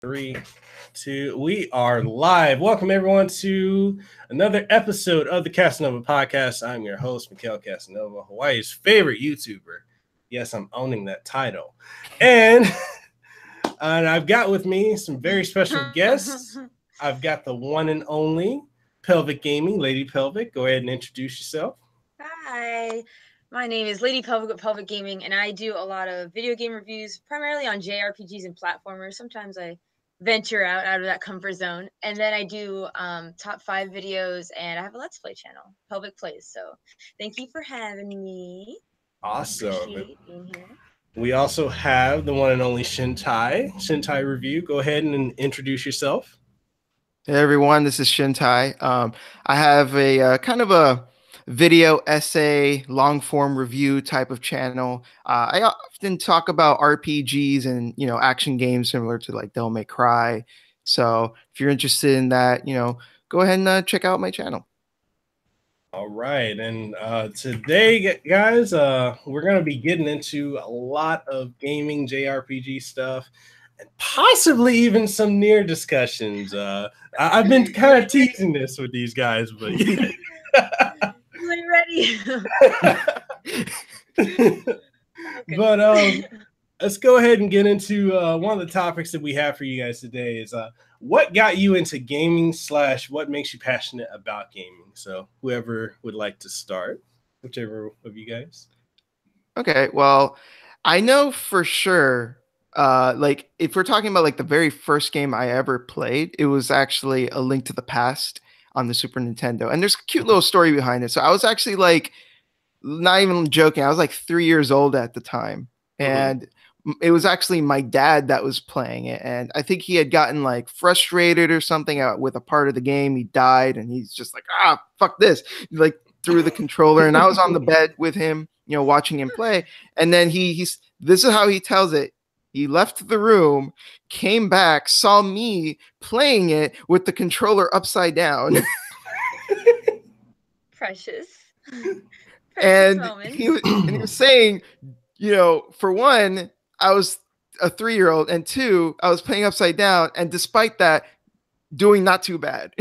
Three, two, we are live. Welcome everyone to another episode of the Kasanova podcast. I'm your host, Mekel Kasanova, Hawaii's favorite YouTuber. Yes, I'm owning that title. And, and I've got with me some very special guests. I've got the one and only Pelvic Gaming, Lady Pelvic. Go ahead and introduce yourself. Hi, my name is Lady Pelvic with Pelvic Gaming, and I do a lot of video game reviews, primarily on JRPGs and platformers. Sometimes I venture out of that comfort zone, and then I do top 5 videos, and I have a Let's Play channel, Pelvic Plays. So thank you for having me. Awesome. Appreciate being here. We also have the one and only Shintai. Shintai Review. Go ahead and introduce yourself. Hey everyone, this is Shintai. I have a kind of a video essay, long form review type of channel. I often talk about RPGs and action games similar to like Devil May Cry. So if you're interested in that, go ahead and check out my channel. All right, and today, guys, we're gonna be getting into a lot of gaming JRPG stuff, and possibly even some Nier discussions. I've been kind of teasing this with these guys, but you ain't ready. But let's go ahead and get into one of the topics that we have for you guys today. Is what got you into gaming / what makes you passionate about gaming? So whoever would like to start, whichever of you guys. Okay, well, I know for sure, like if we're talking about like the very first game I ever played, it was actually A Link to the Past on the Super Nintendo. And there's a cute little story behind it. So I was actually like, not even joking, I was like 3 years old at the time. And it was actually my dad that was playing it. And I think he had gotten like frustrated or something with a part of the game. He died and he's just like, fuck this. He like threw the controller and I was on the bed with him, watching him play. And then he's this is how he tells it. He left the room, came back, saw me playing it with the controller upside down. Precious. And he was saying, for one, I was a 3-year-old, and two, I was playing upside down, and despite that, doing not too bad.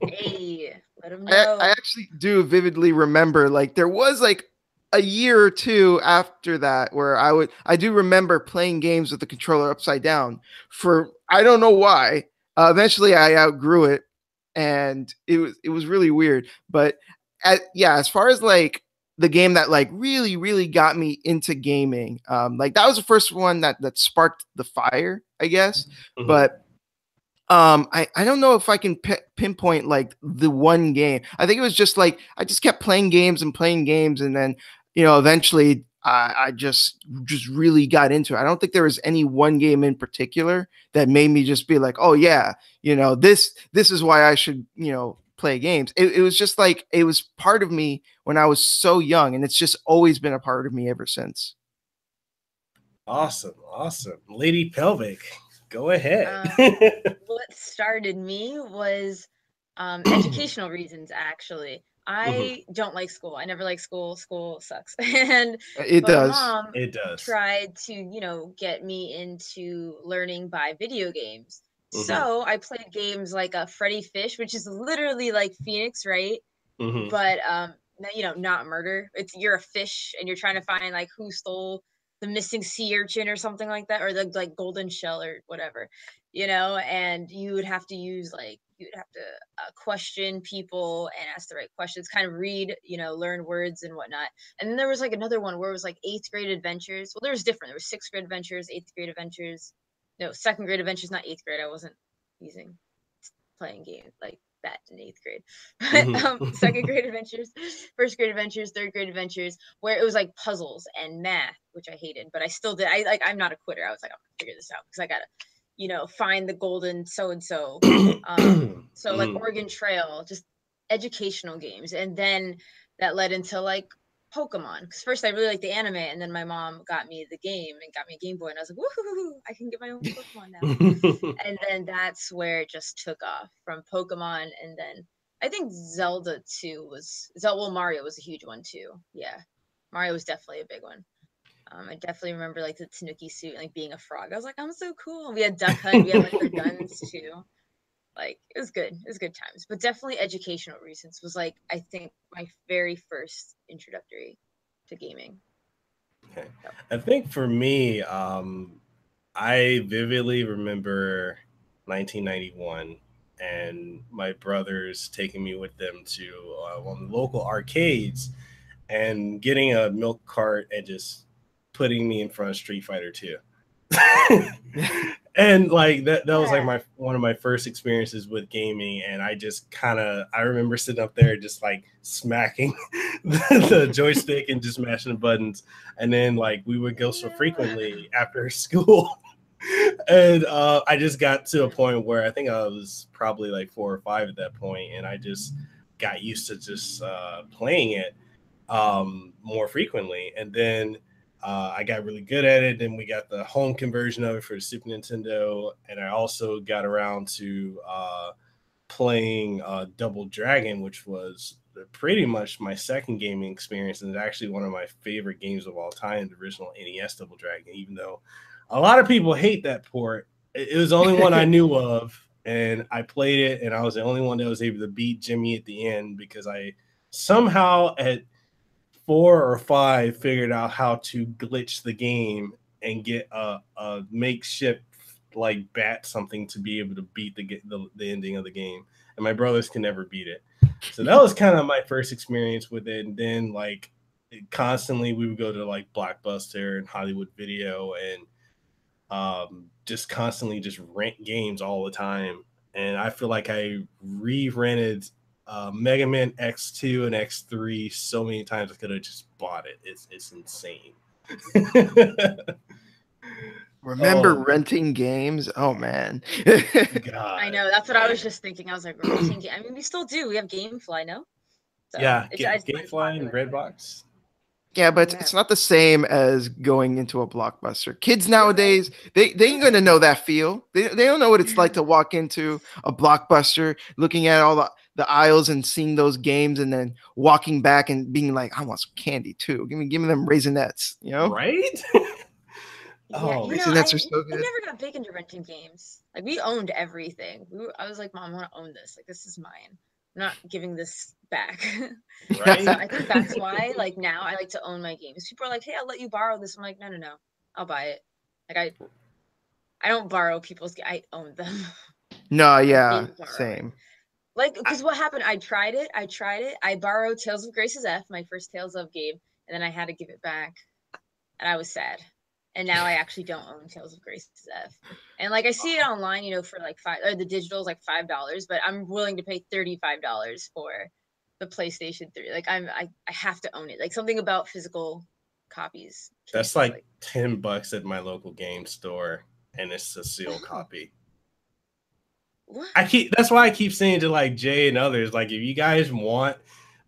Hey, let him know. I actually do vividly remember, like, there was like a year or two after that where I do remember playing games with the controller upside down for I don't know why. Eventually, I outgrew it, and it was really weird. But as far as like the game that like really got me into gaming, like that was the first one that sparked the fire, I guess. But I don't know if I can pinpoint like the one game. I think it was just like I just kept playing games, and then eventually I just really got into it. I don't think there was any one game in particular that made me just be like, oh yeah, this is why I should play games. It was just like it was part of me when I was so young, and it's just always been a part of me ever since. Awesome. Lady Pelvic, go ahead. What started me was educational reasons, actually. I don't like school. I never liked school. School sucks. And it does. Mom it does. tried to, get me into learning by video games. So I played games like Freddy Fish, which is literally like Phoenix, right? But not murder. You're a fish and you're trying to find like who stole the missing sea urchin or something like that, or the like golden shell or whatever, and you would have to question people and ask the right questions, kind of read, learn words and whatnot. And then there was like another one where it was like 8th grade adventures. Well, there was 6th grade adventures, 8th grade adventures. No, 2nd grade adventures, not 8th grade. I wasn't playing games like that in 8th grade. But 2nd grade adventures, 1st grade adventures, 3rd grade adventures, where it was like puzzles and math, which I hated, but I still did. I'm not a quitter. I was like, I'm gonna figure this out because I gotta find the golden so and so. So like Oregon Trail, just educational games. And then that led into like Pokemon, because first I really liked the anime, and then my mom got me the game and got me a Game Boy, and I was like, woohoo, I can get my own Pokemon now. And then that's where it just took off from Pokemon. And then I think Zelda 2 Mario was a huge one too. Yeah, Mario was definitely a big one. I definitely remember like the Tanuki suit, like being a frog. I was like, I'm so cool. We had Duck Hunt. We had like the guns too. Like it was good. It was good times. But definitely educational reasons was like I think my very first introductory to gaming. Okay. I think for me, I vividly remember 1991 and my brothers taking me with them to one of the local arcades and getting a milk cart and just putting me in front of Street Fighter 2. And like that was like my one of my first experiences with gaming, and I just I remember sitting up there just like smacking the joystick and just mashing the buttons, and then like we would go so frequently after school. And I just got to a point where I think I was probably like 4 or 5 at that point, and I just got used to just playing it more frequently. And then I got really good at it. Then we got the home conversion of it for the Super Nintendo, and I also got around to playing Double Dragon, which was pretty much my second gaming experience, and it's actually one of my favorite games of all time, the original NES Double Dragon, even though a lot of people hate that port. It was the only one I knew of, and I played it, and I was the only one that was able to beat Jimmy at the end because I somehow at 4 or 5 figured out how to glitch the game and get a makeshift like bat something to be able to beat the ending of the game, and my brothers can never beat it. So that was kind of my first experience with it. And then like constantly we would go to like Blockbuster and Hollywood Video and just constantly just rent games all the time. And I feel like I re-rented Mega Man X2 and X3 so many times I could have just bought it. It's insane. Remember renting games? Oh man. God. I know. That's what I was just thinking. I was like, renting I mean, we still do. We have GameFly, no? So yeah, GameFly and Redbox. Yeah, but it's not the same as going into a Blockbuster. Kids nowadays, they ain't gonna know that feel. They don't know what it's like to walk into a Blockbuster, looking at all the aisles and seeing those games, and then walking back and being like, I want some candy too. Give me them Raisinets, you know? Right? Oh, Raisinets are so good. I never got big into renting games. Like we owned everything. I was like, Mom, I want to own this. Like this is mine. I'm not giving this back. Right. So I think that's why like now I like to own my games. People are like, hey, I'll let you borrow this. I'm like, no, I'll buy it. Like I don't borrow people's I own them. No, yeah, same. Like because what happened, I tried it. I borrowed Tales of Grace's F, my first Tales of game, and then I had to give it back. And I was sad. And now I actually don't own Tales of Grace's F. And like I see it online, for like $5, or the digital is like $5, but I'm willing to pay $35 for the PlayStation 3. Like I have to own it. Like something about physical copies. That's like $10 at my local game store, and it's a sealed copy. What? That's why I keep saying to like Jay and others, like if you guys want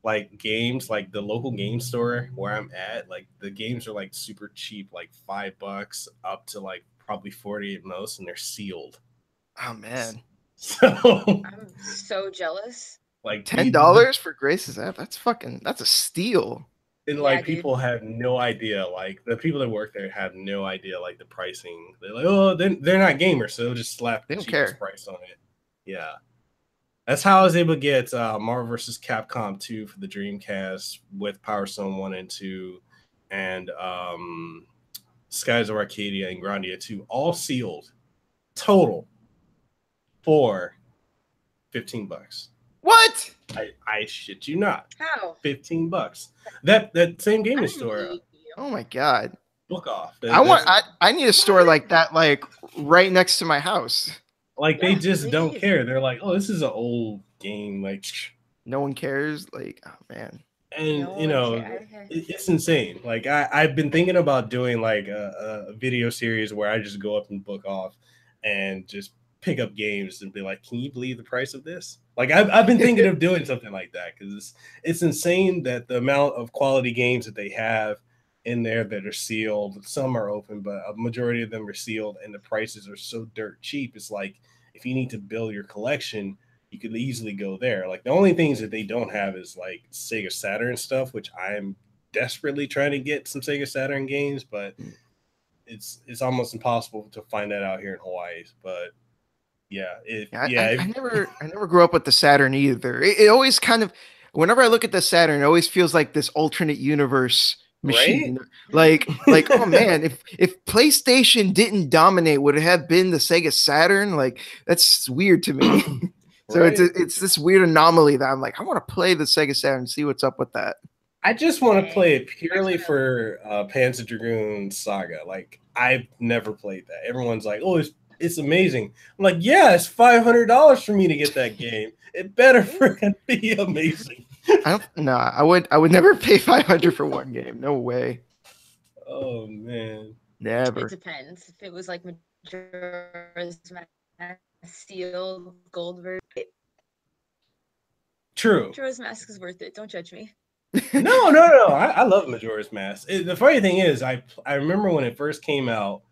like games, like the local game store where I'm at, like the games are like super cheap, like $5 up to like probably 40 at most, and they're sealed. Oh man. So I'm so jealous. Like $10 for Grace's F. That's a steal. And like people have no idea, like the people that work there have no idea like the pricing. They're like, oh, they're not gamers, so they'll just slap the cheapest price on it. Yeah. That's how I was able to get Marvel vs. Capcom 2 for the Dreamcast with Power Stone 1 and 2 and Skies of Arcadia and Grandia 2, all sealed, total for $15. What? I shit you not. How? $15. That same gaming store. Oh my god. Book off. I need a store like that, like right next to my house. Like they just don't care. They're like, oh, this is an old game. Like no one cares. Like, oh man. And it's insane. Like I've been thinking about doing like a video series where I just go up and book off and just pick up games and be like, can you believe the price of this? Like I've been thinking of doing something like that because it's insane that the amount of quality games that they have in there that are sealed. Some are open, but a majority of them are sealed, and the prices are so dirt cheap. It's like if you need to build your collection, you could easily go there. Like the only things that they don't have is like Sega Saturn stuff, which I'm desperately trying to get some Sega Saturn games, but it's almost impossible to find that out here in Hawaii. But I never grew up with the Saturn either. It always kind of, whenever I look at the Saturn, it always feels like this alternate universe machine. Right? Like oh man, if PlayStation didn't dominate, would it have been the Sega Saturn? Like that's weird to me. So Right? it's this weird anomaly that I'm like, I want to play the Sega Saturn and see what's up with that. I just want to play it purely for Panzer Dragoon Saga. Like I've never played that. Everyone's like, "Oh, it's amazing." I'm like, "Yeah, it's $500 for me to get that game. It better freaking be amazing." I would never pay 500 for one game. No way. Oh man, never. It depends. If it was like Majora's Mask Steel Gold version. True. Majora's Mask is worth it. Don't judge me. No. I love Majora's Mask. The funny thing is, I remember when it first came out.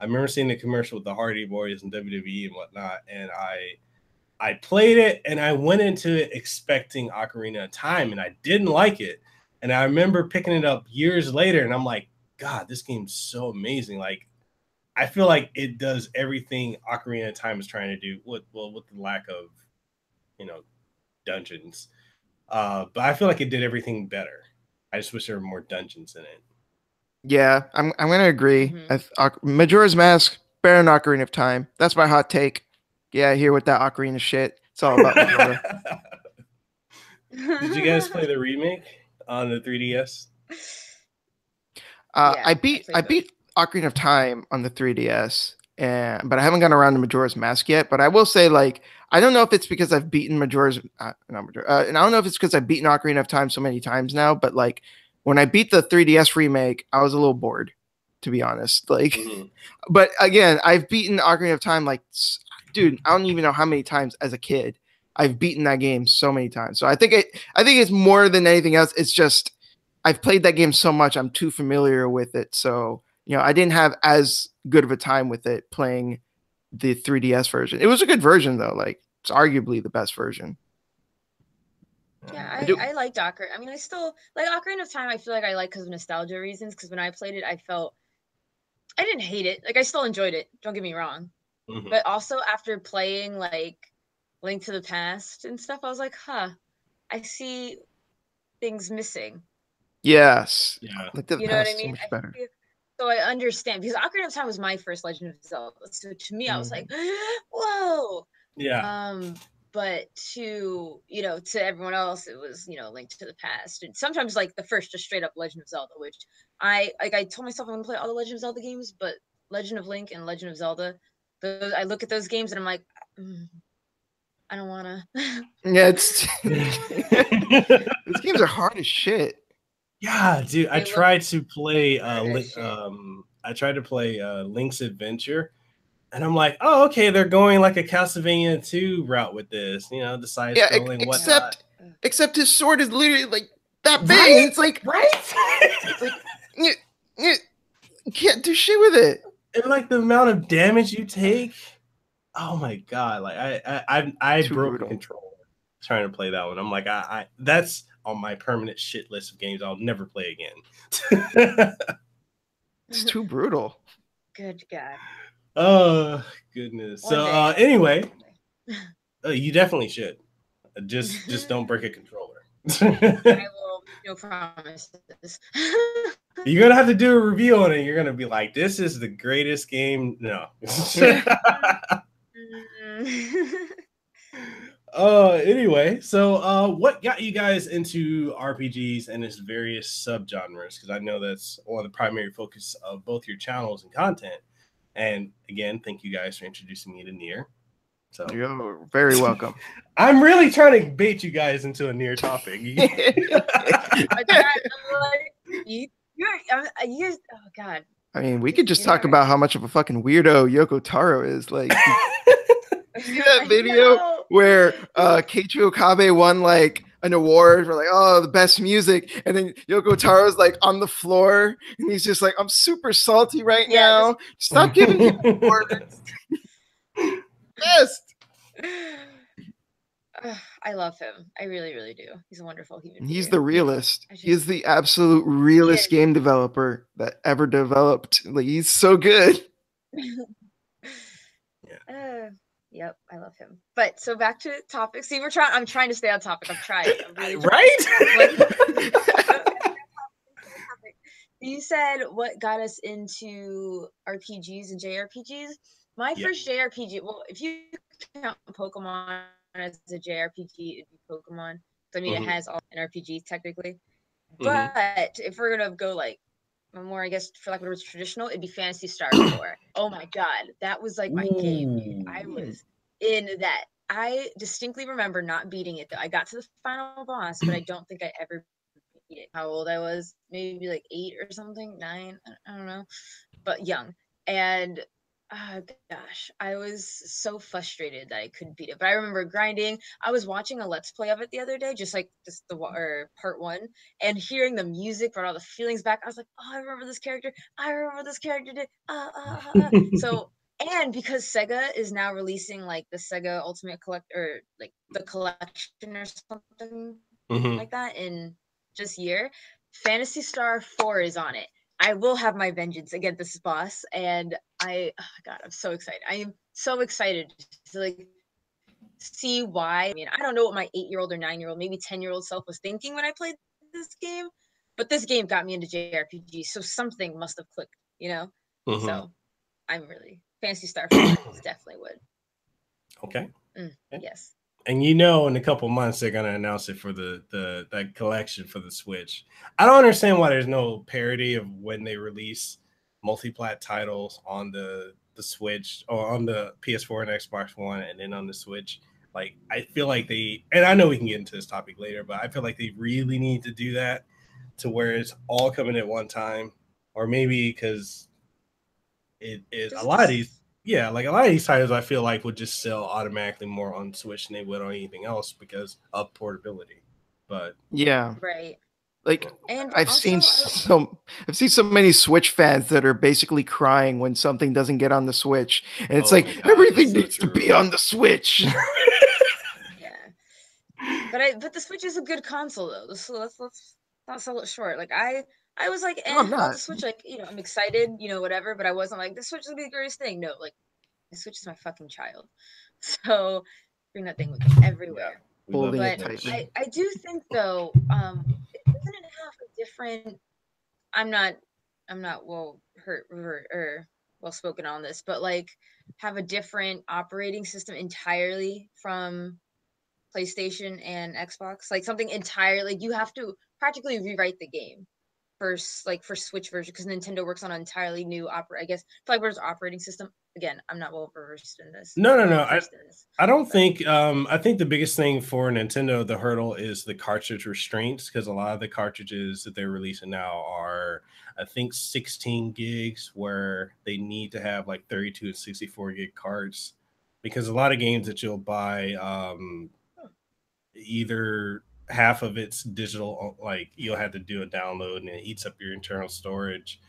I remember seeing the commercial with the Hardy Boys and WWE and whatnot, and I played it and I went into it expecting Ocarina of Time, and I didn't like it. And I remember picking it up years later, and I'm like, God, this game's so amazing. Like, I feel like it does everything Ocarina of Time is trying to do with the lack of, dungeons. But I feel like it did everything better. I just wish there were more dungeons in it. Yeah, I'm gonna agree. Majora's Mask better than Ocarina of Time. That's my hot take. Yeah, here with that Ocarina shit. It's all about Majora. Did you guys play the remake on the 3DS? I beat Ocarina of Time on the 3DS, but I haven't gotten around to Majora's Mask yet. But I will say, like, I don't know if it's because I've beaten and I don't know if it's because I've beaten Ocarina of Time so many times now. But like, when I beat the 3DS remake, I was a little bored, to be honest. Like, but again, I've beaten Ocarina of Time, like, dude, I don't even know how many times as a kid I've beaten that game so many times. So I think it's more than anything else. It's just I've played that game so much, I'm too familiar with it. So I didn't have as good of a time with it playing the 3DS version. It was a good version though. Like, it's arguably the best version. Yeah, I liked Ocarina. I mean, I still like Ocarina of Time. I feel like I like because of nostalgia reasons. Because when I played it, I didn't hate it. Like, I still enjoyed it. Don't get me wrong. But also after playing like Link to the Past and stuff, I was like, I see things missing. Yes. Yeah. Link to the You know what I Past, mean? so much better. So I understand, because Ocarina of Time was my first Legend of Zelda. So to me, I was like, whoa. Yeah. But to everyone else, it was, Link to the Past. And sometimes like the first just straight up Legend of Zelda, which I told myself I'm gonna play all the Legend of Zelda games, but Legend of Link and Legend of Zelda, I look at those games and I'm like, I don't wanna. Yeah, it's those games are hard as shit. Yeah, dude. I tried to play Link's Adventure, and I'm like, oh, okay, they're going like a Castlevania 2 route with this, the side scrolling, whatnot. Except his sword is literally like that big. Right? It's like It's like you can't do shit with it. And like the amount of damage you take. Oh my god! Like I broke the controller trying to play that one. I'm like, I that's on my permanent shit list of games I'll never play again. It's too brutal. Good God. Oh goodness. So anyway, you definitely should. Just don't break a controller. I will. No promises. You're gonna have to do a review on it. You're gonna be like, "This is the greatest game." No. Anyway, so what got you guys into RPGs and its various subgenres? Because I know that's one of the primary focus of both your channels and content. And again, thank you guys for introducing me to Nier. So you're very welcome. I'm really trying to bait you guys into a Nier topic. Oh God. I mean, we could just talk about how much of a fucking weirdo Yoko Taro is. Like, see that video where Keiichi Okabe won like an award for like, oh, the best music, and then Yoko Taro's like on the floor and he's just like, I'm super salty right now. Stop giving me awards. Best. I love him. I really, really do. He's a wonderful human He's being. the realist. I just- He's the absolute realist game developer that ever developed. Like, he's so good. Yep, I love him. But so back to topic. See, I'm trying to stay on topic. I'm trying. I'm really right. You said what got us into RPGs and JRPGs. My first JRPG. Well, if you count Pokemon as a JRPG, it'd be Pokemon. So, I mean, it has all an RPG technically. But if we're gonna go like more, I guess, for lack of words, traditional, it'd be Phantasy Star 4. Oh my god, that was like my game, dude. I was in that. I distinctly remember not beating it though. I got to the final boss, but I don't think I ever beat it. How old I was? Maybe like 8 or something, 9. I don't know, but young. And gosh, I was so frustrated that I couldn't beat it. But I remember grinding. I was watching a Let's Play of it the other day, just the part 1, and hearing the music brought all the feelings back. I was like, oh, I remember this character. I remember this character did. So, and because Sega is now releasing like the Sega Ultimate Collector, like the collection or something like that in just year, Phantasy Star 4 is on it. I will have my vengeance against this boss, and oh god, I'm so excited. I am so excited to like see why. I mean, I don't know what my 8-year-old or 9-year-old, maybe 10-year-old self was thinking when I played this game, but this game got me into JRPG, so something must have clicked, you know. So I'm really Fantasy Star 4 definitely would. Okay. Yes. And you know, in a couple months they're gonna announce it for that collection for the Switch. I don't understand why there's no parity of when they release multi-plat titles on the Switch or on the PS4 and Xbox One, and then on the Switch. Like, I feel like and I know we can get into this topic later, but I feel like they really need to do that to where it's all coming at one time, or maybe because it is a lot of these. Yeah, like a lot of these titles I feel like would just sell automatically more on Switch than they would on anything else because of portability. But yeah, right. Like, and I've seen so many Switch fans that are basically crying when something doesn't get on the Switch, and it's like everything needs to be on the Switch. Yeah, but the Switch is a good console though. So let's not sell it short. Like I was like, about the Switch, like, you know, I'm excited, you know, whatever, but I wasn't like the Switch is gonna be the greatest thing. No, like the Switch is my fucking child. So bring that thing with me everywhere. Holding but it tightly. I do think though, doesn't it have a different? I'm not well spoken on this, but like have a different operating system entirely from PlayStation and Xbox, like something entirely. Like you have to practically rewrite the game for Switch version because Nintendo works on an entirely new operating system. Again, I'm not well versed in this. No. I don't think. I think the biggest thing for Nintendo, the hurdle is the cartridge restraints, because a lot of the cartridges that they're releasing now are, I think, 16 gigs, where they need to have like 32 and 64 gig cards, because a lot of games that you'll buy, either half of it's digital, like you'll have to do a download and it eats up your internal storage.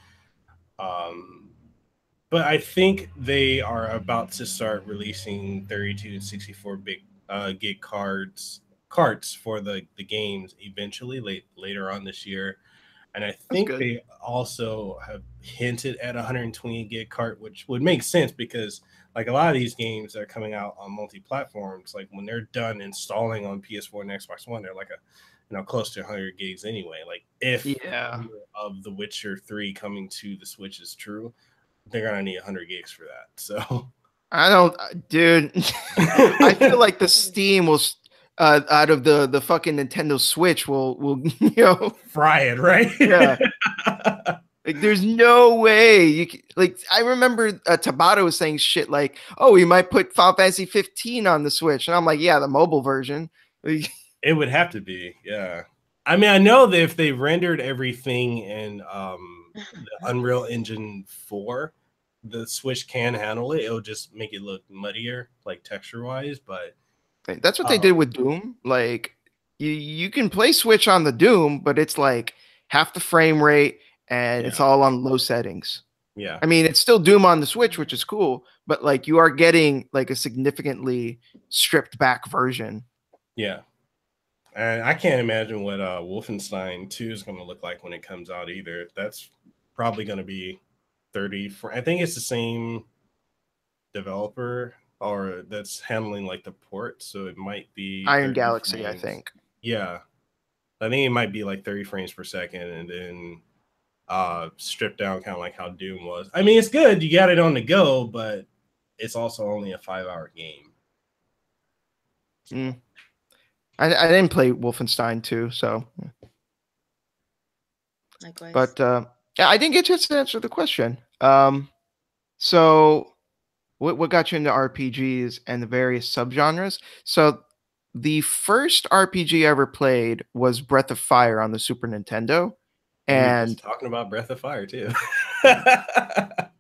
But I think they are about to start releasing 32 and 64 gig carts for the games eventually later on this year. And I think they also have hinted at 120 gig cart, which would make sense because like a lot of these games that are coming out on multi-platforms, like when they're done installing on PS4 and Xbox One, they're like close to 100 gigs anyway. Like if of The Witcher 3 coming to the Switch is true, they're gonna need 100 gigs for that. So I don't, dude. I feel like the Steam will out of the fucking Nintendo Switch will fry it, right? Yeah. Like, there's no way you can, like, I remember Tabata was saying shit like, oh, we might put Final Fantasy 15 on the Switch, and I'm like, yeah, the mobile version. It would have to be, yeah. I mean, I know that if they rendered everything in the Unreal Engine 4, the Switch can handle it. It'll just make it look muddier, like texture-wise, but that's what they did with Doom. Like, you can play Switch on the Doom, but it's like half the frame rate, and it's all on low settings. Yeah. I mean, it's still Doom on the Switch, which is cool, but like you are getting like a significantly stripped back version. Yeah. And I can't imagine what Wolfenstein 2 is going to look like when it comes out either. That's probably going to be 30. I think it's the same developer or that's handling like the port, so it might be Iron 30 Galaxy, I frames. think. Yeah. I think it might be like 30 frames per second and then stripped down kind of like how Doom was. I mean, it's good. You got it on the go, but it's also only a 5-hour game. Mm. I didn't play Wolfenstein 2, so. Likewise. But yeah, I didn't get a chance to answer the question. So what got you into RPGs and the various subgenres? So the first RPG I ever played was Breath of Fire on the Super Nintendo. We were just And talking about Breath of Fire too.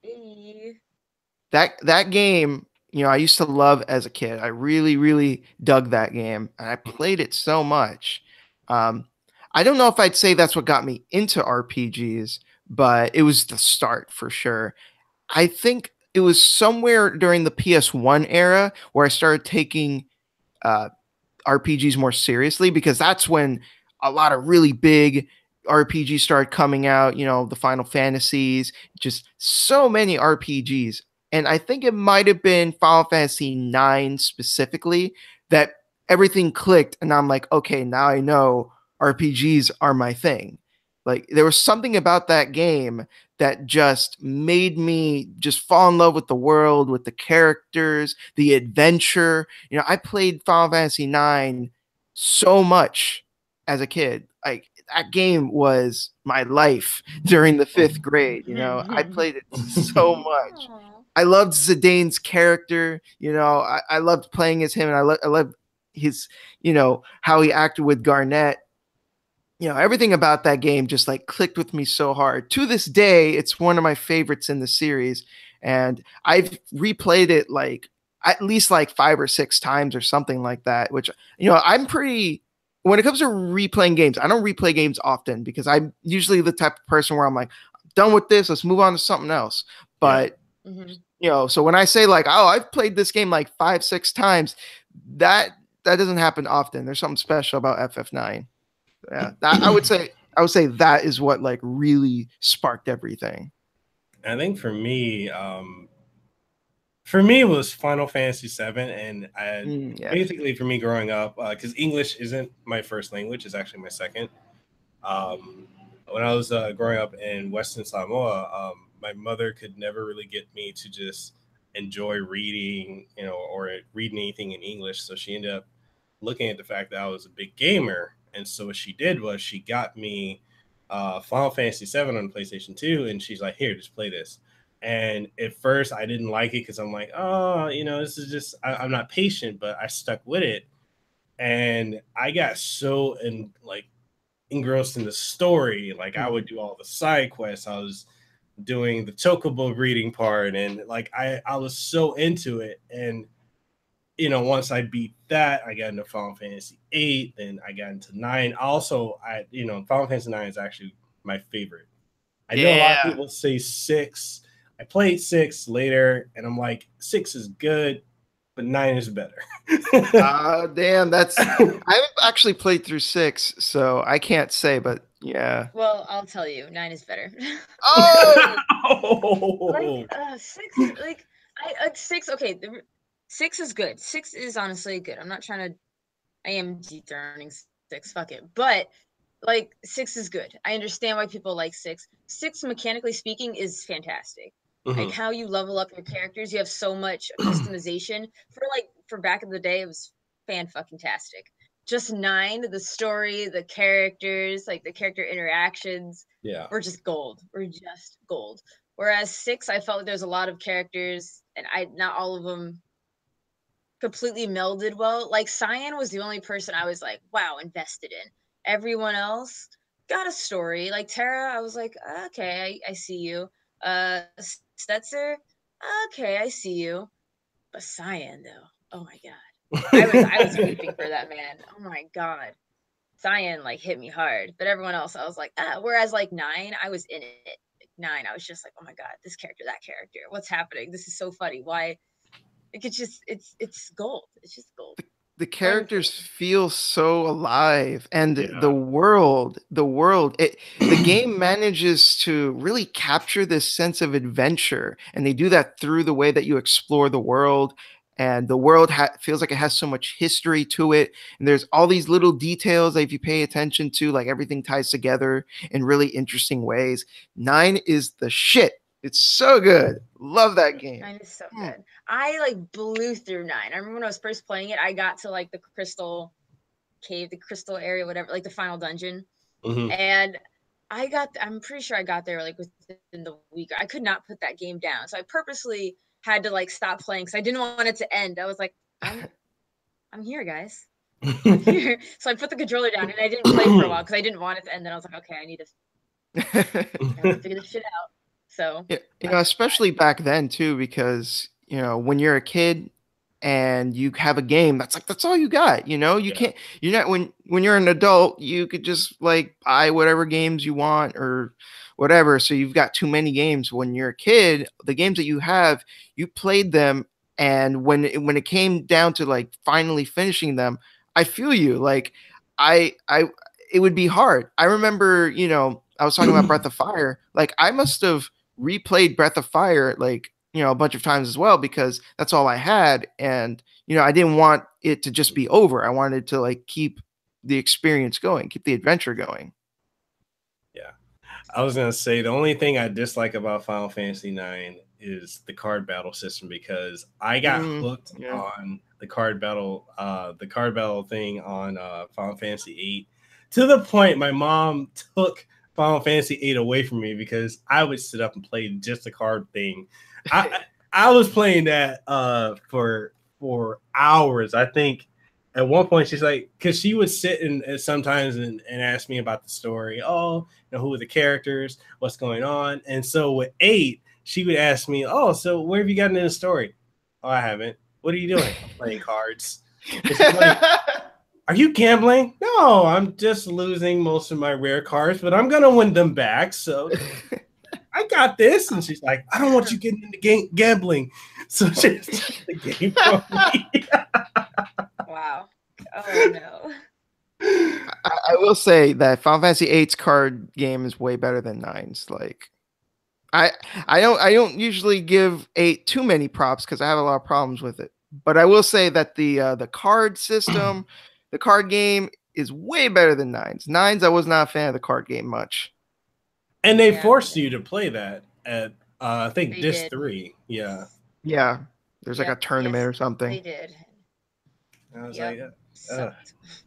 Hey. that game, I used to love as a kid. I really, really dug that game, and I played it so much. I don't know if I'd say that's what got me into RPGs, but it was the start for sure. I think it was somewhere during the PS1 era where I started taking uh, RPGs more seriously, because that's when a lot of really big RPGs started coming out, the Final Fantasies, just so many RPGs. And I think it might have been Final Fantasy 9 specifically that everything clicked. And I'm like, okay, now I know RPGs are my thing. Like, there was something about that game that just made me just fall in love with the world, with the characters, the adventure. I played Final Fantasy 9 so much as a kid. Like, that game was my life during the 5th grade. I played it so much. Aw. I loved Zidane's character. I loved playing as him, and I loved his, how he acted with Garnet. Everything about that game just like clicked with me so hard. To this day, it's one of my favorites in the series, and I've replayed it like at least like 5 or 6 times or something like that. Which, I'm pretty, when it comes to replaying games, I don't replay games often because I'm usually the type of person where I'm like, done with this, let's move on to something else. But so when I say like, oh, I've played this game like 5, 6 times, that doesn't happen often. There's something special about FF9. Yeah, I would say that is what like really sparked everything. I think for me it was Final Fantasy VII, and Yeah. basically for me growing up, because English isn't my first language, it's actually my second. When I was growing up in Western Samoa, my mother could never really get me to just enjoy reading, or reading anything in English. So she ended up looking at the fact that I was a big gamer, and so what she did was she got me Final Fantasy VII on PlayStation 2, and she's like, "Here, just play this." And at first, I didn't like it because I'm like, "Oh, this is just I'm not patient," but I stuck with it, and I got so engrossed in the story. Like I would do all the side quests. I was doing the chocobo breeding part, and like I was so into it. And once I beat that, I got into Final Fantasy 8, then I got into 9. Also, Final Fantasy 9 is actually my favorite. I know a lot of Yeah. people say 6. I played 6 later, and I'm like, 6 is good, but 9 is better. Damn, I haven't actually played through 6, so I can't say, but yeah. Well, I'll tell you, 9 is better. Oh, Like 6, like 6. Okay, 6 is good. 6 is honestly good. I'm not trying to. I am dethroning 6. Fuck it, but like 6 is good. I understand why people like 6. 6, mechanically speaking, is fantastic. Like how you level up your characters, you have so much customization. For back in the day, it was fan-fucking-tastic. Just 9, the story, the characters, like the character interactions, Yeah. were just gold. Were just gold. Whereas 6, I felt like there's a lot of characters, and not all of them completely melded well. Like Cyan was the only person I was like, wow, invested in. Everyone else got a story. Like Tara, I was like, okay, I see you. Stetzer, okay, I see you. But Cyan though, oh my god. I was weeping for that man. Oh my god. Cyan like hit me hard. But everyone else, I was like, whereas like 9, I was in it. 9, I was just like, oh my god, this character, that character. What's happening? This is so funny. Why? Like it's gold. It's just gold. the characters feel so alive, and Yeah. the world, the game manages to really capture this sense of adventure, and they do that through the way that you explore the world. And the world feels like it has so much history to it, and there's all these little details that if you pay attention to, like everything ties together in really interesting ways. 9 is the shit. It's so good. Love that game. 9 is so good. I like blew through 9. I remember when I was first playing it, I got to like the crystal cave, the crystal area, whatever, like the final dungeon. And I'm pretty sure I got there like within the week. I could not put that game down. So I purposely had to like stop playing because I didn't want it to end. I was like, I'm here, guys. I'm here. So I put the controller down and I didn't play for a while because I didn't want it to end. Then I was like, okay, I need to figure this shit out. So yeah, especially back then too, because when you're a kid and you have a game, that's all you got. Can't. You're not when you're an adult, you could just like buy whatever games you want or whatever. So you've got too many games. When you're a kid, the games that you have, you played them, and when it came down to like finally finishing them, I feel you. Like it would be hard. I remember, I was talking about Breath of Fire. Like I must have replayed Breath of Fire like a bunch of times as well, because that's all I had, and I didn't want it to just be over. I wanted to like keep the experience going, keep the adventure going. Yeah, I was gonna say the only thing I dislike about Final Fantasy IX is the card battle system, because I got hooked on the card battle thing on Final Fantasy VIII to the point my mom took Final Fantasy VIII away from me because I would sit up and play just the card thing. I was playing that for hours. I think at one point she's like, because she would sit and sometimes and ask me about the story. Oh, who are the characters? What's going on? And so with 8, she would ask me, oh, so where have you gotten in the story? Oh, I haven't. What are you doing? I'm playing cards. Like, are you gambling? No, I'm just losing most of my rare cards, but I'm gonna win them back. So I got this. And she's like, I don't want you getting into gambling. So she took the game from me. Wow. Oh no. I will say that Final Fantasy VIII's card game is way better than 9's. Like, I don't usually give 8 too many props because I have a lot of problems with it. But I will say that the card system, the card game is way better than 9's. 9's, I was not a fan of the card game much. And they forced you to play that at I think they Disc did. 3. Yeah. Yeah. There's like a tournament or something. They did. I was like,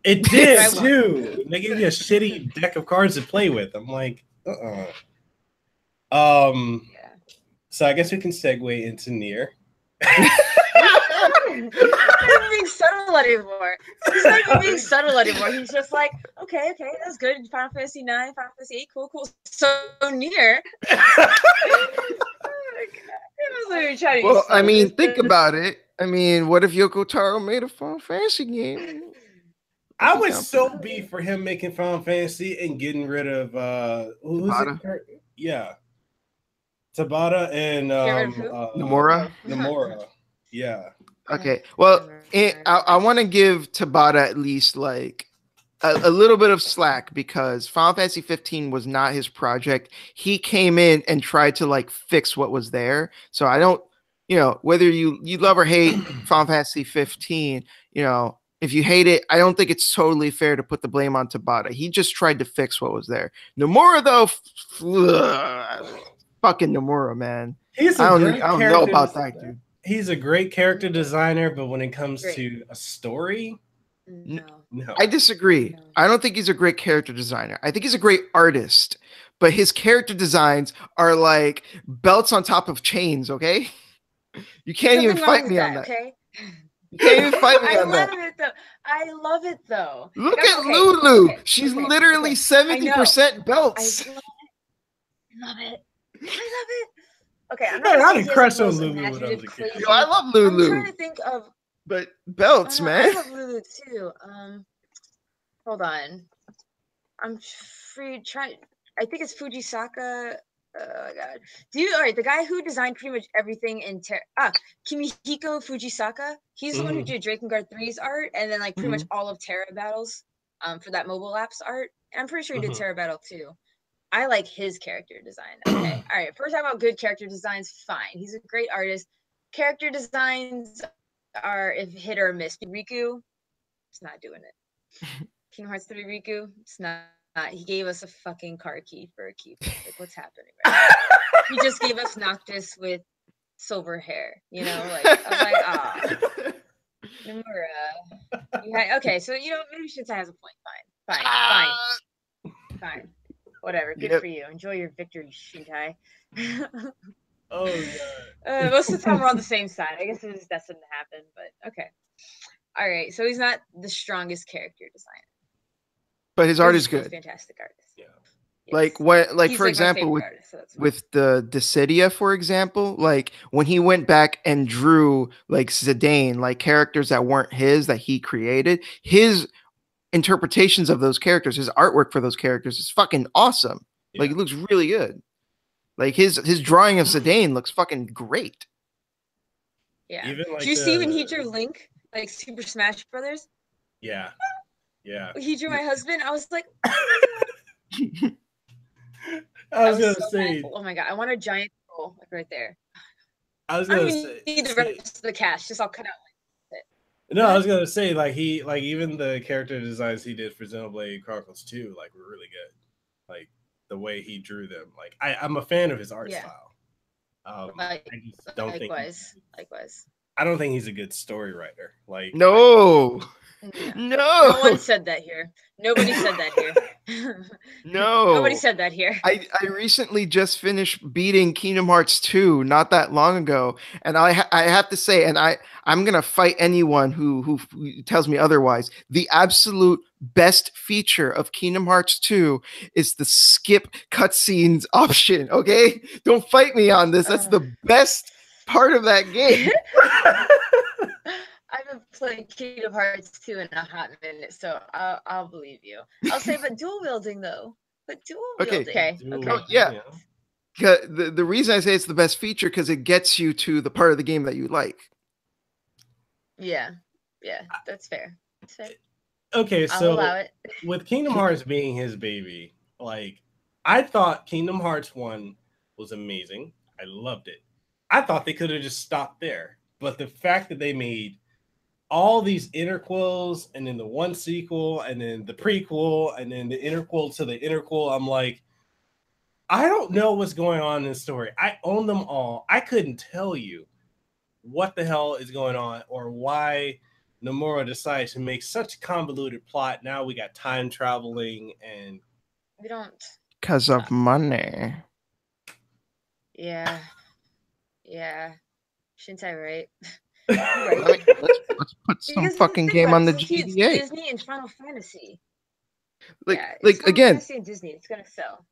it did too. They gave you a shitty deck of cards to play with. I'm like, So I guess we can segue into Nier. He's not being subtle anymore. He's not even being subtle anymore. He's just like, okay, that's good. Final Fantasy 9, Final Fantasy 8, cool. So Nier. Well, I mean, think about it. I mean, what if Yoko Taro made a Final Fantasy game? I would so be for him making Final Fantasy and getting rid of who's it? Yeah, Tabata and Nomura. Yeah. Okay. Well, I want to give Tabata at least like a little bit of slack, because Final Fantasy 15 was not his project. He came in and tried to like fix what was there. So I don't, whether you love or hate Final Fantasy 15, if you hate it, I don't think it's totally fair to put the blame on Tabata. He just tried to fix what was there. Nomura, though, fucking Nomura, man. I don't know about that, dude. He's a great character designer, but when it comes to a story, no. I disagree. No. I don't think he's a great character designer. I think he's a great artist, but his character designs are like belts on top of chains, okay? You can't even fight me on that. Okay? You can't even fight me on that. I love it though. Look at Lulu. She's literally 70% belts. I love it. Okay, I'm not. I had a crush on Lulu when I was a kid. Yo, I love Lulu. I'm trying to think of, but belts, man. I love Lulu too. Hold on. I'm free. I think it's Fujisaka Oh my god. All right, the guy who designed pretty much everything in Kimihiko Fujisaka, he's the one who did Drakengard 3's art and then like pretty much all of Terra Battles for that mobile apps art. And I'm pretty sure he did Terra Battle too. I like his character design. Okay. All right. First, talk about good character designs. Fine. He's a great artist. Character designs are if hit or miss. Riku, it's not doing it. Kingdom Hearts 3 Riku, it's not. He gave us a fucking car key for a keyboard. Like, what's happening right now? He just gave us Noctis with silver hair. You know, like I was like, ah, Nomura. Okay, so you know, maybe Shintai has a point. Fine. Whatever. Good for you. Enjoy your victory, Shintai. Oh god. Most of the time we're on the same side. I guess it was destined to happen, but okay. All right, so he's not the strongest character designer. But his art is good. Fantastic artist. Yeah. Yes. Like what? Like he's for example, with the Dissidia, for example, like when he went back and drew like Zidane, like characters that weren't his, that he created, his interpretations of those characters, his artwork for those characters is fucking awesome. Yeah. Like it looks really good. Like his drawing of Zidane looks fucking great. Yeah. Even like, did you see when he drew Link, like Super Smash Brothers? Yeah. Yeah. He drew my husband. I was like, I was gonna say, awful. Oh my god, I want a giant troll like right there. I was gonna say, need the rest of the cash. Just I'll cut out. No, I was gonna say like even the character designs he did for Xenoblade Chronicles 2 like were really good. Like the way he drew them. Like I'm a fan of his art style. I just don't think likewise. I don't think he's a good story writer. Like no. No one said that here. Nobody said that here. No. Nobody said that here. I recently just finished beating Kingdom Hearts 2 not that long ago. And I have to say, and I'm going to fight anyone who tells me otherwise. The absolute best feature of Kingdom Hearts 2 is the skip cutscenes option. Okay? Don't fight me on this. That's the best part of that game. I haven't played Kingdom Hearts 2 in a hot minute, so I'll believe you. I'll say, but dual wielding though. But dual wielding. Okay. Oh, yeah. The reason I say it's the best feature because it gets you to the part of the game that you like. Yeah, that's fair. Okay, I'll allow it. With Kingdom Hearts being his baby, like I thought Kingdom Hearts 1 was amazing. I loved it. I thought they could have just stopped there, but the fact that they made all these interquels and then the one sequel and then the prequel and then the interquel to the interquel, I'm like, I don't know what's going on in the story. I own them all. I couldn't tell you what the hell is going on or why Nomura decided to make such a convoluted plot. Now we got time traveling and we don't because of money. Yeah. Shintai, right? Right. Let's put some fucking game on the GBA. Disney and Final Fantasy. Like Final again, Fantasy and Disney, it's gonna sell.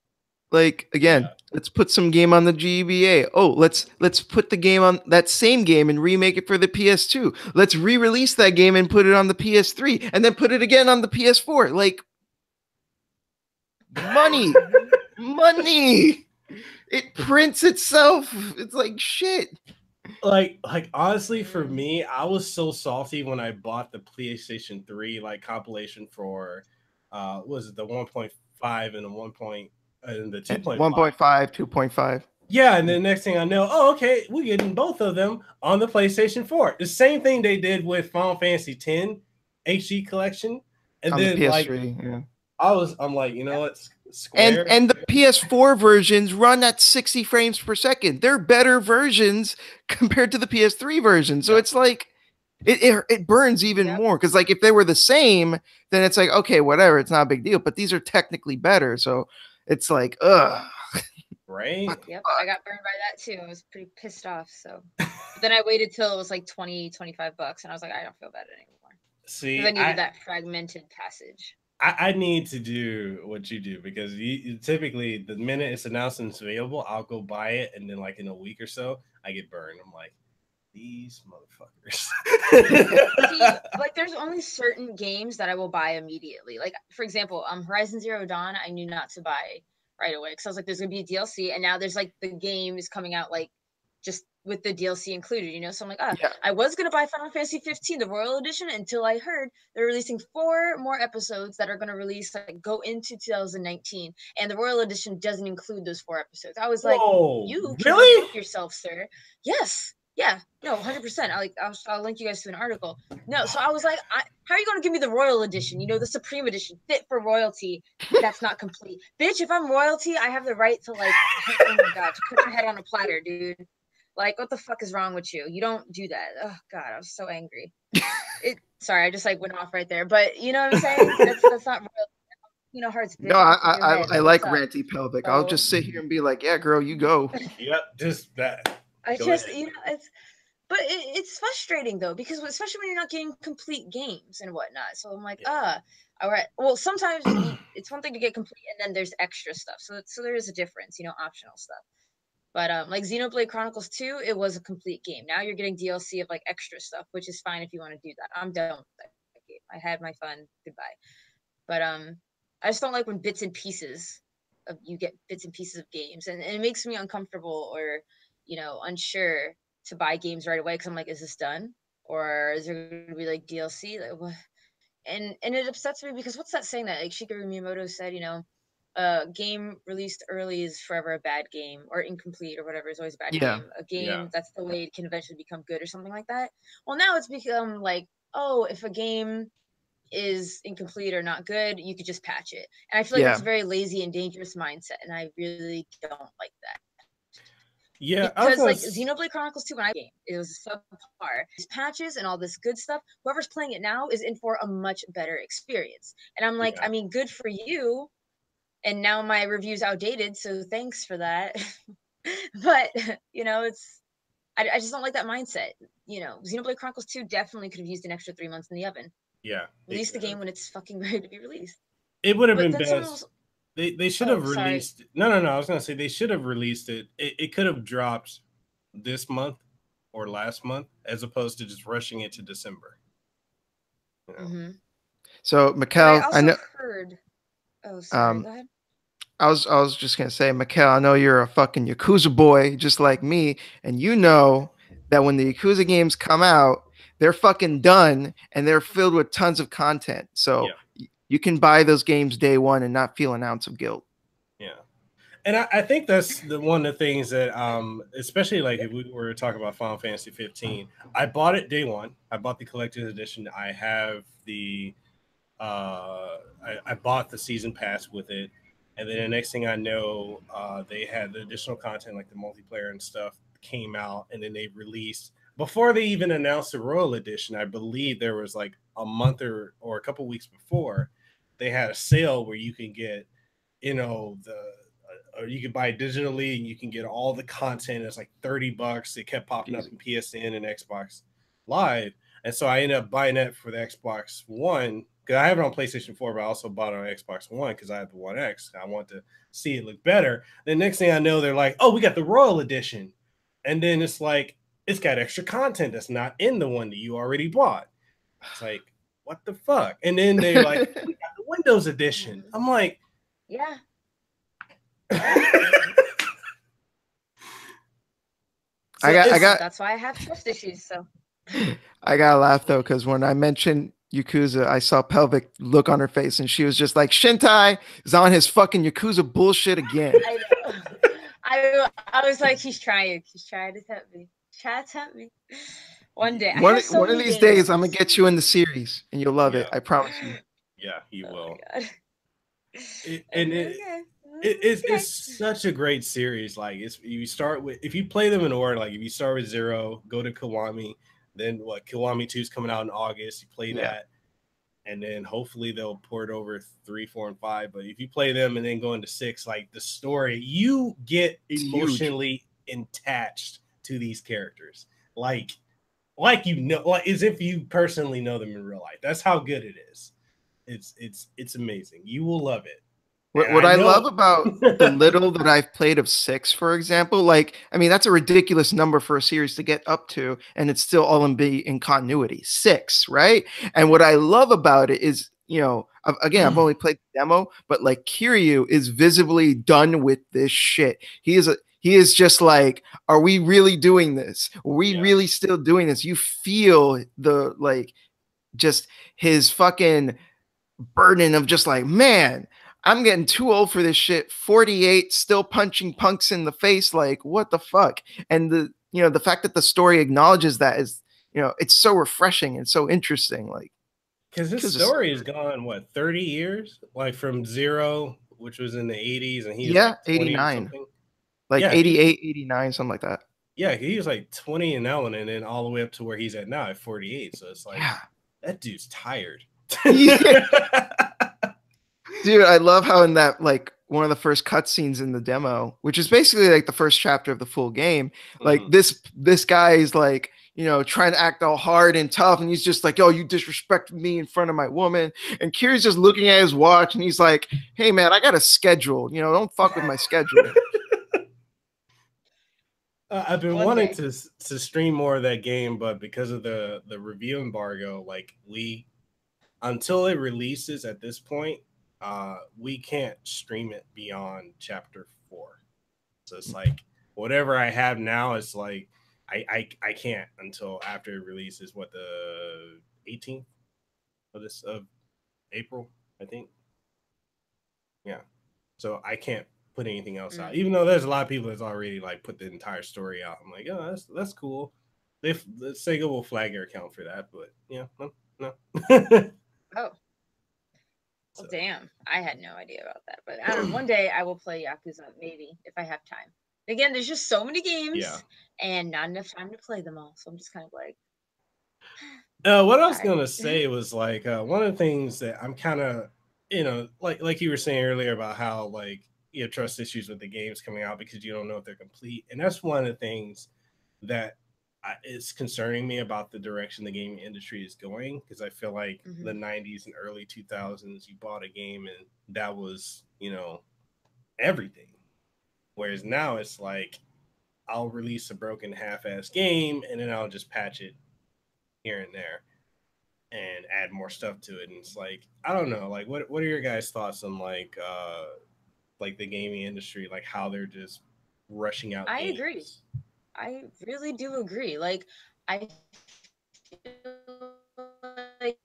Like again, let's put some game on the GBA. Oh, let's put the game on that same game and remake it for the PS2. Let's re-release that game and put it on the PS3, and then put it again on the PS4. Like money. It prints itself. It's like shit. Like honestly, for me, I was so salty when I bought the PlayStation 3 like compilation for was it the 1.5 and the 1. And the 2.5. 1.5, 2.5. Yeah, and then next thing I know, oh, okay, we're getting both of them on the PlayStation 4. The same thing they did with Final Fantasy X HD collection. And on then the PS3, I'm like, you know what? Square. And the PS4 versions run at 60 frames per second. They're better versions compared to the PS3 version. So it's like it burns even more because like if they were the same, then it's like okay, whatever, it's not a big deal. But these are technically better, so it's like ugh. Right? Yep, I got burned by that too. I was pretty pissed off. So but then I waited till it was like $20-$25, and I was like, I don't feel bad anymore. See, I needed that fragmented passage. I need to do what you do because you typically the minute it's announced and it's available, I'll go buy it, and then like in a week or so, I get burned. I'm like, these motherfuckers. See, like there's only certain games that I will buy immediately. Like for example, Horizon Zero Dawn, I knew not to buy right away because I was like, there's gonna be a DLC, and now there's like the game is coming out like just with the DLC included, you know. So I'm like, Yeah. I was gonna buy Final Fantasy 15, the Royal Edition, until I heard they're releasing 4 more episodes that are gonna release like go into 2019, and the Royal Edition doesn't include those 4 episodes. I was like, Whoa, you can go really? fuck yourself, sir. Yes. Yeah, no, 100%. I'll link you guys to an article. No, so I was like, how are you going to give me the Royal Edition? You know, the Supreme Edition, fit for royalty. That's not complete. Bitch, if I'm royalty, I have the right to like, oh my god, to put your head on a platter, dude. Like, what the fuck is wrong with you? You don't do that. Oh god, I was so angry. Sorry, I just like went off right there. But you know what I'm saying? That's not royalty. You know, hearts. No, I like ranty pelvic. So, I'll just sit here and be like, yeah, girl, you go. Yep, just that. I Go just, ahead. you know, but it's frustrating though, because especially when you're not getting complete games and whatnot. So I'm like, all right. Well, sometimes it's one thing to get complete, and then there's extra stuff. So there is a difference, you know, optional stuff. But like Xenoblade Chronicles 2, it was a complete game. Now you're getting DLC of like extra stuff, which is fine if you want to do that. I'm done with that game. I had my fun. Goodbye. But I just don't like when bits and pieces of you get bits and pieces of games, and it makes me uncomfortable or, you know, unsure to buy games right away because I'm like, is this done, or is there going to be like DLC? Like what? And it upsets me because what's that saying that like Shigeru Miyamoto said? You know, game released early is forever a bad game, or incomplete or whatever is always a bad game. A game that's delayed can eventually become good or something like that. Well, now it's become like, oh, if a game is incomplete or not good, you could just patch it. And I feel like that's a very lazy and dangerous mindset, and I really don't like that. Yeah, because like Xenoblade Chronicles 2, when I game, it was subpar. These patches and all this good stuff, whoever's playing it now is in for a much better experience. And I'm like, I mean, good for you. And now my review's outdated, so thanks for that. But you know, I just don't like that mindset. You know, Xenoblade Chronicles 2 definitely could have used an extra 3 months in the oven. Yeah, release the game when it's fucking ready to be released. It would have been best. They should have released. No. I was gonna say they should have released it. It could have dropped this month or last month, as opposed to just rushing it to December. You know? So Mekel, I know. Heard. Oh, sorry. Go ahead. I was just gonna say, Mekel, I know you're a fucking Yakuza boy, just like me, and you know that when the Yakuza games come out, they're fucking done and they're filled with tons of content. So you can buy those games day one and not feel an ounce of guilt. Yeah. And I think that's one of the things that, especially like if we were talking about Final Fantasy 15, I bought it day one. I bought the collector's edition. I have the, I bought the season pass with it. And then the next thing I know, they had the additional content, like the multiplayer and stuff came out, and then they released, before they even announced the Royal Edition, I believe there was like a month or a couple weeks before, they had a sale where you can get, you know, or you can buy it digitally and you can get all the content. It's like $30. It kept popping up in PSN and Xbox Live. And so I ended up buying that for the Xbox One, because I have it on PlayStation 4, but I also bought it on Xbox One because I have the One X. I want to see it look better. The next thing I know, they're like, oh, we got the Royal Edition. And then it's like, it's got extra content that's not in the one that you already bought. It's like, what the fuck? And then they're like, we got the Windows Edition. I'm like, yeah. I got. That's why I have trust issues. So I gotta laugh though, because when I mentioned Yakuza, I saw Pelvic look on her face, and she was just like, Shintai is on his fucking Yakuza bullshit again. I know. I was like, he's trying to tempt me. Try to tempt me. One day. One of these days, I'm gonna get you in the series, and you'll love it. I promise you. Yeah, you will. My It's such a great series. Like, you start with, if you play them in order, like if you start with 0, go to Kiwami, then Kiwami 2 is coming out in August. You play that, and then hopefully they'll port over 3, 4, and 5. But if you play them and then go into 6, like the story, you get emotionally attached to these characters, like you know, like as if you personally know them in real life. That's how good it is. It's amazing. You will love it. What I love about the little that I've played of 6, for example, like, I mean, that's a ridiculous number for a series to get up to, and it's still all in continuity. 6, right? And what I love about it is, you know, Again, I've only played the demo, but like Kiryu is visibly done with this shit. He is just like, are we really doing this? Are we really still doing this? You feel the like just his fucking burden of just like, man, I'm getting too old for this shit. 48, still punching punks in the face. Like, what the fuck? And the fact that the story acknowledges that is, it's so refreshing and so interesting. Like, because his story has gone, what, 30 years? Like from Zero, which was in the 80s, and he was like 89. Something. Like 88, 89, something like that. Yeah, he was like 20 in that one, and then all the way up to where he's at now at 48. So it's like, that dude's tired. Dude, I love how in that, like, one of the first cutscenes in the demo, which is basically like the first chapter of the full game, like this guy is like, trying to act all hard and tough, and he's just like, "Oh, you disrespected me in front of my woman." And Kiryu's just looking at his watch, and he's like, "Hey, man, I got a schedule. Don't fuck with my schedule." I've been wanting to stream more of that game, but because of the review embargo, like until it releases at this point, we can't stream it beyond chapter 4. So it's like whatever I have now is like I can't until after it releases. What, the 18th of April, I think. Yeah. So I can't put anything else out, even though there's a lot of people that's already like put the entire story out. I'm like, oh, that's cool. Sega will flag your account for that, but no. Oh. Well, damn. I had no idea about that. But I don't know, one day I will play Yakuza, maybe, if I have time. Again, there's just so many games and not enough time to play them all. So I'm just kind of like... what I was going to say was like, one of the things that I'm kind of, like you were saying earlier about how like you have trust issues with the games coming out because you don't know if they're complete. And that's one of the things that is concerning me about the direction the gaming industry is going, because I feel like the 90s and early 2000s, you bought a game and that was, everything. Whereas now it's like, I'll release a broken half-ass game and then I'll just patch it here and there and add more stuff to it. And it's like, I don't know, like what are your guys' thoughts on like the gaming industry, like how they're just rushing out games? Agree. I really do agree. Like, I feel like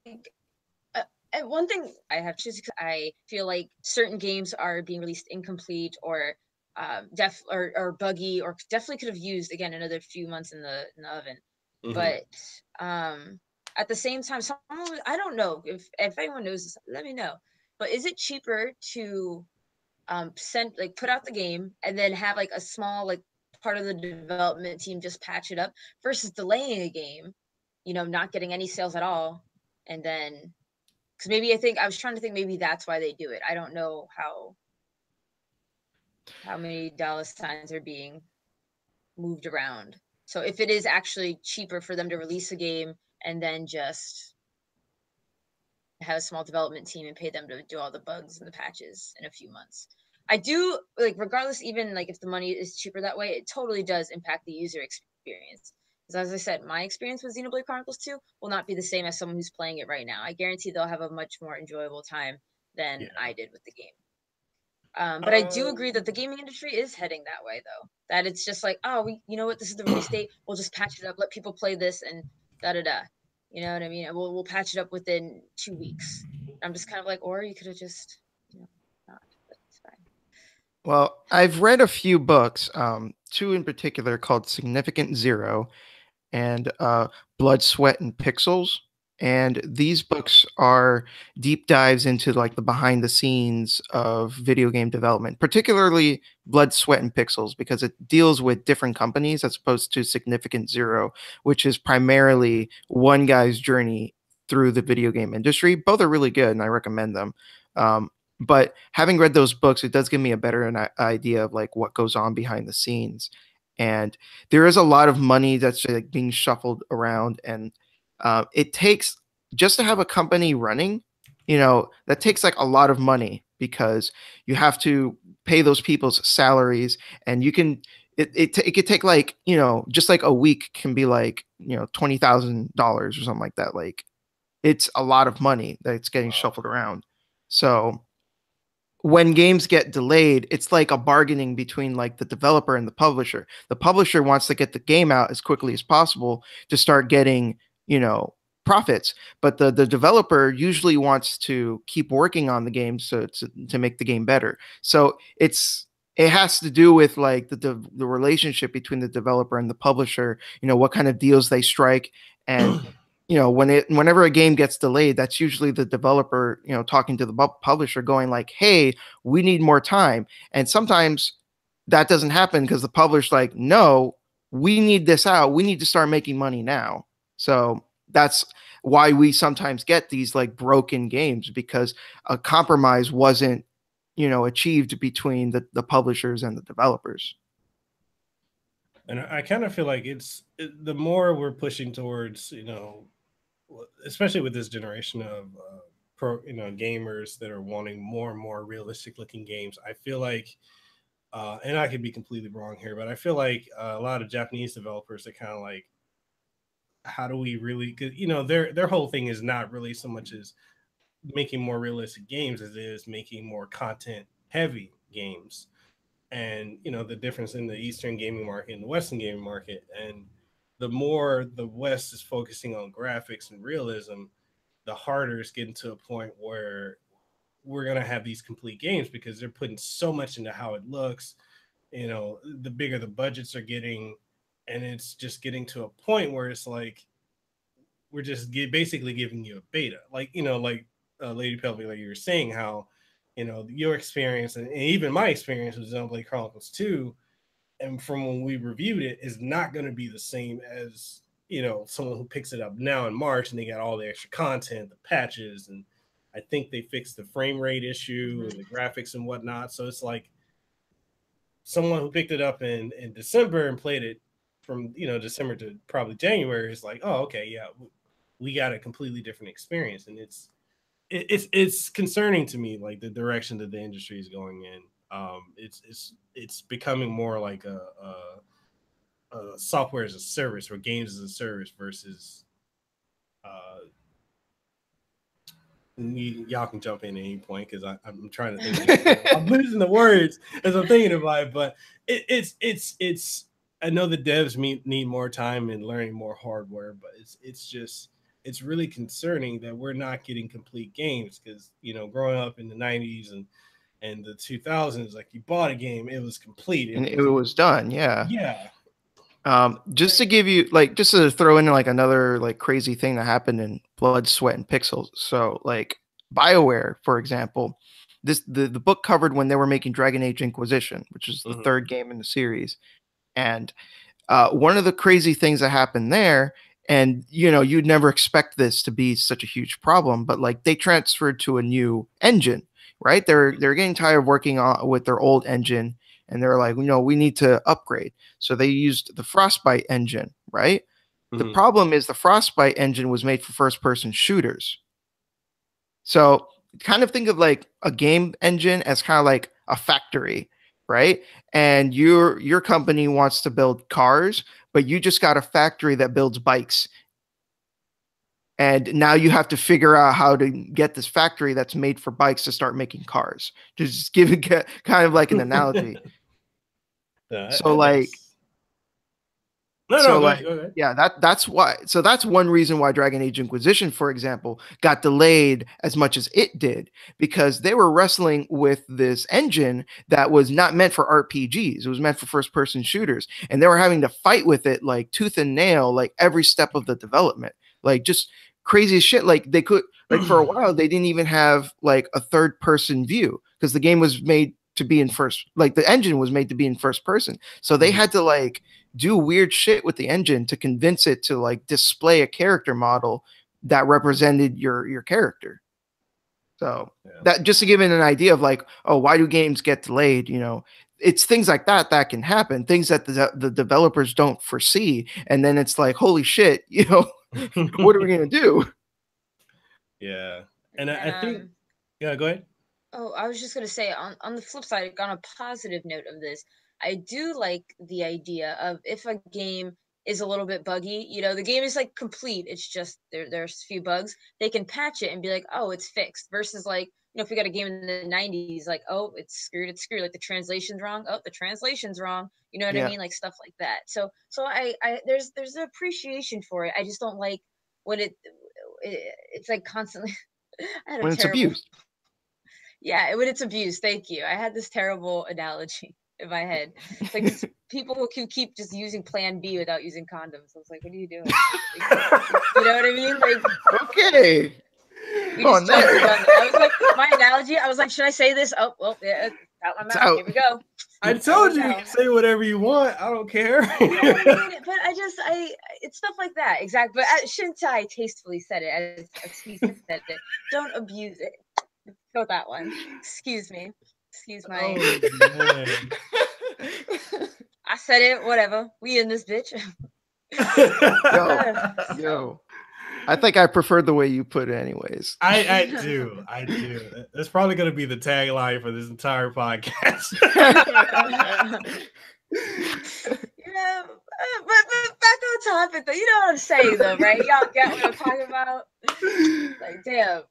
and one thing I have to choose, I feel like certain games are being released incomplete or or buggy, or definitely could have used again another few months in the oven. But at the same time, I don't know if anyone knows this, let me know. But is it cheaper to put out the game and then have like a small like part of the development team just patch it up versus delaying a game, not getting any sales at all, and then because maybe I was trying to think maybe that's why they do it. I don't know how many dollar signs are being moved around. So if it is actually cheaper for them to release a game and then just have a small development team and pay them to do all the bugs and the patches in a few months. I do, like, regardless, even like if the money is cheaper that way, it totally does impact the user experience. Because as I said, my experience with Xenoblade Chronicles 2 will not be the same as someone who's playing it right now. I guarantee they'll have a much more enjoyable time than I did with the game. But I do agree that the gaming industry is heading that way, though. That it's just like, oh, you know what? This is the release date. We'll just patch it up, let people play this, and da-da-da. You know what I mean? We'll patch it up within 2 weeks. I'm just kind of like, or you could have just, not. But it's fine. Well, I've read a few books, 2 in particular called Significant Zero and Blood, Sweat, and Pixels. And these books are deep dives into like the behind the scenes of video game development, particularly Blood, Sweat, and Pixels, because it deals with different companies as opposed to Significant Zero, which is primarily one guy's journey through the video game industry. Both are really good, and I recommend them. But having read those books, it does give me a better idea of like what goes on behind the scenes. And there is a lot of money that's like being shuffled around, and it takes just to have a company running, that takes like a lot of money because you have to pay those people's salaries, and you can, it could take like, just like a week can be like, $20,000 or something like that. Like it's a lot of money that's getting shuffled around. So when games get delayed, it's like a bargaining between like the developer and the publisher. The publisher wants to get the game out as quickly as possible to start getting, profits, but the developer usually wants to keep working on the game to make the game better. So it has to do with like the relationship between the developer and the publisher, what kind of deals they strike. And whenever a game gets delayed, that's usually the developer, talking to the publisher going like, hey, we need more time. And sometimes that doesn't happen because the publisher's like, no, we need this out, we need to start making money now. So that's why we sometimes get these like broken games, because a compromise wasn't achieved between the publishers and the developers. And I kind of feel like the more we're pushing towards, especially with this generation of gamers that are wanting more and more realistic looking games. I feel like, and I could be completely wrong here, but I feel like a lot of Japanese developers are kind of like, how do we really? Because their whole thing is not really so much as making more realistic games as it is making more content heavy games. And the difference in the Eastern gaming market and the Western gaming market, and the more the West is focusing on graphics and realism, the harder it's getting to a point where we're going to have these complete games because they're putting so much into how it looks. The bigger the budgets are getting, and it's just getting to a point where it's like we're just basically giving you a beta, like Lady Pelvic, like you were saying, how your experience and even my experience with Xenoblade Chronicles 2, and from when we reviewed it, is not going to be the same as someone who picks it up now in March and they got all the extra content, the patches, and I think they fixed the frame rate issue and the graphics and whatnot. So it's like someone who picked it up in December and played it from December to probably January is like, oh, okay, yeah, we got a completely different experience. And it's concerning to me, like the direction that the industry is going in. It's becoming more like a software as a service or games as a service versus y'all can jump in at any point because I'm trying to think. I'm losing the words as I'm thinking about it, but it's. I know the devs need more time and learning more hardware, but it's really concerning that we're not getting complete games because growing up in the 90s and the 2000s, like you bought a game, it was complete, and it was done. Yeah. Just to give you just to throw in like another like crazy thing that happened in Blood, Sweat, and Pixels. So like BioWare, for example, the book covered when they were making Dragon Age Inquisition, which is the third game in the series. And one of the crazy things that happened there, and you'd never expect this to be such a huge problem, but like they transferred to a new engine, right? They're getting tired of working with their old engine, and they're like, we need to upgrade. So they used the Frostbite engine, right? The problem is the Frostbite engine was made for first-person shooters. So kind of think of like a game engine as kind of like a factory, right? And your company wants to build cars, but you just got a factory that builds bikes. And now you have to figure out how to get this factory that's made for bikes to start making cars. Just give it kind of like an analogy. So like go ahead. Yeah, that's why. So that's one reason why Dragon Age Inquisition, for example, got delayed as much as it did, because they were wrestling with this engine that was not meant for RPGs. It was meant for first-person shooters, and they were having to fight with it like tooth and nail, like every step of the development, like just crazy as shit. Like they could, like for a while, they didn't even have like a third-person view because the game was made to be in the engine was made to be in first person. So they had to like do weird shit with the engine to convince it to like display a character model that represented your character. So that just to give it an idea of like, oh, why do games get delayed? It's things like that can happen, things that the developers don't foresee. And then it's like, holy shit, what are we going to do? Yeah. And I think, yeah, go ahead. Oh, I was just going to say on the flip side, on a positive note of this, I do like the idea of if a game is a little bit buggy, the game is like complete. It's just there's a few bugs. They can patch it and be like, oh, it's fixed, versus like if we got a game in the 90s, like, oh, it's screwed, like the translation's wrong, oh, the translation's wrong, you know what I mean, like stuff like that. So I there's an appreciation for it. I just don't like when it's like constantly I had a When it's terrible abused. Yeah, when it's abused. Thank you. I had this terrible analogy in my head. It's like these people who can keep just using Plan B without using condoms. I was like, what are you doing? You know what I mean? Like, okay. we just jumped the gun. I was like, my analogy. I was like, should I say this? Oh, well, yeah, it's out my mouth. Here we go. I told you can say whatever you want. I don't care. But it's stuff like that. Exactly. But Shintai tastefully said it as he said it. Don't abuse it. Go that one. Excuse me. Excuse my. I said it. Whatever. We in this bitch. Yo. I think I prefer the way you put it, anyways. I do. That's probably going to be the tagline for this entire podcast. Yeah, but back on topic though. You know what I'm saying though, right? Y'all get what I'm talking about? Like, damn.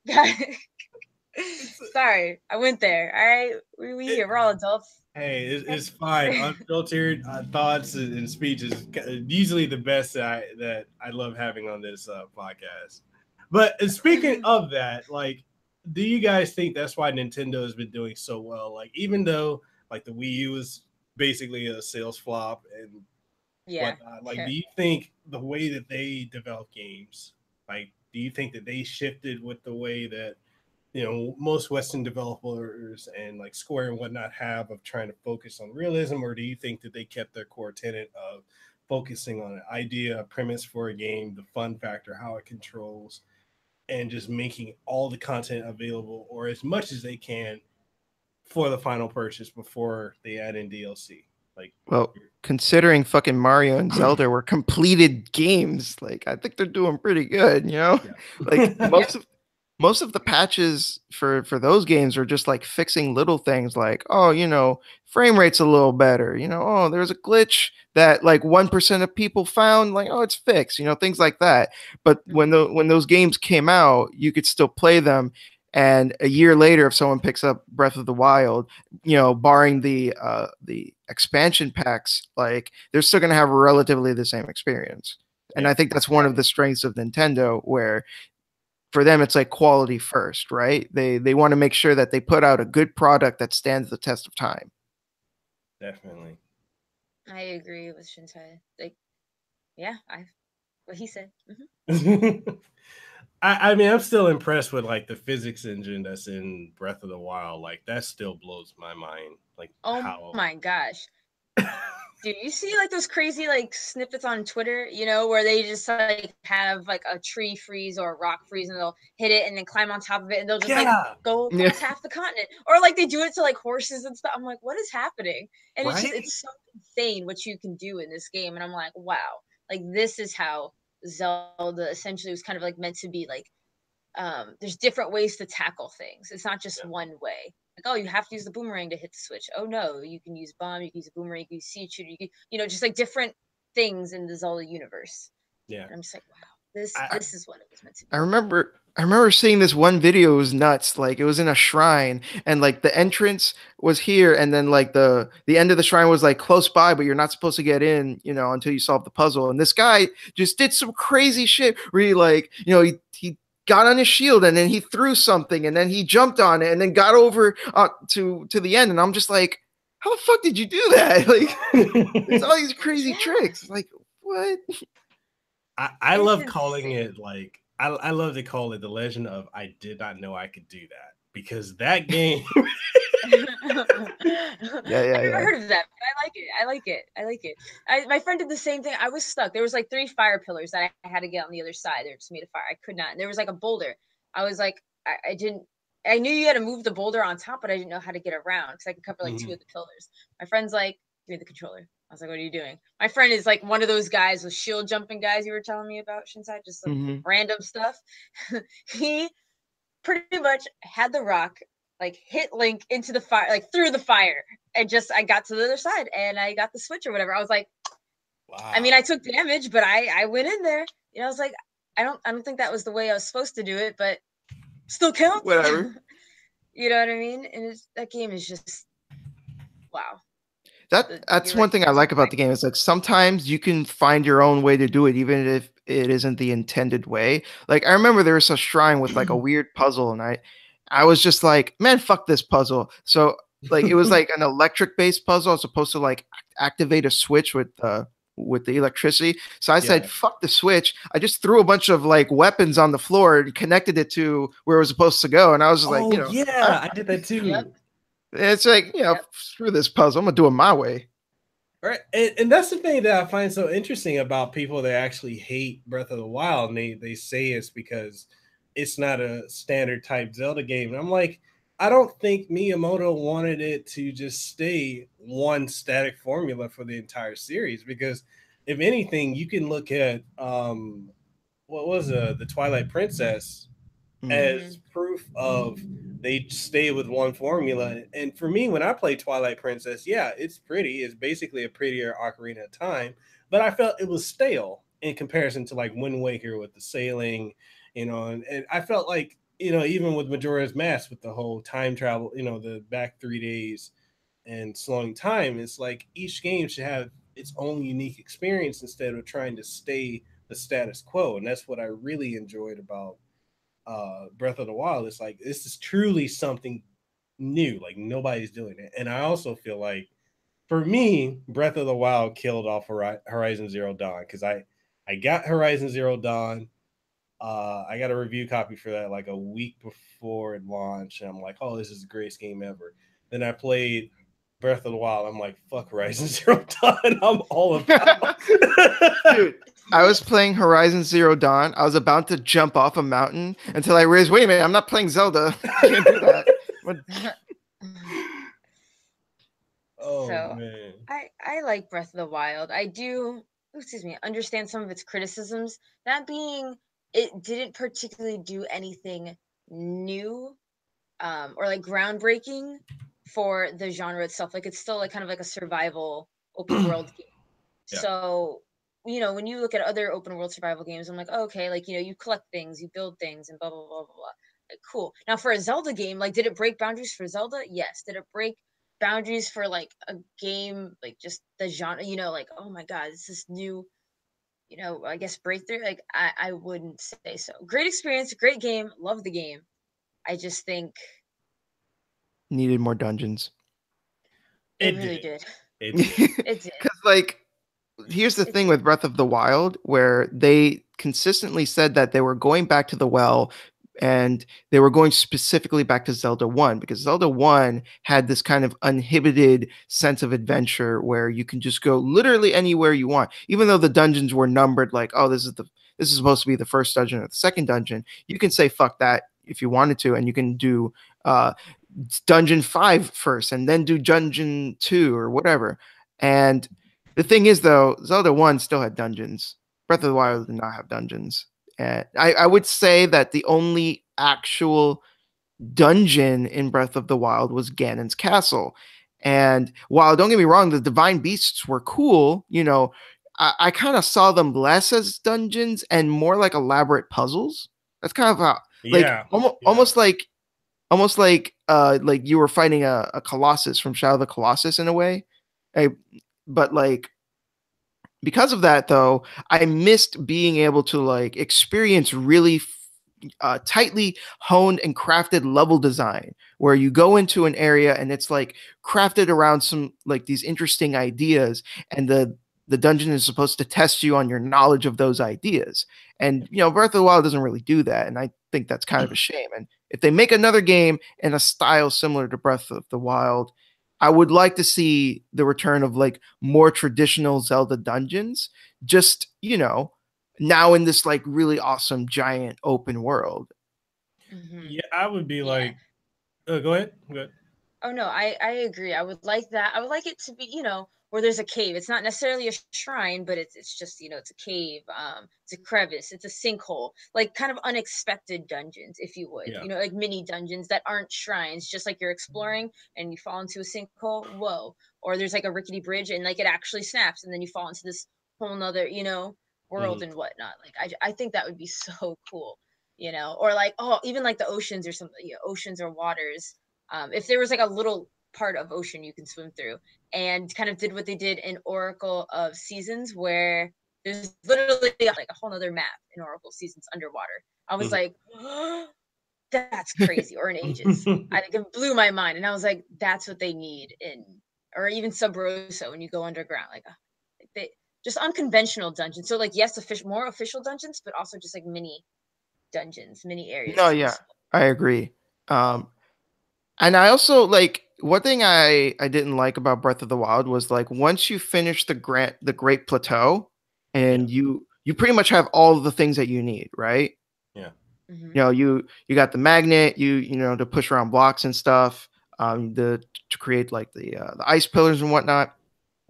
Sorry, I went there. All right, we're all adults. Hey, it's fine. Unfiltered thoughts and speech is usually the best that I love having on this podcast. But speaking of that, like, do you guys think that's why Nintendo has been doing so well? Like, even though like the Wii U is basically a sales flop and whatnot, like, do you think the way that they develop games, like, do you think that they shifted with the way that most Western developers and like Square and whatnot have of trying to focus on realism, or do you think that they kept their core tenet of focusing on an idea, a premise for a game, the fun factor, how it controls, and just making all the content available or as much as they can for the final purchase before they add in DLC? Like, well, considering fucking Mario and Zelda were completed games, like I think they're doing pretty good, like most of the patches for those games are just like fixing little things like, frame rate's a little better, there's a glitch that like 1% of people found, like, it's fixed, things like that. But when those games came out, you could still play them. And a year later, if someone picks up Breath of the Wild, barring the expansion packs, like they're still going to have relatively the same experience. And I think that's one of the strengths of Nintendo, where for them, it's like quality first, right? They want to make sure that they put out a good product that stands the test of time. Definitely. I agree with Shintai. Like, what he said. Mm-hmm. I mean, I'm still impressed with like the physics engine that's in Breath of the Wild. Like, that still blows my mind. Like, oh my gosh. Dude, you see like those crazy like snippets on Twitter, where they just like have like a tree freeze or a rock freeze and they'll hit it and then climb on top of it and they'll just like go past half the continent, or like they do it to like horses and stuff. I'm like, what is happening? And it's so insane what you can do in this game. And I'm like, wow, like this is how Zelda essentially was kind of like meant to be. Like, there's different ways to tackle things. It's not just one way. Like, oh, you have to use the boomerang to hit the switch. Oh no, you can use bomb, you can use a boomerang, you can use seed shooter, you can, just like different things in the Zelda universe. Yeah. And I'm just like, wow, this is what it was meant to be. I remember seeing this one video. It was nuts. Like, it was in a shrine, and like the entrance was here, and then like the end of the shrine was like close by, but you're not supposed to get in, until you solve the puzzle. And this guy just did some crazy shit where he like, he got on his shield and then he threw something and then he jumped on it and then got over to the end. And I'm just like, how the fuck did you do that? Like, it's all these crazy tricks. Like, what? I love calling it like, I love to call it the legend of I did not know I could do that, because that game. I've never heard of that, but I like it. My friend did the same thing. I was stuck. There was like 3 fire pillars that I had to get on the other side. They just made a fire. I could not. And there was like a boulder. I was like, I knew you had to move the boulder on top, but I didn't know how to get around because I could cover like 2 of the pillars. My friend's like, give me the controller. I was like, what are you doing? My friend is like one of those guys with shield jumping guys you were telling me about, Shintai, just some random stuff. He pretty much had the rock like hit Link into the fire, like through the fire, and I got to the other side and I got the switch or whatever. I was like, wow. I mean, I took damage, but I went in there. I was like, I don't think that was the way I was supposed to do it, but still counts. Whatever. You know what I mean? And that game is just wow. That's You're one right. thing I like about the game is like sometimes you can find your own way to do it, even if it isn't the intended way. Like I remember there was a shrine with like a weird puzzle, and I was just like, man, fuck this puzzle. So like it was like an electric based puzzle. I was supposed to like activate a switch with the electricity. So I said, Yeah. fuck the switch. I just threw a bunch of like weapons on the floor and connected it to where it was supposed to go. And I was just like, Oh yeah, I did that too. Yep. it's like, Yep. screw this puzzle. I'm gonna do it my way. Right, and that's the thing that I find so interesting about people that actually hate Breath of the Wild, and they say it's because it's not a standard type Zelda game. And I'm like, I don't think Miyamoto wanted it to just stay one static formula for the entire series. Because if anything, you can look at what was the Twilight Princess Mm. as proof of they stay with one formula. And for me, when I play Twilight Princess, yeah, it's pretty. It's basically a prettier Ocarina of Time, but I felt it was stale in comparison to like Wind Waker with the sailing, and I felt like, even with Majora's Mask with the whole time travel, the back 3 days and slowing time, it's like each game should have its own unique experience instead of trying to stay the status quo. And that's what I really enjoyed about Breath of the Wild. It's like this is truly something new. Like nobody's doing it. And I also feel like for me, Breath of the Wild killed off Horizon Zero Dawn because I got Horizon Zero Dawn. I got a review copy for that like a week before it launched, and I'm like, oh, this is the greatest game ever. Then I played Breath of the Wild. I'm like, fuck Horizon Zero Dawn. I'm all about. Dude, I was playing Horizon Zero Dawn. I was about to jump off a mountain until I realized, wait a minute, I'm not playing Zelda. I can't do that. Oh So man. I like Breath of the Wild. I do, excuse me, understand some of its criticisms. That being, it didn't particularly do anything new, or like groundbreaking for the genre itself. Like it's still like kind of like a survival open world game. Yeah. So, when you look at other open world survival games, I'm like, oh, okay, like, you collect things, you build things, and blah, blah, blah, blah, blah. Like, cool. Now, for a Zelda game, like, did it break boundaries for Zelda? Yes. Did it break boundaries for, like, a game, like, just the genre, like, oh my God, this is new, I guess breakthrough? Like, I wouldn't say so. Great experience, great game, love the game. I just think Needed more dungeons. it It really did. did. It did. It did. Because, like, here's the It thing did. with Breath of the Wild, where they consistently said that they were going back to the well and they were going specifically back to Zelda 1 because Zelda 1 had this kind of uninhibited sense of adventure where you can just go literally anywhere you want. Even though the dungeons were numbered like, oh, this is supposed to be the first dungeon or the second dungeon, you can say fuck that if you wanted to, and you can do dungeon 5 first and then do dungeon 2 or whatever. And the thing is, though, Zelda 1 still had dungeons. Breath of the Wild did not have dungeons. And I would say that the only actual dungeon in Breath of the Wild was Ganon's castle. And while, don't get me wrong, the divine beasts were cool, I kind of saw them less as dungeons and more like elaborate puzzles. That's kind of how, like, Yeah. almost like you were fighting a Colossus from Shadow of the Colossus in a way. But like because of that though, I missed being able to like experience really tightly honed and crafted level design where you go into an area and it's like crafted around some like these interesting ideas, and the dungeon is supposed to test you on your knowledge of those ideas. And Breath of the Wild doesn't really do that, and I think that's kind of a shame. And if they make another game in a style similar to Breath of the Wild, I would like to see the return of like more traditional Zelda dungeons, just, now in this like really awesome giant open world. Mm-hmm. Yeah, I would be Yeah. like, go ahead. Go ahead. Oh no, I agree. I would like that. I would like it to be, where there's a cave. It's not necessarily a shrine, but it's just, it's a cave. It's a crevice, it's a sinkhole, like kind of unexpected dungeons, if you would. Yeah. Like mini dungeons that aren't shrines, just like you're exploring and you fall into a sinkhole. Whoa. Or there's like a rickety bridge and like it actually snaps and then you fall into this whole nother, world Mhm. and whatnot. Like I think that would be so cool. you know, or like, oh, even like the oceans or something, you know, oceans or waters. If there was like a little part of ocean you can swim through, and kind of did what they did in Oracle of Seasons, where there's literally like a whole other map in Oracle Seasons underwater. I was like, oh, that's crazy. Or in Ages, I think it blew my mind, and I was like, that's what they need in, or even Sub Rosa when you go underground, like they just unconventional dungeons. So like, yes, more official dungeons, but also just like mini dungeons, mini areas No, to yeah, explore. I agree. And I also like one thing I didn't like about Breath of the Wild was like once you finish the Great Plateau, and you pretty much have all of the things that you need, right? Yeah. Mm-hmm. You know, you got the magnet, you know, to push around blocks and stuff, the to create like the ice pillars and whatnot,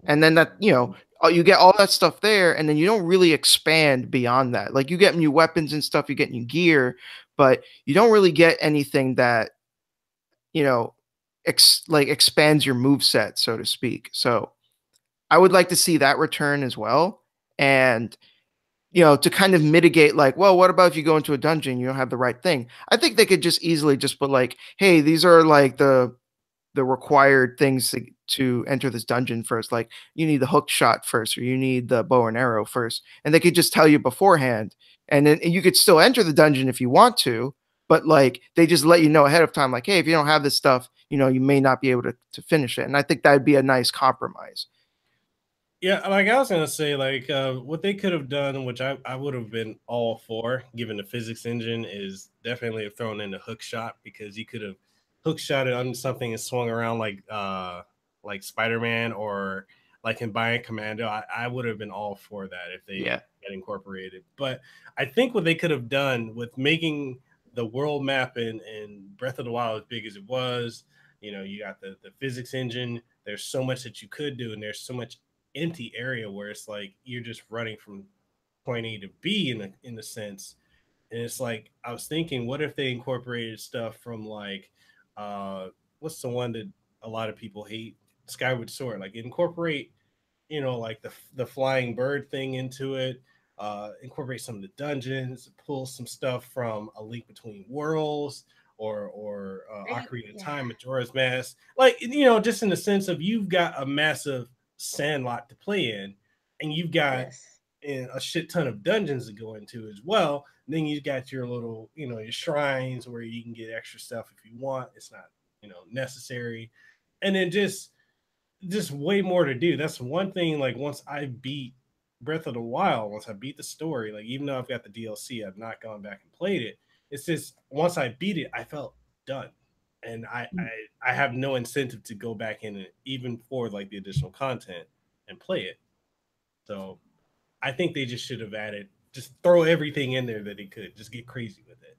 and then that, you know, you get all that stuff there, and then you don't really expand beyond that. Like you get new weapons and stuff, you get new gear, but you don't really get anything that, you know, like expands your move set, so to speak. So I would like to see that return as well. And, you know, to kind of mitigate, like, well, what about if you go into a dungeon, you don't have the right thing? I think they could just easily just put like, hey, these are like the required things to enter this dungeon first. Like you need the hook shot first, or you need the bow and arrow first. And they could just tell you beforehand. And then you could still enter the dungeon if you want to, but like they just let you know ahead of time, like, hey, if you don't have this stuff, you know, you may not be able to finish it. And I think that'd be a nice compromise. Yeah, like I was gonna say, like what they could have done, which I would have been all for, given the physics engine, is definitely have thrown in the hook shot, because you could have hook shotted on something and swung around like Spider-Man, or like in Bionic Commando. I would have been all for that if they Yeah. had incorporated. But I think what they could have done with making the world map in Breath of the Wild as big as it was, you know, you got the physics engine. There's so much that you could do, and there's so much empty area where it's like you're just running from point A to B in the sense. And it's like I was thinking, what if they incorporated stuff from like what's the one that a lot of people hate? Skyward Sword. Like incorporate, you know, like the flying bird thing into it. Incorporate some of the dungeons, pull some stuff from A Link Between Worlds, or Ocarina of Yeah. Time, Majora's Mask. Like, you know, just in the sense of you've got a massive sandlot to play in, and you've got Yes. a shit ton of dungeons to go into as well. And then you got your little, you know, your shrines where you can get extra stuff if you want. It's not, you know, necessary. And then just way more to do. That's one thing. Like once I beat Breath of the Wild, once I beat the story, like even though I've got the DLC, I've not gone back and played it. It's just once I beat it, I felt done, and I have no incentive to go back in it even for like the additional content and play it. So I think they just should have added, just throw everything in there that they could, just get crazy with it.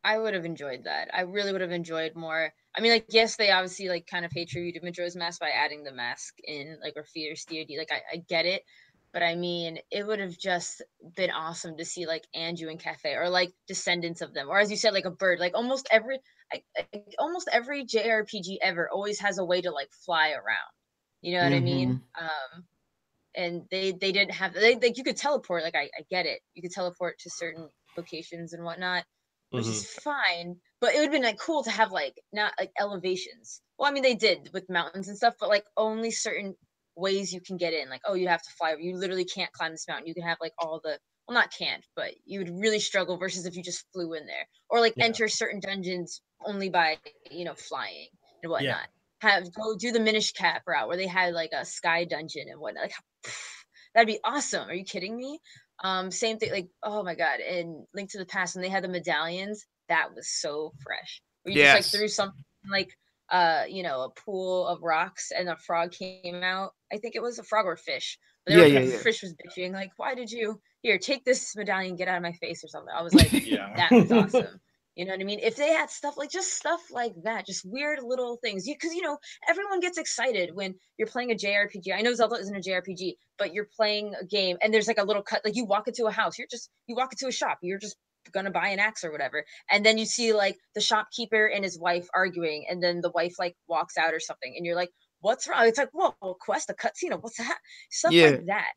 I would have enjoyed that. I really would have enjoyed more. I mean, like, yes, they obviously like kind of pay tribute to Majora's Mask by adding the mask in, like, or Fierce DoD. Like, I get it, but I mean, it would have just been awesome to see like Anju and Cafe, or like descendants of them, or as you said, like a bird. Like almost every JRPG ever always has a way to like fly around. You know what I Mm-hmm. mean? And they didn't have, they like, you could teleport. Like, I get it, you could teleport to certain locations and whatnot, which Mm-hmm. is fine, but it would have been like cool to have like not like elevations. Well, I mean, they did with mountains and stuff, but like only certain ways you can get in. Like, oh, you have to fly, you literally can't climb this mountain. You can have like all the, well, not can't, but you would really struggle versus if you just flew in there, or like Yeah, enter certain dungeons only by, you know, flying and yeah, whatnot. Have go do the Minish Cap route where they had like a sky dungeon and whatnot. Like, that'd be awesome. Are you kidding me? Same thing, like, oh my god, in Link to the Past when they had the medallions, that was so fresh. Where you just like Yes. threw something like you know, a pool of rocks and a frog came out. I think it was a frog or fish. But Yeah, the yeah, yeah. fish was bitching, like, why did you here, take this medallion, get out of my face or something. I was like, yeah. that was awesome. You know what I mean? If they had stuff like, just stuff like that, just weird little things. Because you know, everyone gets excited when you're playing a JRPG. I know Zelda isn't a JRPG, but you're playing a game and there's like a little cut, like you walk into a house, you walk into a shop, you're just gonna buy an axe or whatever, and then you see like the shopkeeper and his wife arguing, and then the wife like walks out or something, and you're like, what's wrong? It's like, whoa, quest, a cutscene, what's that? Stuff Yeah. like that,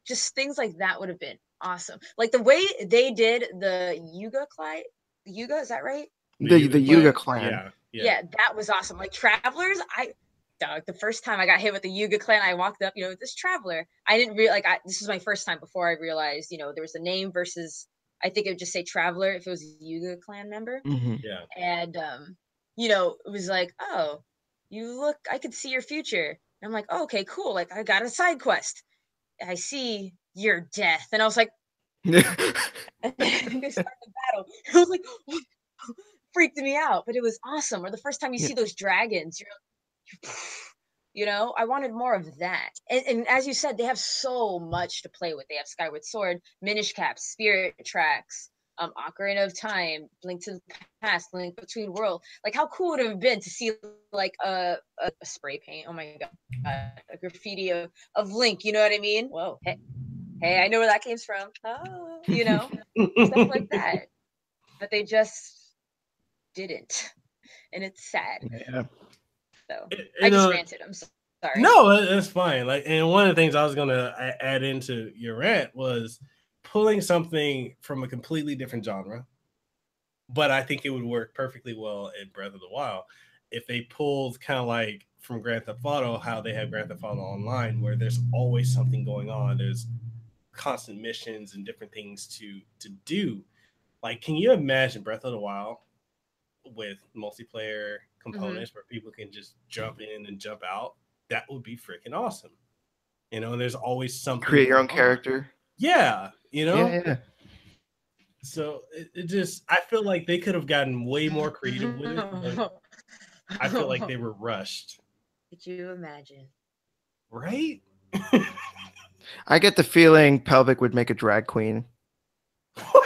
just things like that would have been awesome. Like the way they did the Yuga Clyde. Yuga, is that right? The Yuga clan. Yeah, that was awesome. Like Travelers, the first time I got hit with the Yuga clan, I walked up, this Traveler. I didn't really this was my first time before I realized, there was a name versus, I think it would just say Traveler if it was a Yuga clan member. Mm-hmm. Yeah. And, it was like, oh, I could see your future. And I'm like, oh, okay, cool. Like I got a side quest. I see your death. And I was like, and they started the battle. I was like, freaked me out, but it was awesome. Or the first time you see those dragons, I wanted more of that. And as you said, they have so much to play with. They have Skyward Sword, Minish Cap, Spirit Tracks, Ocarina of Time, Link to the Past, Link Between Worlds. Like how cool would it have been to see like a spray paint? Oh my god, a graffiti of Link. You know what I mean? Whoa, hey, I know where that came from. Oh, stuff like that. But they just didn't, and it's sad. Yeah. So I just ranted. I'm sorry. No, that's fine. Like, and one of the things I was gonna add into your rant was pulling something from a completely different genre, but I think it would work perfectly well in Breath of the Wild if they pulled kind of like from Grand Theft Auto, how they have Grand Theft Auto Online, where there's always something going on. There's constant missions and different things to do. Like, can you imagine Breath of the Wild with multiplayer components where people can just jump in and jump out? That would be freaking awesome. And there's always something. Create your own character. Yeah, Yeah. So it just, I feel like they could have gotten way more creative with it. But I feel like they were rushed. Could you imagine? Right? I get the feeling Pelvic would make a drag queen. What?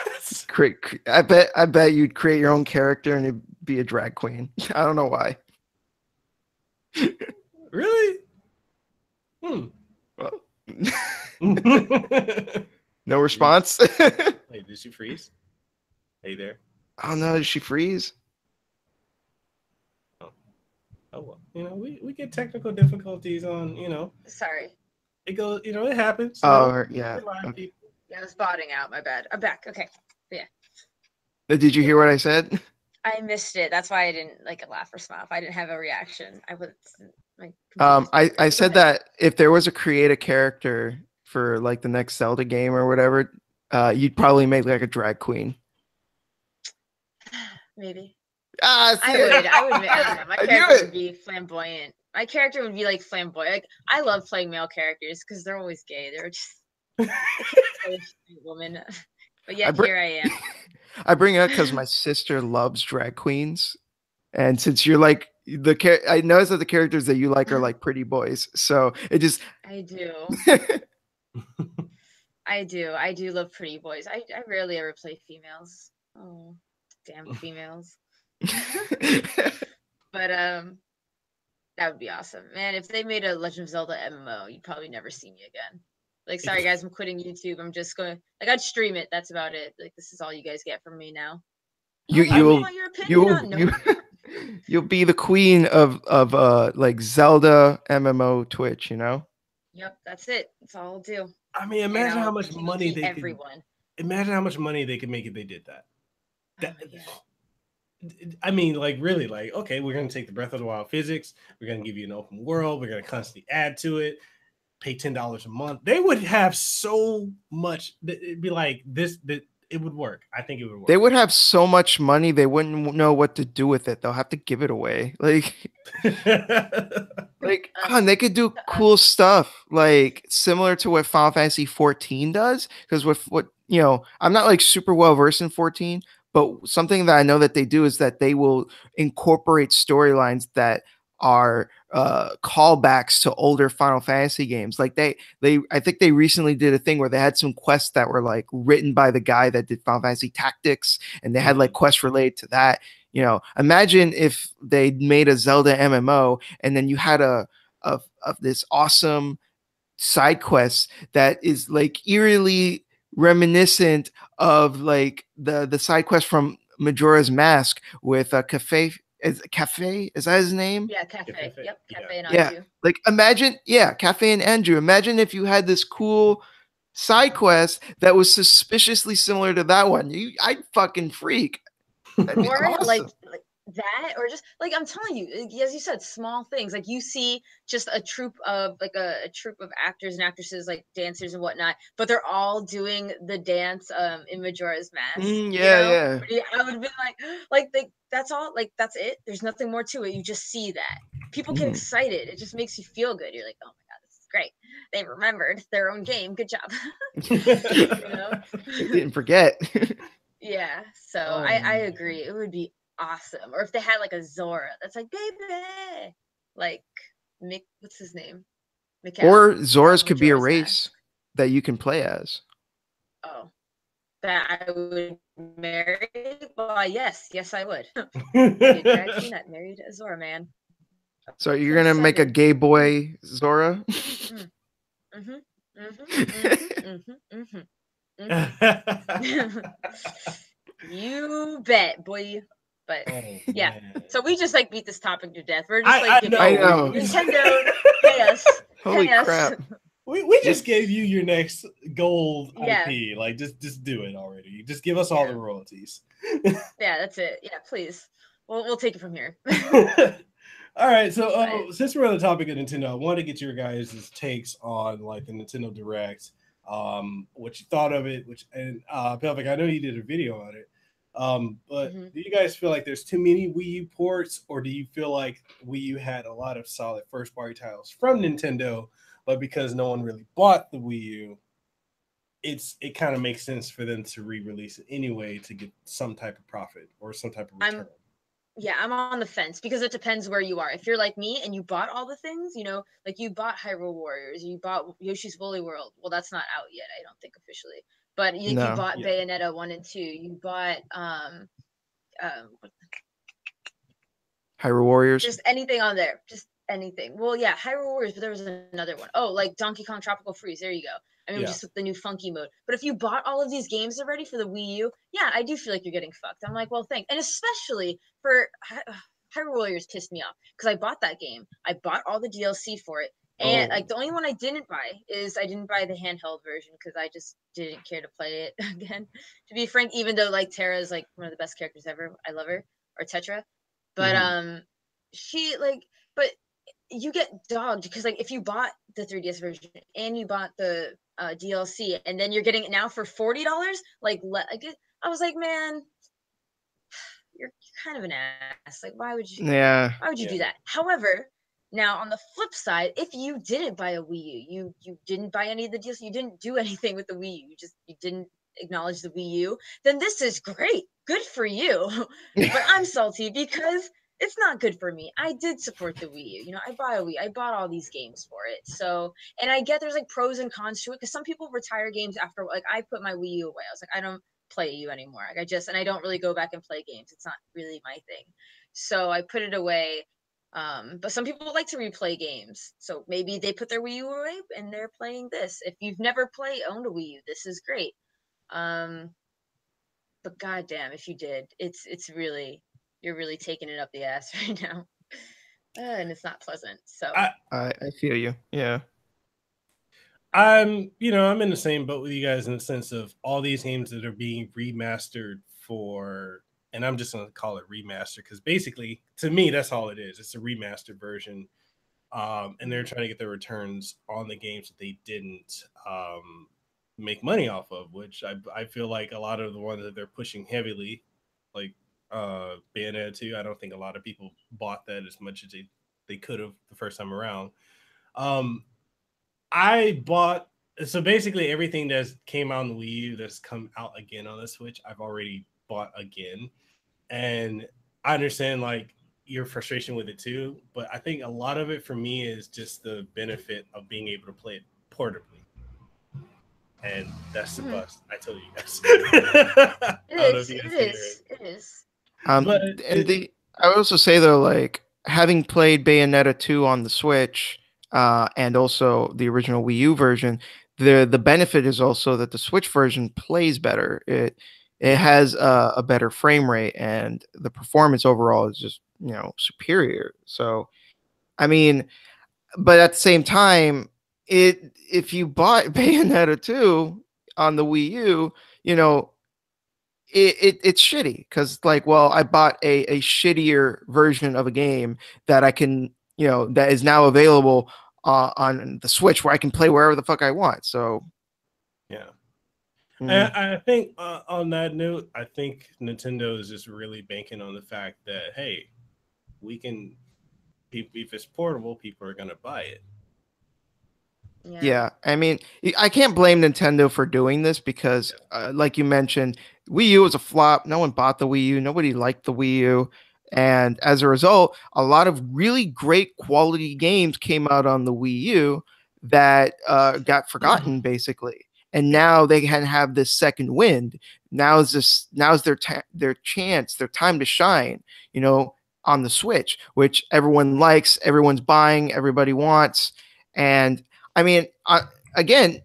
I bet you'd create your own character and it'd be a drag queen. I don't know why. Really? Well, no response. Wait, did she freeze? Hey there. Oh no, did she freeze? Oh well. We get technical difficulties on, Sorry. It goes, it happens. Oh yeah. Okay. Yeah, I was botting out. My bad. I'm back. Okay. Yeah. Did you hear what I said? I missed it. That's why I didn't laugh or smile. If I didn't have a reaction, I would. I said that if there was a create a character for like the next Zelda game or whatever, you'd probably make like a drag queen. Maybe. I would. My character would be flamboyant. My character would be like flamboyant. Like I love playing male characters because they're always gay. They're just woman. But yet here I am. I bring it up because my sister loves drag queens, and since you're like I noticed that the characters that you like are like pretty boys, so it just. I do. I do love pretty boys. I rarely ever play females. Oh, damn females. But that would be awesome, man. If they made a Legend of Zelda MMO, you'd probably never see me again. Like, sorry guys, I'm quitting YouTube. I'm just going. Like, I'd stream it. That's about it. Like, this is all you guys get from me now. You'll be the queen of like Zelda MMO Twitch. Yep, that's it. That's all I'll do. I mean, imagine how much money they everyone. Imagine how much money they could make if they did that. I mean, like, really, like, okay, we're going to take the Breath of the Wild physics. We're going to give you an open world. We're going to constantly add to it. Pay $10 a month. They would have so much. It'd be like this. That it would work. I think it would work. They would have so much money. They wouldn't know what to do with it. They'll have to give it away. Like, they could do cool stuff, like similar to what Final Fantasy 14 does. Because with what I'm not like super well versed in 14. But something that I know that they do is that they will incorporate storylines that are callbacks to older Final Fantasy games. Like I think they recently did a thing where they had some quests that were like written by the guy that did Final Fantasy Tactics, and they had like quests related to that. Imagine if they made a Zelda MMO and then you had of this awesome side quest that is like eerily reminiscent of like the side quest from Majora's Mask with Cafe. Is that his name? Yeah, Cafe. Yep, Cafe and Anju. Like imagine, Cafe and Anju. Imagine if you had this cool side quest that was suspiciously similar to that one. I'd fucking freak. That'd be Or awesome. like that, or just like I'm telling you, as you said, small things. Like you see just a troupe of a troupe of actors and actresses, like dancers and whatnot, but they're all doing the dance in Majora's Mask. Yeah. I would be like that's all, like that's it. There's nothing more to it. You just see that. People get excited. It just makes you feel good. You're like, oh my god, this is great. They remembered their own game. Good job. They didn't forget. Yeah, so I agree. It would be awesome. Or if they had like a Zora that's like, baby, like Mick, what's his name? Mekel Or Zora's could be a Majora's race Mask. that you can play as. Oh, that I would marry? Well, yes, I would. Be a drag queen that married a Zora man. So you're gonna make a gay boy Zora? You bet, boy. But yeah, man. so we just like beat this topic to death. We're just I know. Nintendo, pay us. Holy pay us. crap. We just gave you your next gold Yeah. IP. Like just do it already. Just give us all the royalties. Yeah, that's it. Yeah, please. We'll take it from here. All right, so since we're on the topic of Nintendo, I want to get your guys' takes on like the Nintendo Direct, what you thought of it, and Pelvic, I know you did a video on it, but do you guys feel like there's too many Wii U ports, or do you feel like Wii U had a lot of solid first-party titles from Nintendo, but because no one really bought the Wii U, it kind of makes sense for them to re-release it anyway to get some type of profit or some type of return? I'm on the fence because it depends where you are. If you're like me and you bought all the things, like you bought Hyrule Warriors, you bought Yoshi's Woolly World. Well, that's not out yet, I don't think officially. But you bought Bayonetta 1 and 2. You bought Hyrule Warriors. Just anything on there. Just anything. Well, yeah, Hyrule Warriors, but there was another one. Oh, like Donkey Kong Tropical Freeze. There you go. I mean, just with the new funky mode. But if you bought all of these games already for the Wii U, yeah, I do feel like you're getting fucked. I'm like, well, thanks. And especially for Hyrule Warriors pissed me off because I bought that game. I bought all the DLC for it. And like the only one I didn't buy is I didn't buy the handheld version because I just didn't care to play it again. To be frank, even though like Tara is like one of the best characters ever, I love her, or Tetra. But she like, but you get dogged because like if you bought the 3DS version and you bought the DLC and then you're getting it now for $40, like I was like, man, you're kind of an ass. Like, why would you? Yeah. Why would you do that? However, now on the flip side, if you didn't buy a Wii U, you didn't buy any of the DLC, you didn't do anything with the Wii U, you didn't acknowledge the Wii U, then this is great. Good for you. But I'm salty because it's not good for me. I did support the Wii U. I bought a Wii. I bought all these games for it. So, and I get there's like pros and cons to it because some people retire games after, like I put my Wii U away. I was like, I don't play you anymore. Like and I don't really go back and play games. It's not really my thing. So I put it away. But some people like to replay games. So maybe they put their Wii U away and they're playing this. If you've never owned a Wii U, this is great. But goddamn, if you did, you're really taking it up the ass right now, and it's not pleasant. So I feel you. Yeah, I'm in the same boat with you guys in the sense of all these games that are being remastered for, and I'm just gonna call it remaster because basically, to me, that's all it is. It's a remastered version, and they're trying to get their returns on the games that they didn't make money off of, which I feel like a lot of the ones that they're pushing heavily, like Bayonetta 2, I don't think a lot of people bought that as much as they could have the first time around. I bought, so basically everything that came out on the Wii U that's come out again on the Switch, I've already bought again. And I understand like your frustration with it too, but I think a lot of it for me is just the benefit of being able to play it portably. And that's the bust. I told you guys. It is. I would also say though, like having played Bayonetta 2 on the Switch, and also the original Wii U version, the benefit is also that the Switch version plays better. It has a better frame rate, and the performance overall is just superior. So, I mean, but at the same time, if you bought Bayonetta 2 on the Wii U, you know, it's shitty because like, well, I bought a shittier version of a game that I can, you know, that is now available on the Switch where I can play wherever the fuck I want. So Yeah. mm, And I think on that note, I think Nintendo is just really banking on the fact that, hey, we can, if it's portable, people are going to buy it. yeah, I mean, I can't blame Nintendo for doing this because, like you mentioned, Wii U was a flop. No one bought the Wii U. Nobody liked the Wii U. And as a result, a lot of really great quality games came out on the Wii U that got forgotten, basically. And now they can have this second wind. Now's their chance, their time to shine. You know, on the Switch, which everyone likes, everyone's buying, everybody wants, and I mean, again,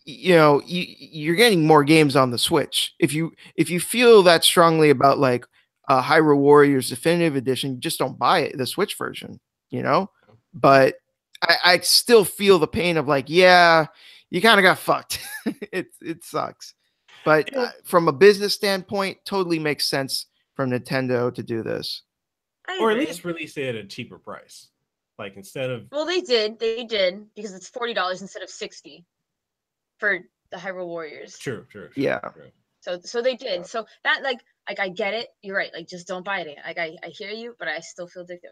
you know, you're getting more games on the Switch. If you feel that strongly about like Hyrule Warriors Definitive Edition, just don't buy it, the Switch version. You know, but I still feel the pain of like, yeah, you kind of got fucked. It sucks, but from a business standpoint, totally makes sense from Nintendo to do this, or at least release it at a cheaper price. Like instead of they did because it's $40 instead of $60 for the Hyrule Warriors. True. Yeah. True. So they did. So that like I get it. You're right. Like just don't buy it. Like I hear you, but I still feel addicted.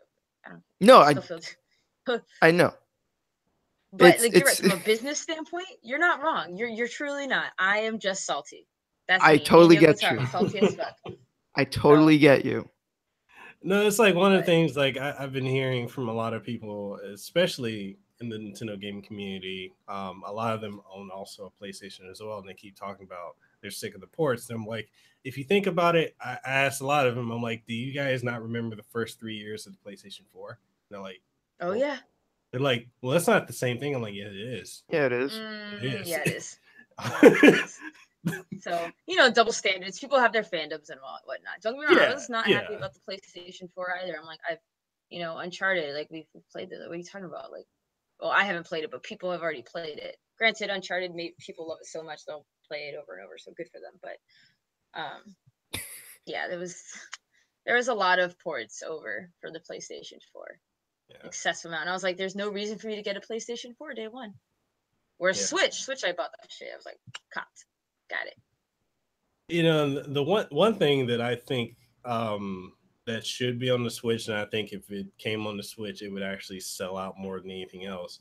I know. But like you're right, from a business standpoint, you're not wrong. You're truly not. I am just salty. That's I me. totally Yoko get Taro, you. salty as fuck. I totally get you. No, it's like one of the things like I've been hearing from a lot of people, especially in the Nintendo gaming community. A lot of them own also a PlayStation as well, and they keep talking about they're sick of the ports. And I'm like, if you think about it, I asked a lot of them, I'm like, do you guys not remember the first 3 years of the PlayStation 4? And they're like, oh well, yeah. They're like, well, that's not the same thing. I'm like, yeah, it is. Yeah, it is. It is. Yeah, it is. It is. So, you know, double standards. People have their fandoms and whatnot. Don't get me wrong. I was not happy about the PlayStation 4 either. I'm like, Uncharted, like we've played it. What are you talking about? Like, well, I haven't played it, but people have already played it. Granted, Uncharted, people love it so much they'll play it over and over. So good for them. But, yeah, there was a lot of ports over for the PlayStation 4. Yeah. Excessive amount. And I was like, there's no reason for me to get a PlayStation 4 day one. Whereas Switch, I bought that shit. I was like, copped. Got it. You know, the one thing that I think that should be on the Switch, and I think if it came on the Switch, it would actually sell out more than anything else.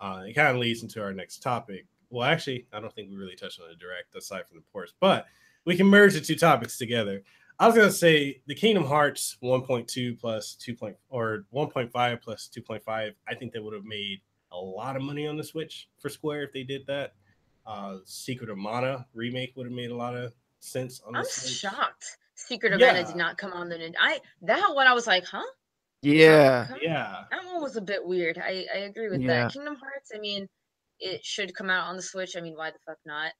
It kind of leads into our next topic. Well, actually, I don't think we really touched on it direct aside from the ports, but we can merge the two topics together. I was gonna say the Kingdom Hearts 1.2 plus 2. Or 1.5 plus 2.5. I think that would have made a lot of money on the Switch for Square if they did that. Secret of Mana remake would have made a lot of sense on the Switch. I'm shocked. Secret of Mana did not come on that one. I was like, huh? Yeah. That one was a bit weird. I agree with that. Kingdom Hearts, I mean, it should come out on the Switch. I mean, why the fuck not?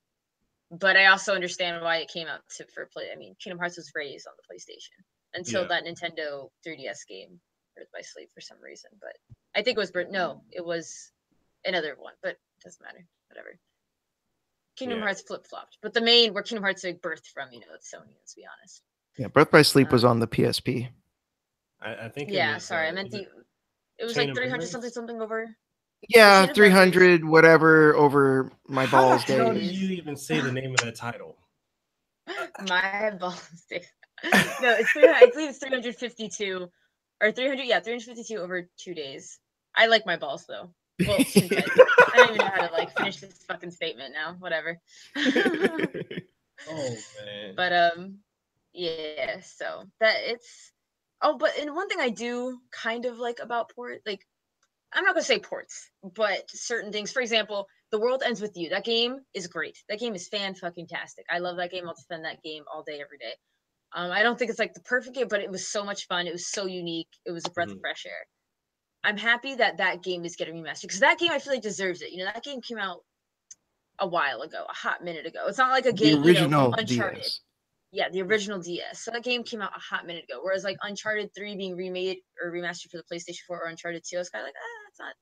But I also understand why it came out for play. I mean, Kingdom Hearts was raised on the PlayStation until that Nintendo 3DS game, Birth by Sleep, for some reason. But I think it was another one. But it doesn't matter. Whatever. Kingdom Hearts flip-flopped. But the main, where Kingdom Hearts like birthed from, it's Sony, let's be honest. Yeah, Birth by Sleep was on the PSP. I think I meant it was like 300 something over. Yeah, 300 whatever over my balls days. How do you even say the name of that title? My balls days. No, it's 300. I believe it's 352 or 300. Yeah, 352 over 2 days. I like my balls though. Well, I don't even know how to like finish this fucking statement now. Whatever. Oh man. But yeah. So that it's. Oh, but and one thing I do kind of like about port, like I'm not gonna say ports, but certain things. For example, The World Ends With You. That game is great. That game is fan-fucking-tastic. I love that game. I'll defend that game all day, every day. I don't think it's like the perfect game, but it was so much fun. It was so unique. It was a breath of fresh air. I'm happy that game is getting remastered because that game I feel like deserves it. You know, that game came out a while ago, a hot minute ago. It's not like a game, the original Uncharted. DS. Yeah, the original DS. So that game came out a hot minute ago. Whereas like Uncharted 3 being remade or remastered for the PlayStation 4 or Uncharted 2, I was kind of like,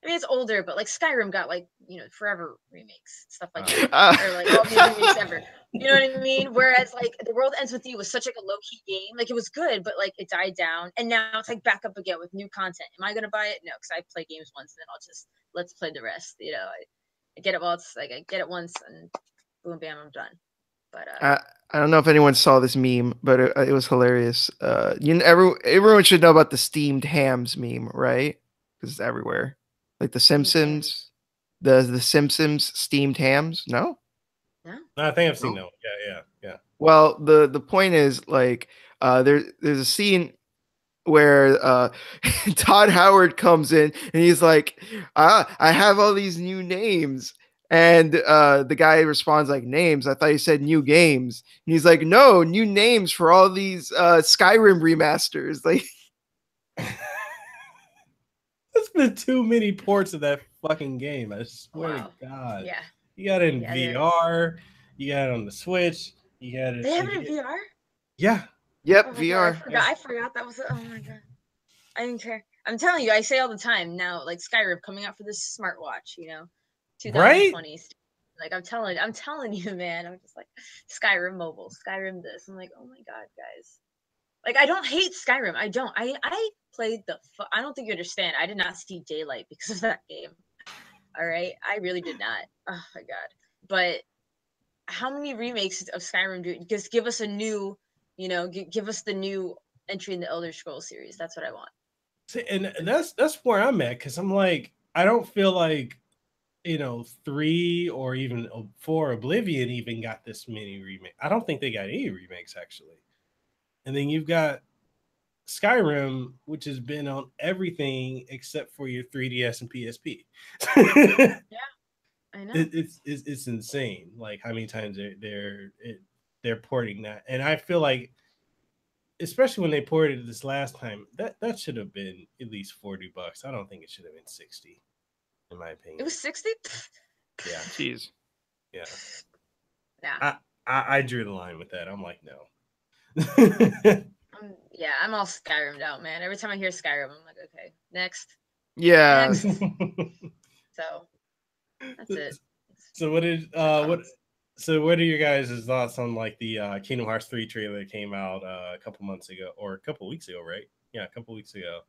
I mean, it's older, but like Skyrim got like, you know, forever remakes, stuff like that, or like all these remakes ever. You know what I mean? Whereas like The World Ends With You was such like a low key game. Like it was good, but like it died down, and now it's like back up again with new content. Am I gonna buy it? No, because I play games once, and then I'll just let's play the rest. You know, I get it once, like I get it once, and boom, bam, I'm done. But I don't know if anyone saw this meme, but it was hilarious. Everyone should know about the steamed hams meme, right? Because it's everywhere. Like the Simpsons, the Simpsons steamed hams. No, no, I think I've seen that one. Yeah. Well, the point is like there's a scene where Todd Howard comes in and he's like, I have all these new names. And the guy responds like, names? I thought you said new games. And he's like, no, new names for all these Skyrim remasters. Like, There's been too many ports of that fucking game. I swear to God. Yeah. You got it in VR. You got it on the Switch. You got it. They have it in VR? Yeah. Yep, oh VR. God, I forgot that was. Oh my God. I didn't care. I'm telling you, I say all the time now, like Skyrim coming out for this smartwatch, you know, 2020. Right? Like I'm telling you, man. I'm just like Skyrim mobile, Skyrim this. I'm like, oh my God, guys. Like I don't hate Skyrim. I don't. I played the. I don't think you understand. I did not see daylight because of that game. All right, I really did not. Oh my God. But how many remakes of Skyrim do? Just give us a new, you know, give us the new entry in the Elder Scrolls series. That's what I want. See, and that's where I'm at, because I'm like, I don't feel like, you know, 3 or even 4 Oblivion even got this many remakes. I don't think they got any remakes actually. And then you've got Skyrim, which has been on everything except for your 3DS and PSP. Yeah, I know. It's insane. Like how many times they're porting that, and I feel like, especially when they ported it this last time, that should have been at least $40. I don't think it should have been 60, in my opinion. It was 60. Yeah. Jeez. Yeah. Nah. I drew the line with that. I'm like, no. Yeah, I'm all Skyrimmed out, man. Every time I hear Skyrim, I'm like, okay, next. Yeah. Next. So that's it. So what are your guys' thoughts on like the Kingdom Hearts 3 trailer that came out a couple months ago, or a couple weeks ago, right? Yeah, a couple weeks ago.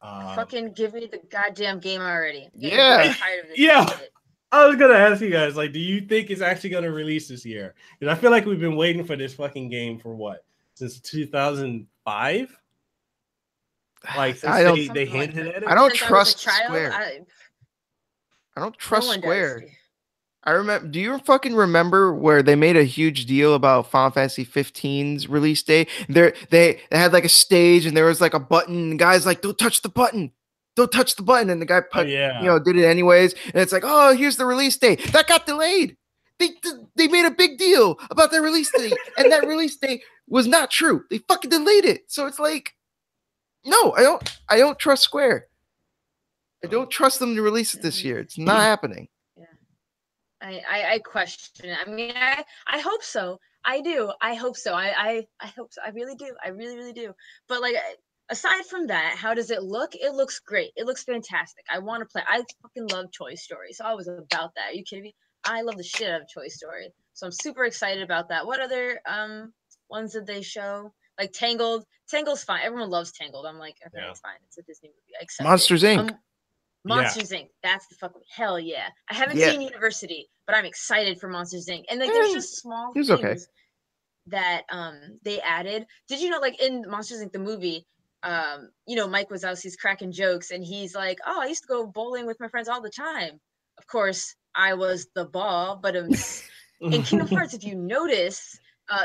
Fucking give me the goddamn game already. Yeah. Tired of this Yeah. shit. I was gonna ask you guys, like, do you think it's actually gonna release this year? Because I feel like we've been waiting for this fucking game for what, since 2005? Like, since they hinted at it. I don't trust Square. I don't trust No one Square. does. I remember. Do you fucking remember where they made a huge deal about Final Fantasy 15's release date? They had like a stage and there was like a button. And the guy's like, "Don't touch the button, don't touch the button," and the guy did it anyways. And it's like, "Oh, here's the release date." That got delayed. They made a big deal about their release date, and that release date was not true. They fucking delayed it. So it's like, no, I don't trust Square. I don't trust them to release it this year. It's not happening. I question it. I mean, I hope so. I do. I hope so. I hope so. I really do. I really do. But like, aside from that, how does it look? It looks great. It looks fantastic. I want to play. I fucking love Toy Story. So I was about that. Are you kidding me? I love the shit out of Toy Story. So I'm super excited about that. What other ones did they show? Like Tangled. Tangled's fine. Everyone loves Tangled. I'm like, okay, it's fine. It's a Disney movie. I accept Monsters it. Inc. Monsters Inc. That's the fucking hell yeah. I haven't seen University, but I'm excited for Monsters Inc. And like there's just small things that they added. Did you know, like in Monsters Inc. the movie, you know, Mike Wazowski's cracking jokes and he's like, "Oh, I used to go bowling with my friends all the time." Of course, I was the ball, but in Kingdom Hearts, if you notice,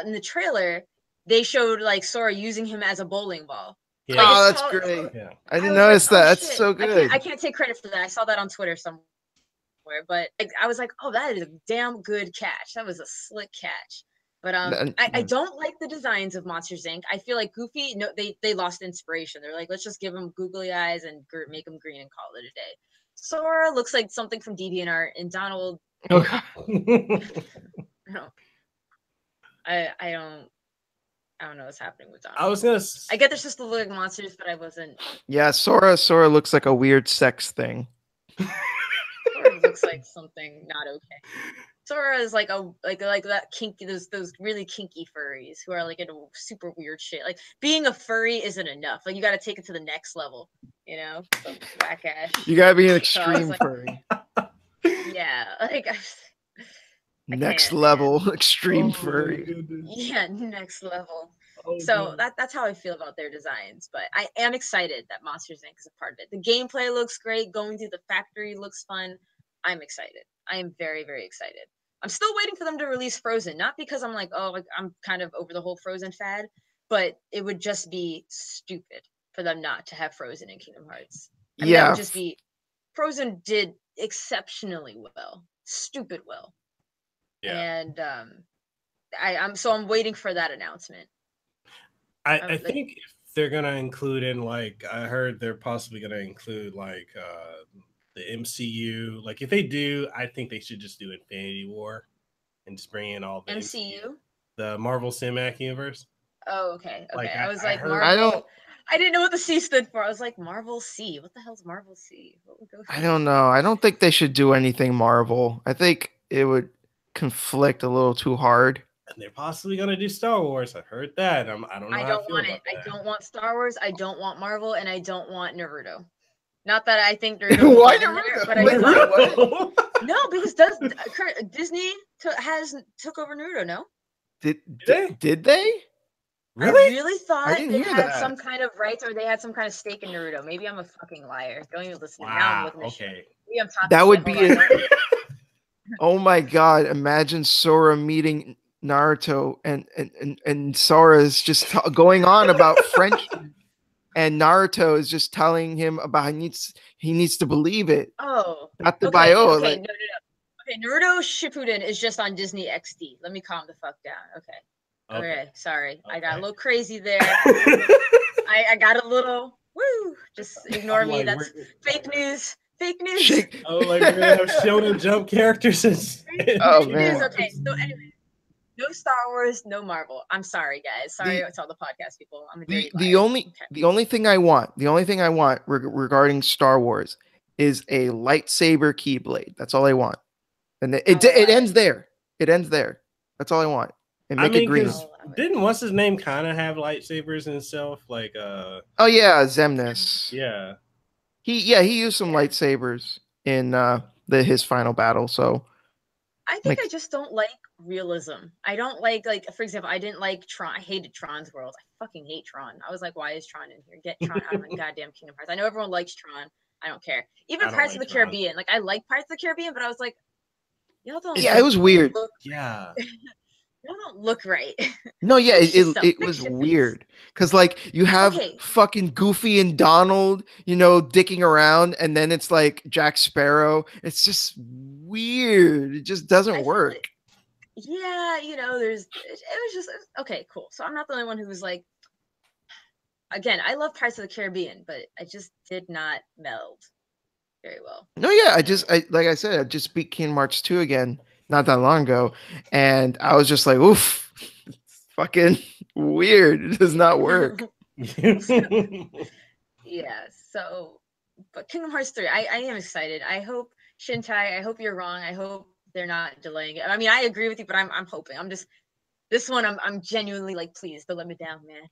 in the trailer, they showed like Sora using him as a bowling ball. Yeah. Like, oh, that's great. Yeah. I didn't notice that. That's so good. I can't take credit for that. I saw that on Twitter somewhere, but like, I was like, oh, that is a damn good catch. That was a slick catch. But I don't like the designs of Monsters Inc. I feel like Goofy, no, they lost inspiration. They're like, let's just give him googly eyes and make him green and call it a day. Sora looks like something from DeviantArt, and Donald. Okay. I don't know what's happening with Donald. I get there's just the like monsters, but I wasn't. Yeah, Sora looks like a weird sex thing. Sora looks like something not okay. Sora is like like that kinky, those really kinky furries who are like into super weird shit. Like being a furry isn't enough. Like you got to take it to the next level. You know, some whack ass. You gotta be an So I was extreme like, furry. yeah, like I Next can't, level man. extreme Oh, furry. goodness. Yeah, next level. Oh, So goodness. that's how I feel about their designs. But I am excited that Monsters Inc. is a part of it. The gameplay looks great. Going through the factory looks fun. I'm excited. I am very, very excited. I'm still waiting for them to release Frozen. Not because I'm like, oh, like I'm kind of over the whole Frozen fad, but it would just be stupid for them not to have Frozen in Kingdom Hearts. I mean, that Yeah. would just be. Frozen did exceptionally well, stupid well, Yeah. and I'm waiting for that announcement. I think if they're gonna include in, like, I heard they're possibly gonna include like the MCU. Like if they do, I think they should just do Infinity War and just bring in all the MCU. The Marvel Cinematic Universe. Oh, okay. Like, I was I like heard- Marvel. I didn't know what the C stood for. I was like Marvel C. What the hell's Marvel C? What would go I don't know. I don't think they should do anything Marvel. I think it would conflict a little too hard. And they're possibly gonna do Star Wars. I've heard that. I don't know I how don't I feel want about it. that. I don't want Star Wars. I don't want Marvel, and I don't want Naruto. Not that I think Naruto. Why belongs in there, Naruto? but I Wait, don't. what? No, because Disney took over Naruto? No. Did they? I Really? really thought I didn't they hear had that. some kind of rights, or they had some kind of stake in Naruto. Maybe I'm a fucking liar. Don't even listen to me. Now I'm Wow. looking at shit. Okay. Maybe I'm talking That would shit. be Hold on. Oh my god, imagine Sora meeting Naruto and Sora's just going on about friendship and Naruto is just telling him about he needs to believe it. Oh. Not the Okay, bio. okay, Like, no. Okay, Naruto Shippuden is just on Disney XD. Let me calm the fuck down. Okay, sorry. I got a little crazy there. I got a little woo. Just ignore me. like, That's fake news. Fake news. shake. Oh, like we're gonna have Shonen Jump characters. Oh, Fake man. news. Okay, so anyway, no Star Wars, no Marvel. I'm sorry, guys. Sorry to all the podcast people. I'm a dirty liar. The only thing I want regarding Star Wars is a lightsaber keyblade. That's all I want. And it ends there. It ends there. That's all I want. And make it green. Didn't what's his name kind of have lightsabers himself? Like Oh yeah, Zemnis. Yeah. He used some lightsabers in his final battle. So I think I just don't like realism. I don't like for example, I didn't like Tron. I hated Tron's world. I fucking hate Tron. I was like, why is Tron in here? Get Tron out of my goddamn Kingdom Hearts. I know everyone likes Tron. I don't care. Even Pirates of the Caribbean. Like I like Pirates of the Caribbean, but I was like, y'all don't. Yeah, it was weird. Yeah. Y'all don't look right. No, yeah, it was weird because like you have fucking Goofy and Donald, dicking around, and then it's like Jack Sparrow. It's just weird. It just doesn't work. Yeah, it was just okay, cool. So I'm not the only one who was like, again, I love Pirates of the Caribbean, but I just did not meld very well. No, yeah, like I said, I just beat Kingdom Hearts 2 again not that long ago, and I was just like, oof, it's fucking weird. It does not work. Yeah, so but Kingdom Hearts 3, I am excited. I hope Shintai, I hope you're wrong. I hope they're not delaying it. I mean, I agree with you, but I'm hoping. This one I'm genuinely like, please don't let me down, man.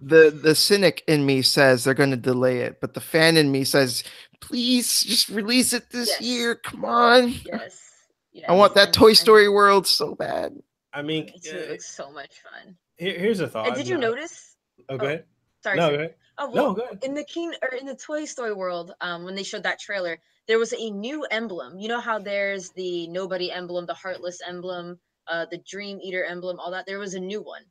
The cynic in me says they're going to delay it, but the fan in me says, please just release it this year. Come on. Yes. I want that Toy Story world so bad. I mean, it looks so much fun. Here's a thought. And did you notice? Oh, go ahead. Sorry. No, go ahead. Oh, well, no, go ahead. In the Toy Story world, when they showed that trailer, there was a new emblem. You know how there's the nobody emblem, the heartless emblem, the Dream Eater emblem, all that. There was a new one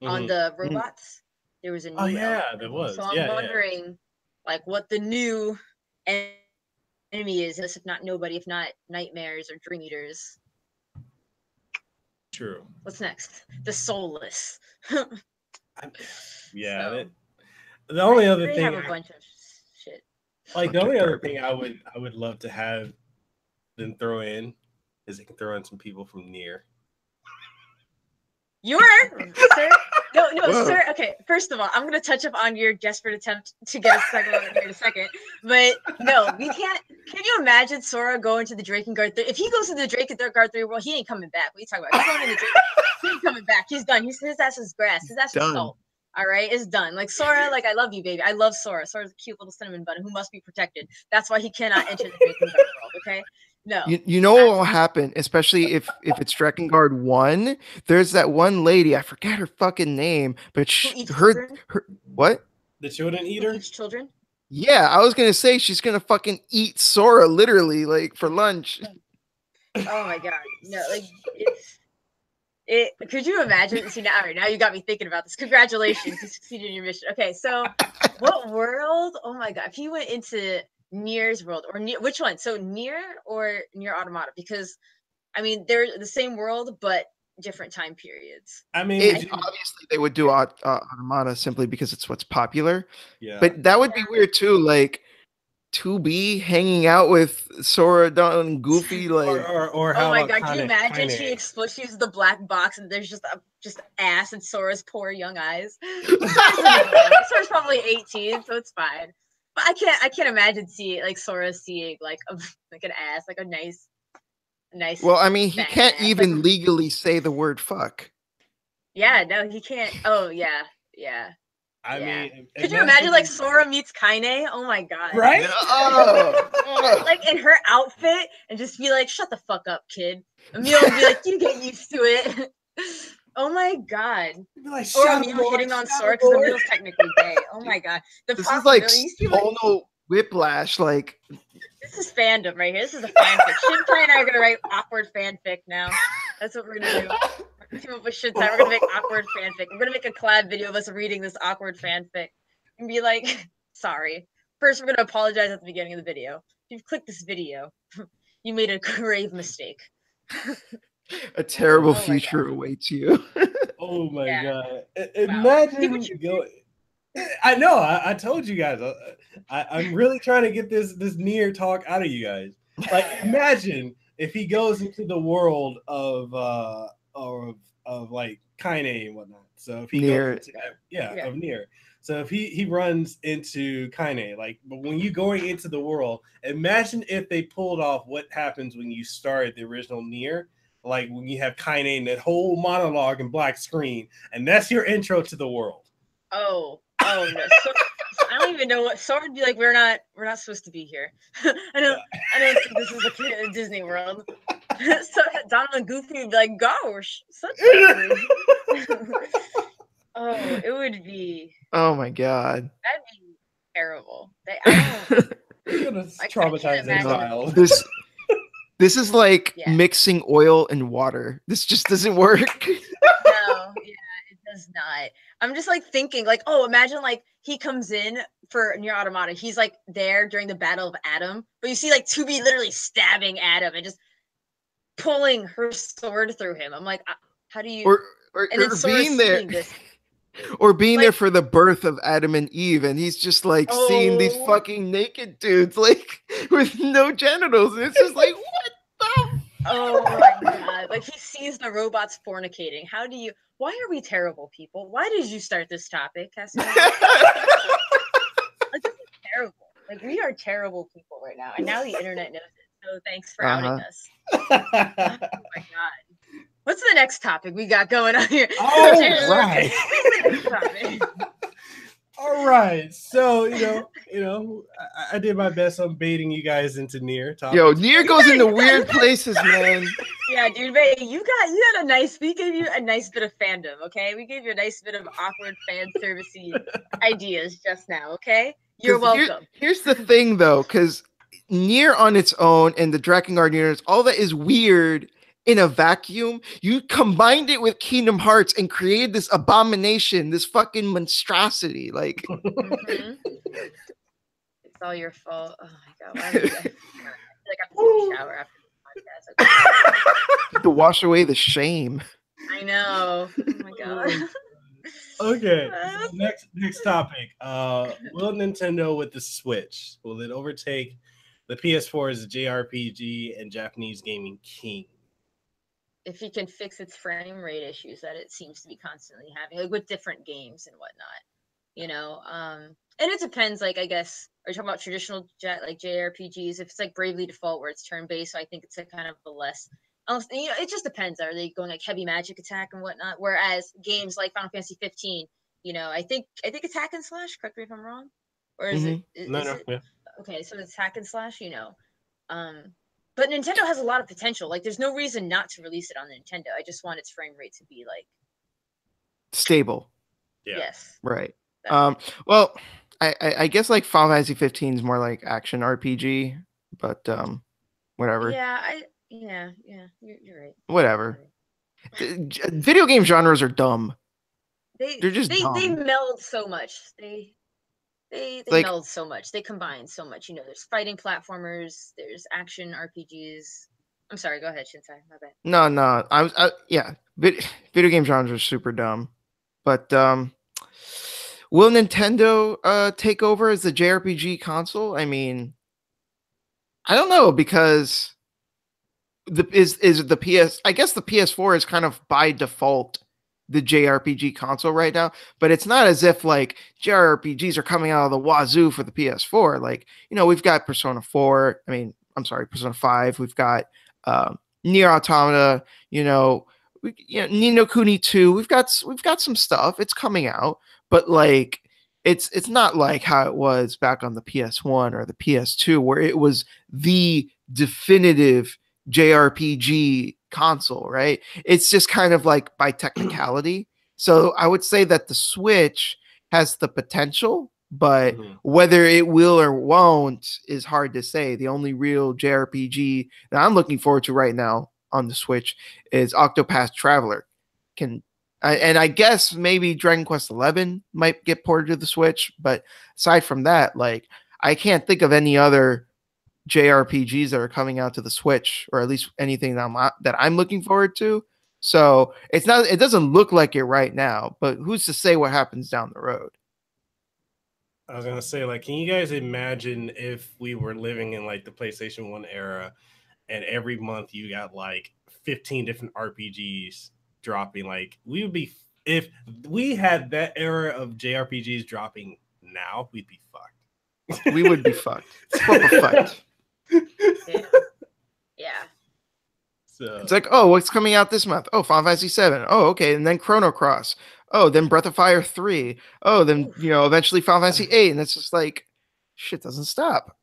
on the robots. There was a new. Oh yeah, there was. So I'm wondering, like, what the new enemy is. If not nobody, if not nightmares or Dream Eaters. True. What's next? The soulless. Yeah. So, the only other thing. They have a bunch of shit. Like the only other thing I would love to have them throw in is they can throw in some people from Nier. You are, sir? No, Whoa. sir. Okay, first of all, I'm gonna touch up on your desperate attempt to get a second one here in a second, but no, we can't. Can you imagine Sora going to the Drakengard 3? If he goes to the Drakengard 3, well, he ain't coming back. What are you talking about? He's going to the Drake. He ain't coming back. He's done. His ass is grass. His ass is Done. salt. All right, it's done. Like Sora, like I love you, baby. I love Sora. Sora's a cute little cinnamon bun who must be protected. That's why he cannot enter the Drakengard world. Okay. No. You know what will happen, especially if it's Drakengard 1. There's that one lady, I forget her fucking name, but her what? The children Who eater? eats children? Yeah, I was gonna say she's gonna fucking eat Sora literally, like for lunch. Oh my god. No, like could you imagine? See now, all right, now you got me thinking about this. Congratulations, you succeeded in your mission. Okay, so what world? Oh my god, if you went into Nier's world or which one? So Nier or Nier Automata? Because I mean they're the same world but different time periods. I mean, obviously they would do Automata simply because it's what's popular. yeah. But that would be weird too, like 2B hanging out with Sora and Goofy, like or how oh my about god, can you imagine Kaine? she explodes, she's the black box and there's just ass and Sora's poor young eyes. Sora's probably 18, so it's fine. But I can't imagine Sora seeing like an ass, like a nice. Well, I mean, he can't ass. even legally say the word fuck. Yeah, no, he can't. Oh yeah. I mean, could you imagine like Sora meets Kaine? Oh my god. Right? Like in her outfit and just be like, shut the fuck up, kid. Emil would be like, you get used to it. Oh my god. Like, or Emil hitting on Sora because Emil's technically gay. Oh my god. This is like Tonal Whiplash, like this is fandom right here. This is a fanfic. Shintai and I are gonna write awkward fanfic now. That's what we're gonna do. We're gonna team up with Shintai. We're gonna make awkward fanfic. We're gonna make a collab video of us reading this awkward fanfic and be like, sorry. First, we're gonna apologize at the beginning of the video. If you've clicked this video, you made a grave mistake. A terrible future awaits you. Oh my god! Imagine going. I know. I told you guys. I'm really trying to get this Nier talk out of you guys. Like, imagine if he goes into the world of like Kaine and whatnot. So if he Nier, goes into, of Nier. So if he runs into Kaine, like, but when you going into the world, imagine if they pulled off what happens when you started the original Nier. Like when you have Kaine and that whole monologue and black screen, and that's your intro to the world. Oh no! So, I don't even know what Sora would be like. We're not supposed to be here. I don't think this is a Disney World. So Donald and Goofy would be like, "Gosh, such oh, it would be. Oh my god, that'd be terrible. You're gonna traumatize that child. This is like mixing oil and water. This just doesn't work. No, it does not. I'm just like thinking, like, oh, imagine like he comes in for Nier Automata. He's like there during the Battle of Adam, but you see like 2B literally stabbing Adam and just pulling her sword through him. I'm like, how do you? Or being there. Or being there for the birth of Adam and Eve, and he's just like seeing these fucking naked dudes, like with no genitals, and it's just like, what the? Oh my god! Like he sees the robots fornicating. How do you? Why are we terrible people? Why did you start this topic, Kasanova? Like this is terrible. Like we are terrible people right now, and now the internet knows it. So thanks for outing us. Oh my god. What's the next topic we got going on here? All right. All right. So, I did my best on baiting you guys into Nier. Yo, Nier goes into weird places, man. Yeah, dude, you we gave you a nice bit of fandom, okay? We gave you a nice bit of awkward fan servicey ideas just now, okay? You're welcome. Here's the thing, though, because Nier on its own and the Drakengard Niers, all that is weird in a vacuum. You combined it with Kingdom Hearts and created this abomination, this fucking monstrosity. Like, it's all your fault. Oh my god! Why did I feel like I have to take a shower after the podcast? Okay. To wash away the shame. I know. Oh my god. Okay. Next topic. Will Nintendo with the Switch, will it overtake the PS4 as a JRPG and Japanese gaming king? if he can fix its frame rate issues that it seems to be constantly having, like with different games and whatnot, you know. And it depends. Like, I guess, are you talking about traditional like JRPGs? If it's like Bravely Default, where it's turn based, so I think it's a kind of a less. You know, it just depends. Are they going like heavy magic attack and whatnot? Whereas games like Final Fantasy 15, you know, I think attack and slash. Correct me if I'm wrong, or is it? No, Is it? yeah. Okay, so it's hack and slash. You know, but Nintendo has a lot of potential. Like, there's no reason not to release it on the Nintendo. I just want its frame rate to be like stable. Yeah. Yes. Right. Well, I guess like Final Fantasy 15 is more like action RPG, but whatever. Yeah, you're right. Whatever. Video game genres are dumb. They're just dumb. They meld so much. They like, meld so much. They combine so much. You know, there's fighting platformers, there's action RPGs. I'm sorry, go ahead, Shintai. My bad. No. Yeah. Video game genres are super dumb. But will Nintendo take over as the JRPG console? I mean, I don't know, because is the I guess the PS4 is kind of by default the JRPG console right now, but it's not as if like JRPGs are coming out of the wazoo for the PS4. Like, you know, we've got Persona 4. I mean, I'm sorry, Persona 5. We've got Nier Automata. You know, Ni no Kuni 2. We've got some stuff. It's coming out, but like it's not like how it was back on the PS1 or the PS2, where it was the definitive JRPG console, right? It's just kind of like by technicality. So I would say that the Switch has the potential, but whether it will or won't is hard to say. The only real JRPG that I'm looking forward to right now on the Switch is Octopath Traveler. And I guess maybe Dragon Quest XI might get ported to the Switch, but aside from that, like, I can't think of any other JRPGs that are coming out to the Switch, or at least anything that I'm looking forward to. So it doesn't look like it right now, but who's to say what happens down the road? I was gonna say, like, can you guys imagine if we were living in like the PlayStation 1 era, and every month you got like 15 different RPGs dropping? Like, we would be, if we had that era of JRPGs dropping now, we'd be fucked. We would be fucked. Fucked. Yeah. So it's like, oh, what's coming out this month? Oh, Final Fantasy 7. Oh, okay, and then Chrono Cross. Oh, then Breath of Fire 3. Oh, then eventually Final Fantasy 8, and it's just like, shit doesn't stop.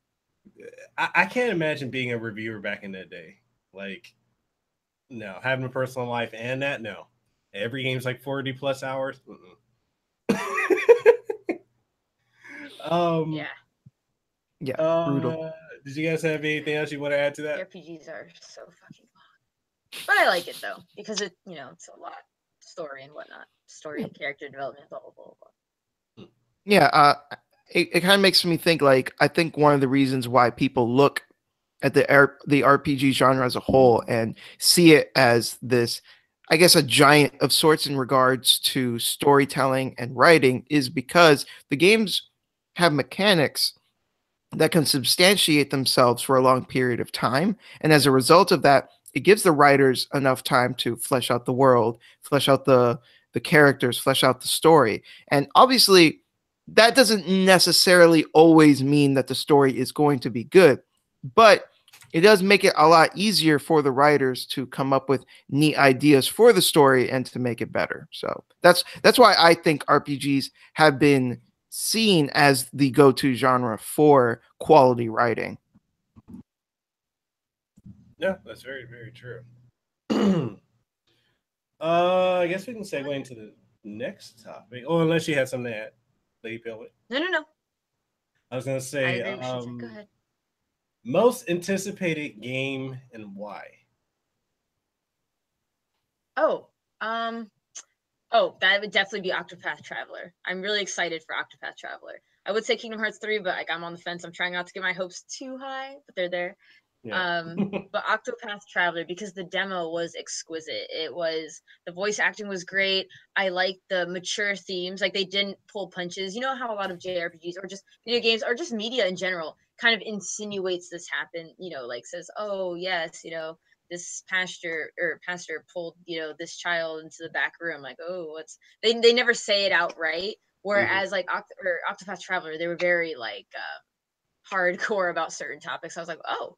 I can't imagine being a reviewer back in that day. Like, no, having a personal life and that, no. Every game's like 40 plus hours. Yeah, brutal. Did you guys have anything else you want to add to that? RPGs are so fucking long, but I like it though, because it, it's a lot story and whatnot, and character development, blah blah blah blah. Yeah, it kind of makes me think. Like, I think one of the reasons why people look at the RPG genre as a whole and see it as this, I guess, a giant of sorts in regards to storytelling and writing, is because the games have mechanics that can substantiate themselves for a long period of time. And as a result of that, it gives the writers enough time to flesh out the world, flesh out the characters, flesh out the story. And obviously, that doesn't necessarily always mean that the story is going to be good, but it does make it a lot easier for the writers to come up with neat ideas for the story and to make it better. So that's why I think RPGs have been seen as the go-to genre for quality writing. Yeah, that's very, very true. I guess we can segue into the next topic. Oh, unless you had something to add, Lady Pelvic. No. I was gonna say, go ahead. Most anticipated game and why? That would definitely be Octopath Traveler. I'm really excited for Octopath Traveler. I would say Kingdom Hearts 3, but like, I'm on the fence. I'm trying not to get my hopes too high, but they're there. Yeah. But Octopath Traveler, because the demo was exquisite. The voice acting was great. I liked the mature themes. Like, they didn't pull punches. You know how a lot of JRPGs or just video games or just media in general kind of insinuates this happen, like says, oh yes, this pastor pulled, you know, this child into the back room. Like, oh, what's they never say it outright. Whereas like Octopath Traveler, they were very like hardcore about certain topics. I was like, oh,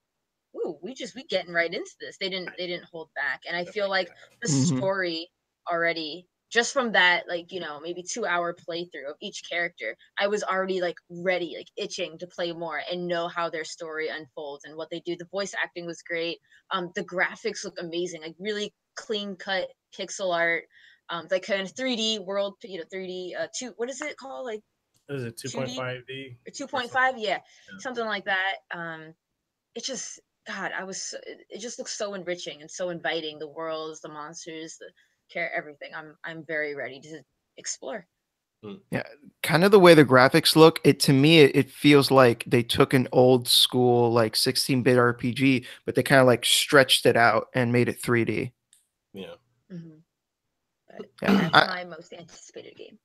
ooh, we getting right into this. They didn't hold back. And I feel like the story already, just from that, like, you know, maybe 2-hour playthrough of each character, I was already like ready, like itching to play more and know how their story unfolds and what they do. The voice acting was great. The graphics look amazing, like really clean cut pixel art. Like kind of 3D world, you know, 3D what is it called? Like, is it 2.5D or 2.5? Yeah, something like that. It just, God, it just looks so enriching and so inviting. The worlds, the monsters, the care, everything. I'm very ready to explore. Yeah, kind of the way the graphics look, to me it feels like they took an old school like 16-bit RPG, but they kind of like stretched it out and made it 3D. Yeah. That's my most anticipated game.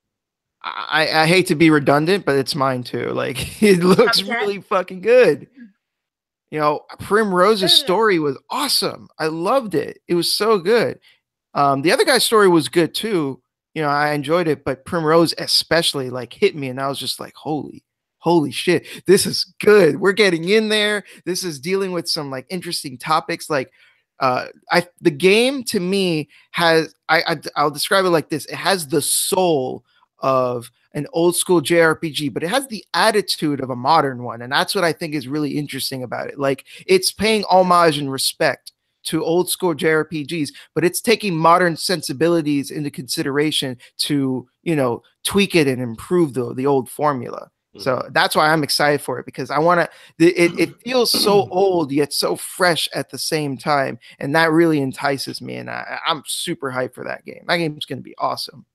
I hate to be redundant, but it's mine too. Like, it looks really fucking good. You know, Primrose's story was awesome. I loved it. It was so good. The other guy's story was good too. You know, I enjoyed it, but Primrose especially like hit me, and I was just like, holy shit, this is good. We're getting in there. This is dealing with some like interesting topics. Like, the game to me has, I'll describe it like this: it has the soul of an old school JRPG, but it has the attitude of a modern one, and that's what I think is really interesting about it. Like, it's paying homage and respect to old school JRPGs, but it's taking modern sensibilities into consideration to, you know, tweak it and improve the old formula. So that's why I'm excited for it, because I want to, it feels so old yet so fresh at the same time. And that really entices me. And I'm super hyped for that game. That game's going to be awesome.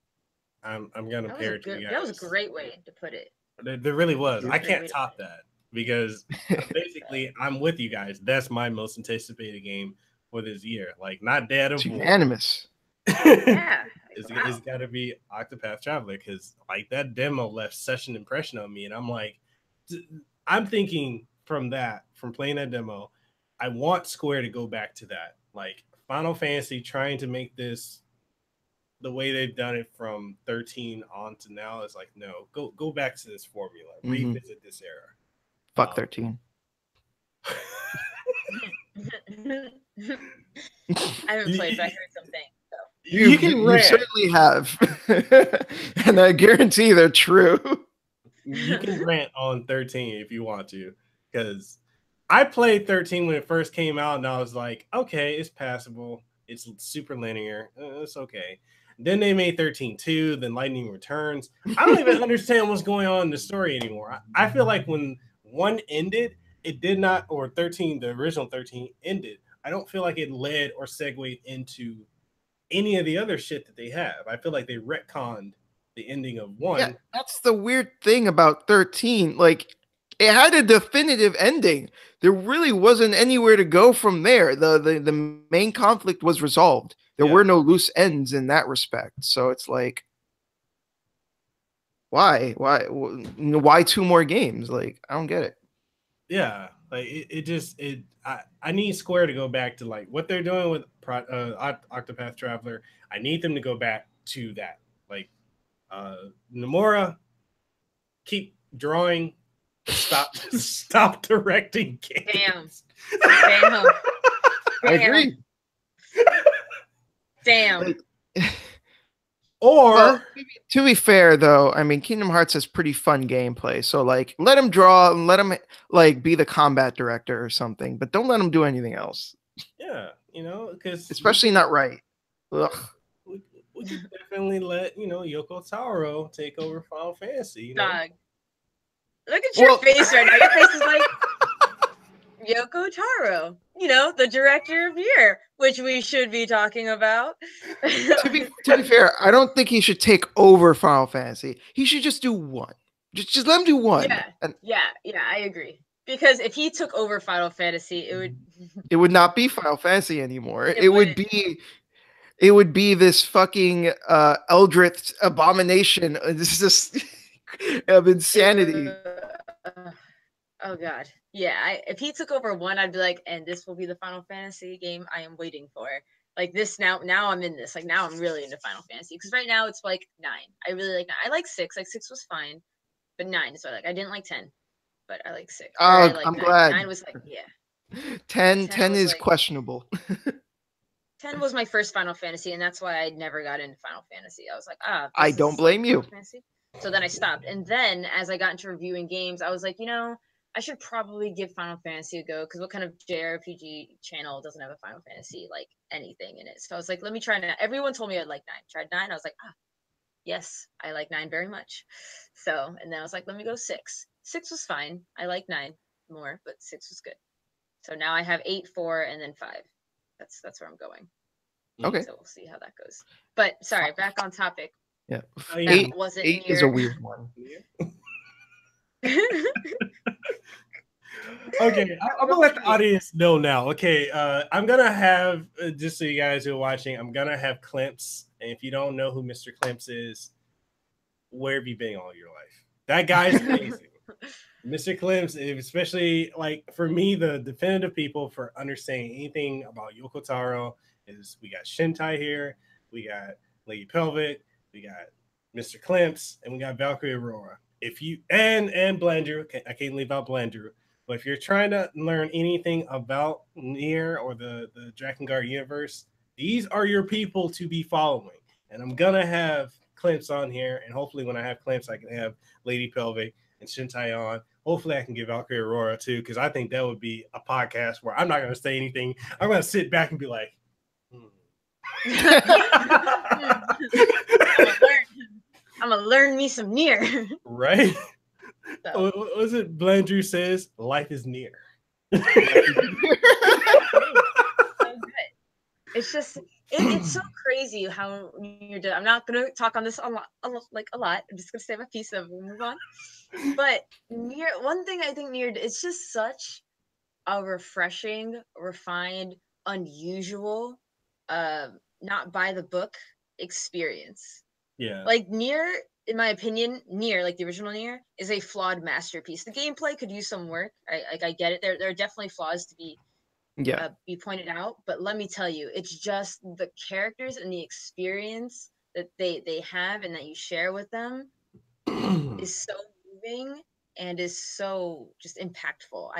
I'm going to pair it to you guys. That was a great way to put it. There really was. I can't top that, because basically I'm with you guys. That's my most anticipated game for this year. Like, not Dead of War. Unanimous. Yeah. It's got to be Octopath Traveler, because like that demo left such an impression on me, and I'm like, I'm thinking from playing that demo, I want Square to go back to that, like Final Fantasy, trying to make this the way they've done it from 13 on to now. Is like, no, go back to this formula, revisit this era. Fuck 13. I haven't played, but I heard something. You certainly have. And I guarantee they're true. You can rant on 13 if you want to, because I played 13 when it first came out, and I was like, okay, it's passable. It's super linear. It's okay. Then they made 13-2, then Lightning Returns. I don't even understand what's going on in the story anymore. I feel like when one ended, it did not, or 13, the original 13 ended, I don't feel like it led or segued into any of the other shit that they have. I feel like they retconned the ending of 1. Yeah, that's the weird thing about 13. Like, it had a definitive ending. There really wasn't anywhere to go from there. The main conflict was resolved. There were no loose ends in that respect. So it's like, why 2 more games? Like, I don't get it. Yeah, like I need Square to go back to like what they're doing with Octopath Traveler. I need them to go back to that. Like, Nomura, keep drawing. Stop directing games. Damn. I agree. Damn. Or, well, to be fair, though, I mean, Kingdom Hearts has pretty fun gameplay. So, like, let him draw and let him, like, be the combat director or something, but don't let him do anything else. Yeah, you know, because especially not right. Ugh. We can definitely let, you know, Yoko Taro take over Final Fantasy. You know? Dog. Look at your face right now. Your face is like Yoko Taro, you know, the director of Nier, which we should be talking about. To be fair, I don't think he should take over Final Fantasy. He should just do one. Just let him do one. Yeah, I agree. Because if he took over Final Fantasy, it would not be Final Fantasy anymore. It would be this fucking Eldritch abomination. This is just of insanity. Oh God, yeah. If he took over 1, I'd be like, and this will be the Final Fantasy game I am waiting for. Like this now. Now I'm in this. Like now I'm really into Final Fantasy because right now it's like 9. I really like 9. I like 6. Like 6 was fine, but 9 is what I like. I didn't like 10, but I like 6. Or I Oh, like I'm 9. glad. 9 was like yeah. 10 10 was is like questionable. 10 was my first Final Fantasy, and that's why I never got into Final Fantasy. I was like, I this don't is like blame Final you. Fantasy. So then I stopped. And then as I got into reviewing games, I was like, I should probably give Final Fantasy a go because what kind of JRPG channel doesn't have a Final Fantasy like anything in it? So I was like, let me try 9. Everyone told me I'd like 9. Tried 9. I was like, yes, I like 9 very much. So, and then I was like, let me go 6. 6 was fine. I like 9 more, but 6 was good. So now I have 8, 4, and then 5. That's where I'm going. Okay. So we'll see how that goes. But sorry, back on topic. Yeah. That wasn't 8 is a weird one. Okay, I'm gonna let the audience know now. Okay, I'm gonna have just so you guys who are watching, I'm gonna have Clemps, and if you don't know who Mr. Clemps is, where have you been all your life? That guy's amazing. Mr. Clemps, especially like for me, the definitive people for understanding anything about Yoko Taro is we got Shintai here, we got Lady Pelvic, we got Mr. Clemps, and we got Valkyrie Aurora. If you and Blandrew, I can't leave out Blandrew. But if you're trying to learn anything about Nier or the Drakengard universe, these are your people to be following. And I'm gonna have Clemps on here, and hopefully when I have Clemps, I can have Lady Pelvic and Shintai on. Hopefully I can get Valkyrie Aurora too, because I think that would be a podcast where I'm not gonna say anything. I'm gonna sit back and be like, I'm gonna learn me some Nier. Right? So. What was it? Blandrew says, life is near. So good. It's just it's so crazy how you're doing. I'm not gonna talk on this a lot. I'm just gonna say my piece and we'll move on. But Nier, one thing I think Nier, it's just such a refreshing, refined, unusual, not by the book experience. Yeah. Like Nier, in my opinion, Nier, like the original Nier, is a flawed masterpiece. The gameplay could use some work. I get it. There are definitely flaws to be pointed out, but let me tell you, it's just the characters and the experience that they have and that you share with them is so moving and is so just impactful.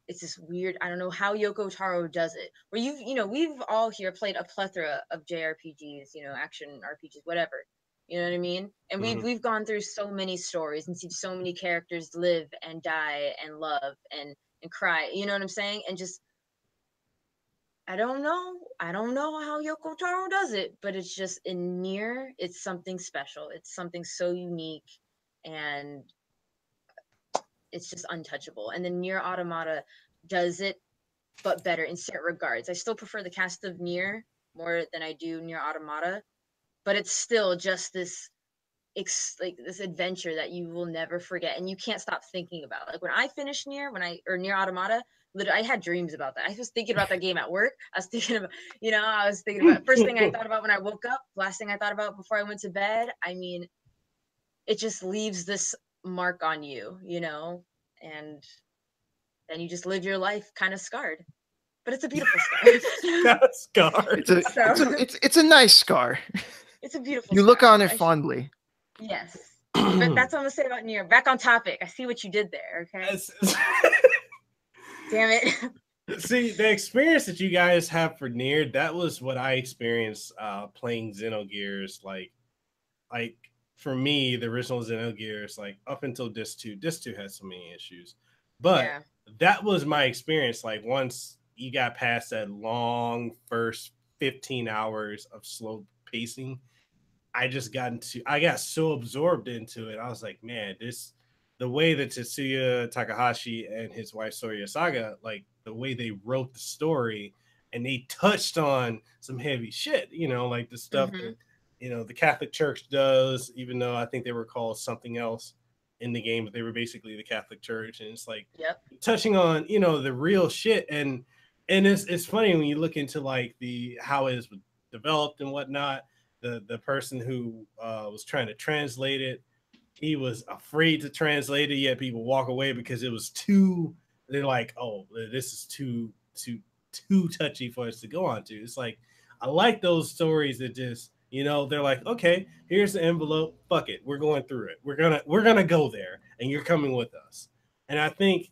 It's this weird, I don't know how Yoko Taro does it. Where we've all here played a plethora of JRPGs, action RPGs, whatever. You know what I mean? And we've gone through so many stories and seen so many characters live and die and love and cry. You know what I'm saying? And just I don't know how Yoko Taro does it, but it's just in Nier, it's something special. It's something so unique and it's just untouchable. And then Nier Automata does it, but better in certain regards. I still prefer the cast of Nier more than I do Nier Automata, but it's still just this adventure that you will never forget and you can't stop thinking about. Like when I finished Nier Automata, literally I had dreams about that. I was thinking about that game at work. I was thinking about first thing I thought about when I woke up, last thing I thought about before I went to bed. I mean, it just leaves this mark on you, and then you just live your life kind of scarred. But it's a beautiful scar. Scar. It's a nice scar. It's a beautiful You scar. look on it fondly. Yes. But that's what I'm gonna say about Nier. Back on topic. I see what you did there, okay? Damn it. See, the experience that you guys have for Nier, that was what I experienced playing Xenogears. Like for me, the original Xenogears, like up until Disc 2 had so many issues. But that was my experience. Like once you got past that long first 15 hours of slow pacing, I got so absorbed into it. I was like, man, the way that Tetsuya Takahashi and his wife Soria Saga, like the way they wrote the story and they touched on some heavy shit, like the stuff that, the Catholic Church does, even though I think they were called something else in the game, but they were basically the Catholic Church. And it's like touching on, the real shit. And it's funny when you look into like how it was developed and whatnot. The person who was trying to translate it, he was afraid to translate it, yet people walk away because it was too. They're like, oh, this is too touchy for us to go on to. It's like I like those stories that just they're like, okay, here's the envelope, fuck it, we're going through it. We're gonna go there, and you're coming with us. And I think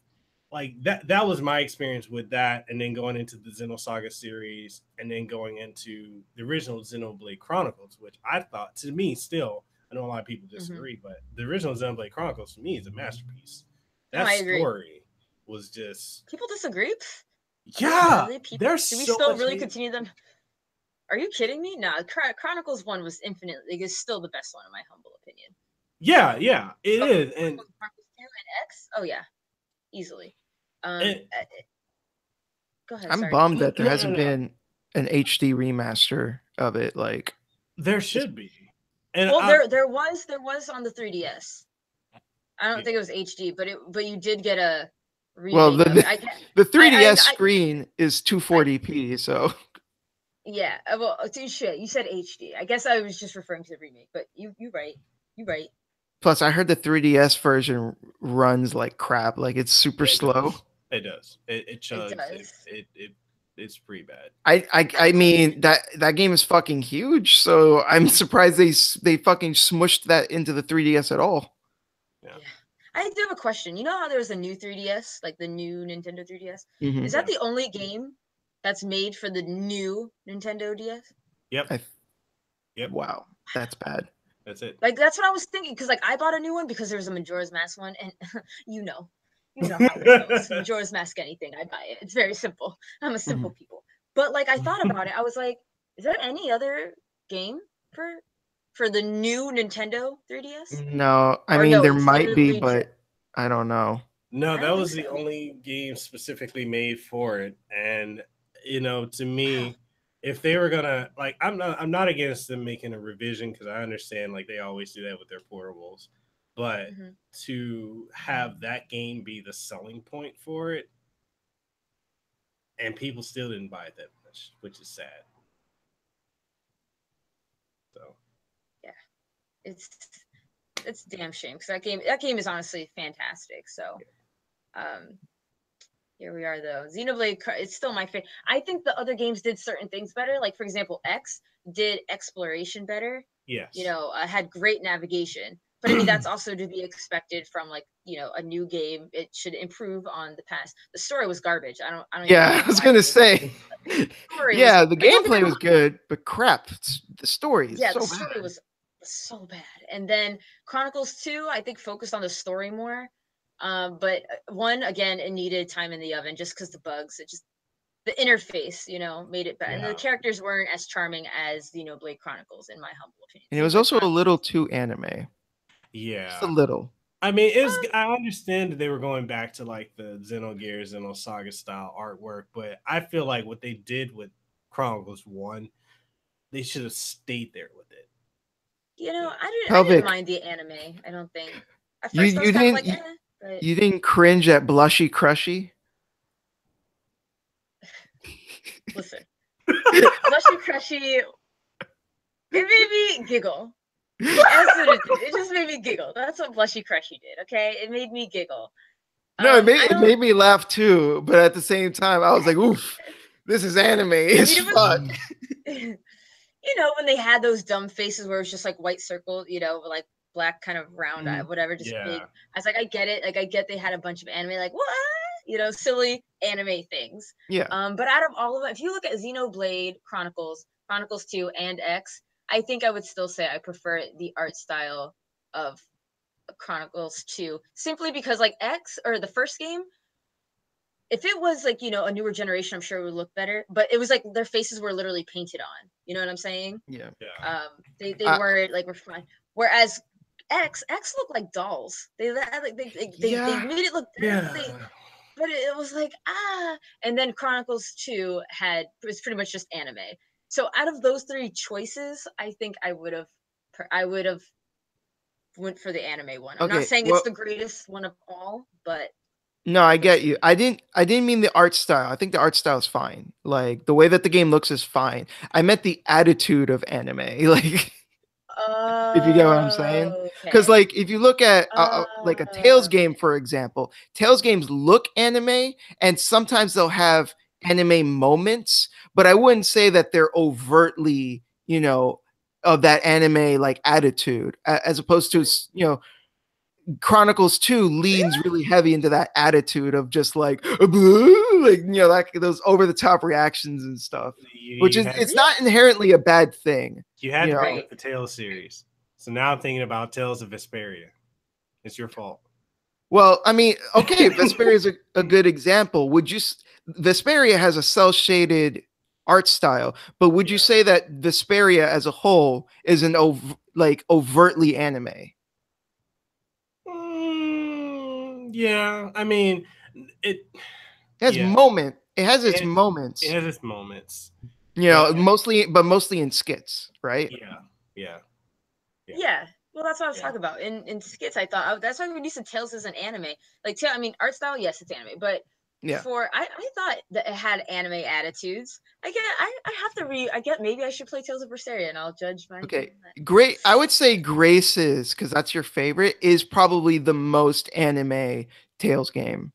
like that was my experience with that, and then going into the Xenosaga series, and then going into the original Xenoblade Chronicles, which I thought, to me, still, I know a lot of people disagree, but the original Xenoblade Chronicles to me is a masterpiece. That story was just people disagree. Yeah, do there's we so still much really hate. continue them? Are you kidding me? No, Chronicles 1 was infinitely, like, is still the best one in my humble opinion. Yeah, it is. And Chronicles 2 and X, oh yeah, easily. Go ahead. I'm sorry. bummed that there hasn't been an HD remaster of it. Like there should be. And well, there was on the 3DS. I don't think it was HD, but you did get a remake. Well, of it. the 3DS screen is 240p, so yeah. Well, shit, you said HD. I guess I was just referring to the remake, but you're right. Plus, I heard the 3DS version runs like crap. Like it's super slow. It does. It chugs. It's pretty bad. I mean that game is fucking huge. So I'm surprised they fucking smushed that into the 3DS at all. Yeah. I do have a question. You know how there's a new 3DS, like the new Nintendo 3DS? Mm-hmm. Is that the only game that's made for the new Nintendo DS? Yep. Yep. Wow, that's bad. That's it. Like that's what I was thinking, because like I bought a new one because there was a Majora's Mask one, and you know how it goes. Majora's Mask anything, I buy it. It's very simple. I'm a simple people. But like I thought about it, I was like, is there any other game for the new Nintendo 3DS? No, I mean there might be, but I don't know. No, that was the only game specifically made for it, and to me, if they were gonna like, I'm not against them making a revision, because I understand like they always do that with their portables, but to have that game be the selling point for it, and people still didn't buy it that much, which is sad. So yeah, it's a damn shame, because that game is honestly fantastic. So here we are though. Xenoblade, it's still my favorite. I think the other games did certain things better. Like for example, X did exploration better. Yes. Had great navigation. But I mean, that's also to be expected from like, a new game. It should improve on the past. The story was garbage. I don't. Yeah, I was gonna say. Yeah, the gameplay was good, but crap, the story is so bad. The story was so bad. And then Chronicles 2, I think, focused on the story more. But 1, again, it needed time in the oven just because the bugs. The interface, made it bad. Yeah. And the characters weren't as charming as Xenoblade Chronicles, in my humble opinion. And it was also a little too anime. Yeah, just a little. I mean, I understand that they were going back to like the Xenogears and Xenosaga style artwork, but I feel like what they did with Chronicles 1, they should have stayed there with it. I didn't mind the anime. I don't think. At first, you didn't. Like, but... You didn't cringe at Blushy Crushy? Listen, Blushy Crushy, it made me giggle. It just made me giggle. That's what Blushy Crushy did. Okay, it made me giggle. No, it made me laugh too. But at the same time, I was like, "Oof, this is anime. It's fun." When they had those dumb faces where it was just like white circle, like black kind of round eye, whatever, just big. I was like, I get it. Like I get they had a bunch of anime, like what? Silly anime things. Yeah. But out of all of them, if you look at Xenoblade Chronicles 2, and X, I think I would still say I prefer the art style of Chronicles 2, simply because like X, or the first game, if it was like, a newer generation, I'm sure it would look better, but it was like their faces were literally painted on. You know what I'm saying? Yeah. They weren't like refined. Whereas X looked like dolls. They made it look but it was like and then Chronicles 2 was pretty much just anime. So out of those 3 choices, I think I would have went for the anime one. I'm not saying it's the greatest one of all, but no, I get you. I didn't mean the art style. I think the art style is fine. Like the way that the game looks is fine. I meant the attitude of anime. Like If you get what I'm saying. Because like if you look at like a Tales game, for example, Tales games look anime, and sometimes they'll have anime moments, but I wouldn't say that they're overtly, of that anime like attitude, as opposed to, Chronicles 2 leans really heavy into that attitude of just like, like those over the top reactions and stuff, which is, it's not inherently a bad thing. You had to bring up the Tales series. So now I'm thinking about Tales of Vesperia. It's your fault. Well, I mean, okay, Vesperia is a good example. Vesperia has a cel-shaded art style, but would you say that Vesperia as a whole is an overtly anime? Yeah, I mean, it has moments. It has its moments. It has its moments. Mostly in skits, right? Yeah. Well, that's what I was talking about. In skits, I thought that's why when you said Tales is an anime. Like, I mean, art style, yes, it's anime, but I thought that it had anime attitudes. I get maybe I should play Tales of Berseria and I'll judge my. Okay, great. I would say Graces, because that's your favorite, is probably the most anime Tales game.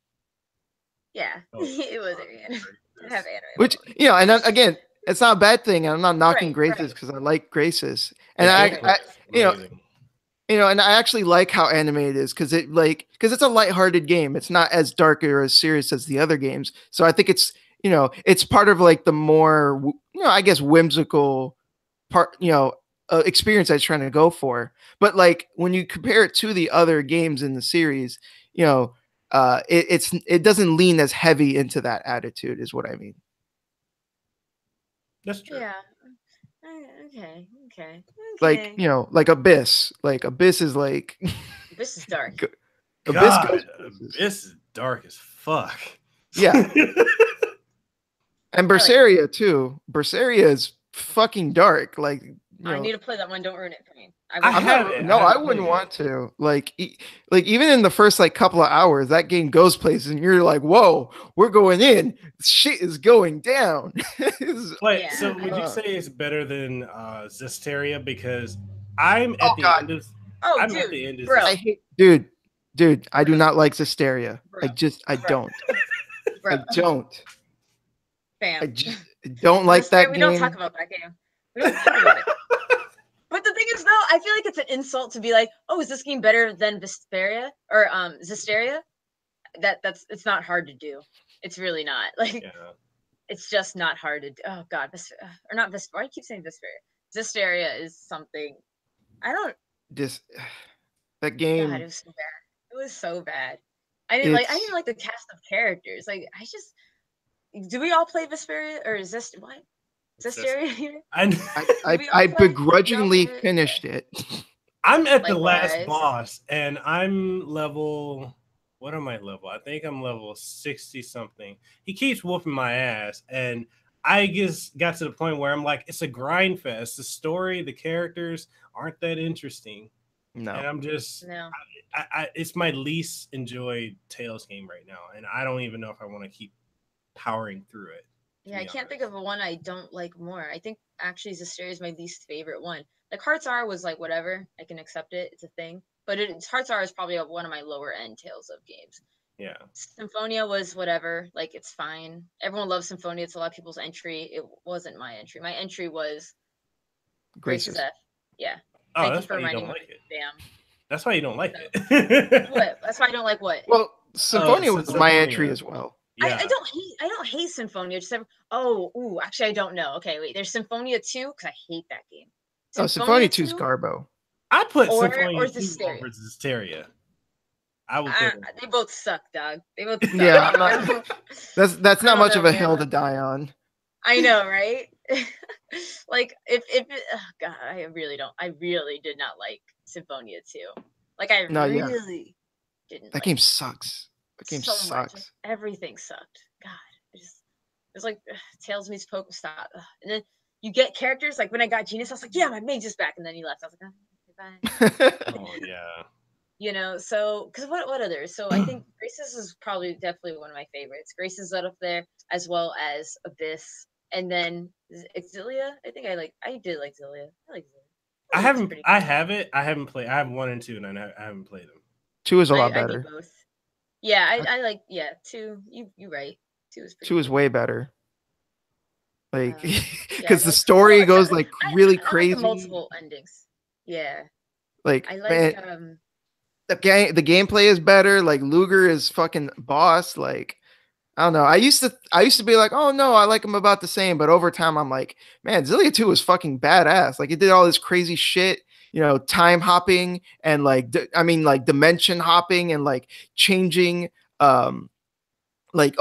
Yeah, it was anime. I have anime. Which, and then, again, it's not a bad thing. I'm not knocking Graces because I like Graces, and and I actually like how animated it is because it's a lighthearted game. It's not as dark or as serious as the other games. So I think it's it's part of like the more I guess whimsical part experience I was trying to go for. But like when you compare it to the other games in the series, it doesn't lean as heavy into that attitude, is what I mean. That's true. Yeah. Okay. Like, like Abyss. Like Abyss is like Abyss is dark. Abyss is dark as fuck. Yeah. And Berseria too. Berseria is fucking dark. Like, I need to play that one. Don't ruin it for me. I wouldn't want to. Like even in the first like couple of hours, that game goes places, and you're like, "Whoa, we're going in. Shit is going down." Wait, so would you say it's better than Zestiria? Because I'm at the end of. I'm at the end of. I hate, dude. I do not like Zestiria. I don't. I don't. Bam. I just don't like that game. We don't talk about that game. We don't talk about it. But the thing is, though, I feel like it's an insult to be like, "Oh, is this game better than Vesperia or Zestiria?" It's not hard to do. It's really not. Like, it's just not hard to do. Oh God, or not Vesperia. Why do you keep saying Vesperia? Zestiria is something. I don't. That game. God, it was so bad. It was so bad. I didn't like the cast of characters. Like, do we all play Vesperia or is this what? Zestiria here? I begrudgingly finished it. I'm at the last boss, and I'm level. What am I level? I think I'm level 60 something. He keeps whooping my ass, and I just got to the point where I'm like, it's a grind fest. The story, the characters aren't that interesting. No, and I'm just it's my least enjoyed Tales game right now, and I don't even know if I want to keep powering through it. Yeah, I can't think of one I don't like more. I think actually Zestiria is my least favorite one. Like Hearts R was like whatever, I can accept it. It's a thing, but Hearts R is probably one of my lower end Tales of games. Yeah. Symphonia was whatever, like it's fine. Everyone loves Symphonia. It's a lot of people's entry. It wasn't my entry. My entry was Graces F. Yeah. Oh, Thank that's you for why you reminding don't like me. it. Damn. That's why you don't like it. What? That's why I don't like what? Well, Symphonia was my entry as well. Yeah. I don't hate Symphonia. Actually I don't know. Okay, wait. There's Symphonia 2 because I hate that game. Symphonia 2 is Garbo. I put Symphonia 2 over Zestiria. I would put they both suck, dog. They both suck. Yeah, that's not much of a hill to die on. I know, right? Like if God, I really did not like Symphonia 2. Like I really didn't. That game sucks. That game so sucks. Much. Everything sucked. God, it's like Tales meets Poke Stop. And then you get characters like when I got Genius, I was like, yeah, my mage is back, and then he left. I was like, okay, bye. Oh yeah. So because what others? So I think Graces is probably definitely one of my favorites. Graces is up there as well as Abyss, and then Exilia. I did like Zilia. I like Zilia. I It's haven't. pretty I cool. have it. I haven't played. I have 1 and 2, and I haven't played them. 2 is a lot I need better. both. Yeah, I like 2. You right. 2 is pretty 2 is cool. way better. Like, Yeah, because the like, story goes like I really like crazy. the multiple endings. Yeah, Like, I like man, the gameplay is better. Like, Luger is fucking boss. Like, I don't know. I used to be like, oh no, I like him about the same. But over time, I'm like, man, Zillia 2 was fucking badass. Like, it did all this crazy shit, time hopping and like, like dimension hopping and like changing, like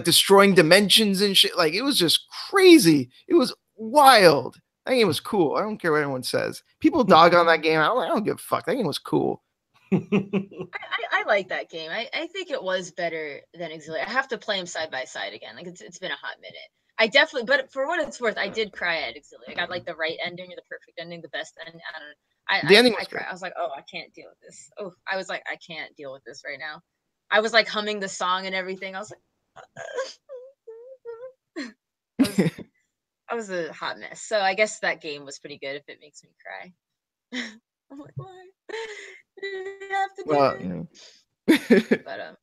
destroying dimensions and shit. Like, it was just crazy. It was wild. That game was cool. I don't care what anyone says. People dog on that game. I don't give a fuck. That game was cool. I like that game. I think it was better than Exilic. I have to play them side by side again. Like it's been a hot minute. I definitely, but for what it's worth, I did cry at Exilic. I got like the right ending, or the perfect ending, the best ending. I don't know. The ending I was cried. good. I was like, oh, I can't deal with this. Oh, I was like, I can't deal with this right now. I was like humming the song and everything. I was like, I was a hot mess. So I guess that game was pretty good if it makes me cry. I'm like, why? Did you have to do it? But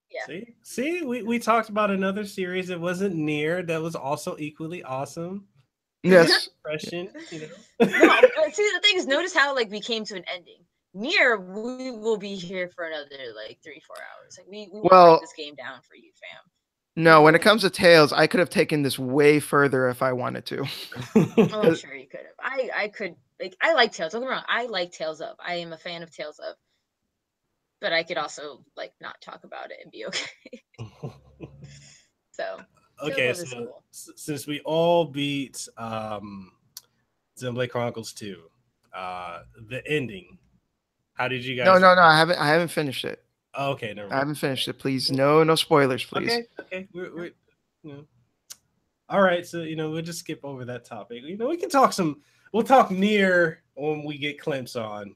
yeah. See, we talked about another series. It wasn't Nier that was also equally awesome. Yes. Impression, No, but see, the thing is, notice how like we came to an ending. Nier, we will be here for another like 3-4 hours. Like we will break this game down for you, fam. No, when it comes to Tales, I could have taken this way further if I wanted to. Oh, I'm sure you could have. I could, like, I like Tales. Don't get me wrong. I like Tales of. I am a fan of Tales of. But I could also like not talk about it and be okay. So okay, so cool. Since we all beat Xenoblade Chronicles 2, the ending. How did you guys? No, I haven't finished it. Oh, okay, never mind. I haven't finished it. Please, no spoilers, please. Okay. We're all right. So we'll just skip over that topic. We can talk We'll talk Nier when we get Clemps on.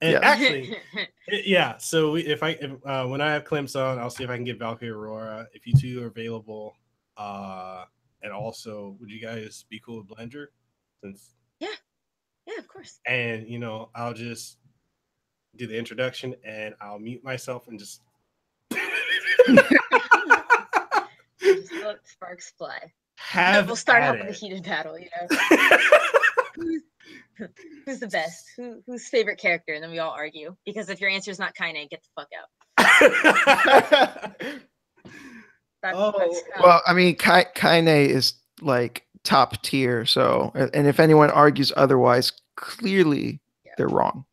And actually, yeah. So when I have Clemps on, I'll see if I can get Valkyrie Aurora. If you two are available, and also, would you guys be cool with Blender? Yeah, of course. And I'll just do the introduction, and I'll mute myself and just. Just let sparks fly. We'll start out with a heated battle. Who's the best? Who's favorite character? And then we all argue, because if your answer is not Kaine, get the fuck out. Well, I mean, Kaine is like top tier. So, and if anyone argues otherwise, clearly they're wrong.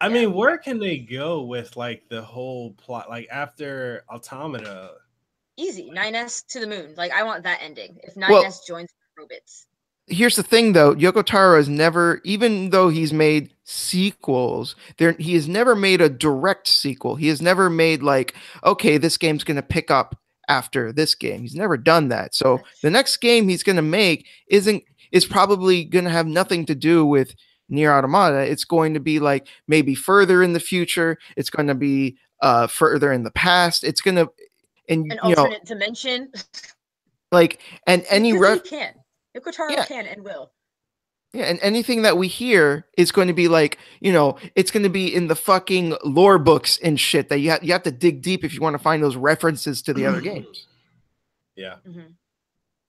I mean, where can they go with like the whole plot? Like after Automata, easy 9S to the moon. Like I want that ending. If 9S joins the robots. Here's the thing, though. Yoko Taro has never, even though he's made sequels, he has never made a direct sequel. He has never made like, okay, this game's going to pick up after this game. He's never done that. So the next game he's going to make is probably going to have nothing to do with Nier Automata. It's going to be like maybe further in the future. It's going to be further in the past. It's going to an alternate dimension. Like and any can. Yoko Taro can and will. Yeah, and anything that we hear is going to be like, it's going to be in the fucking lore books and shit that you have to dig deep if you want to find those references to the other games. Yeah. Mm-hmm.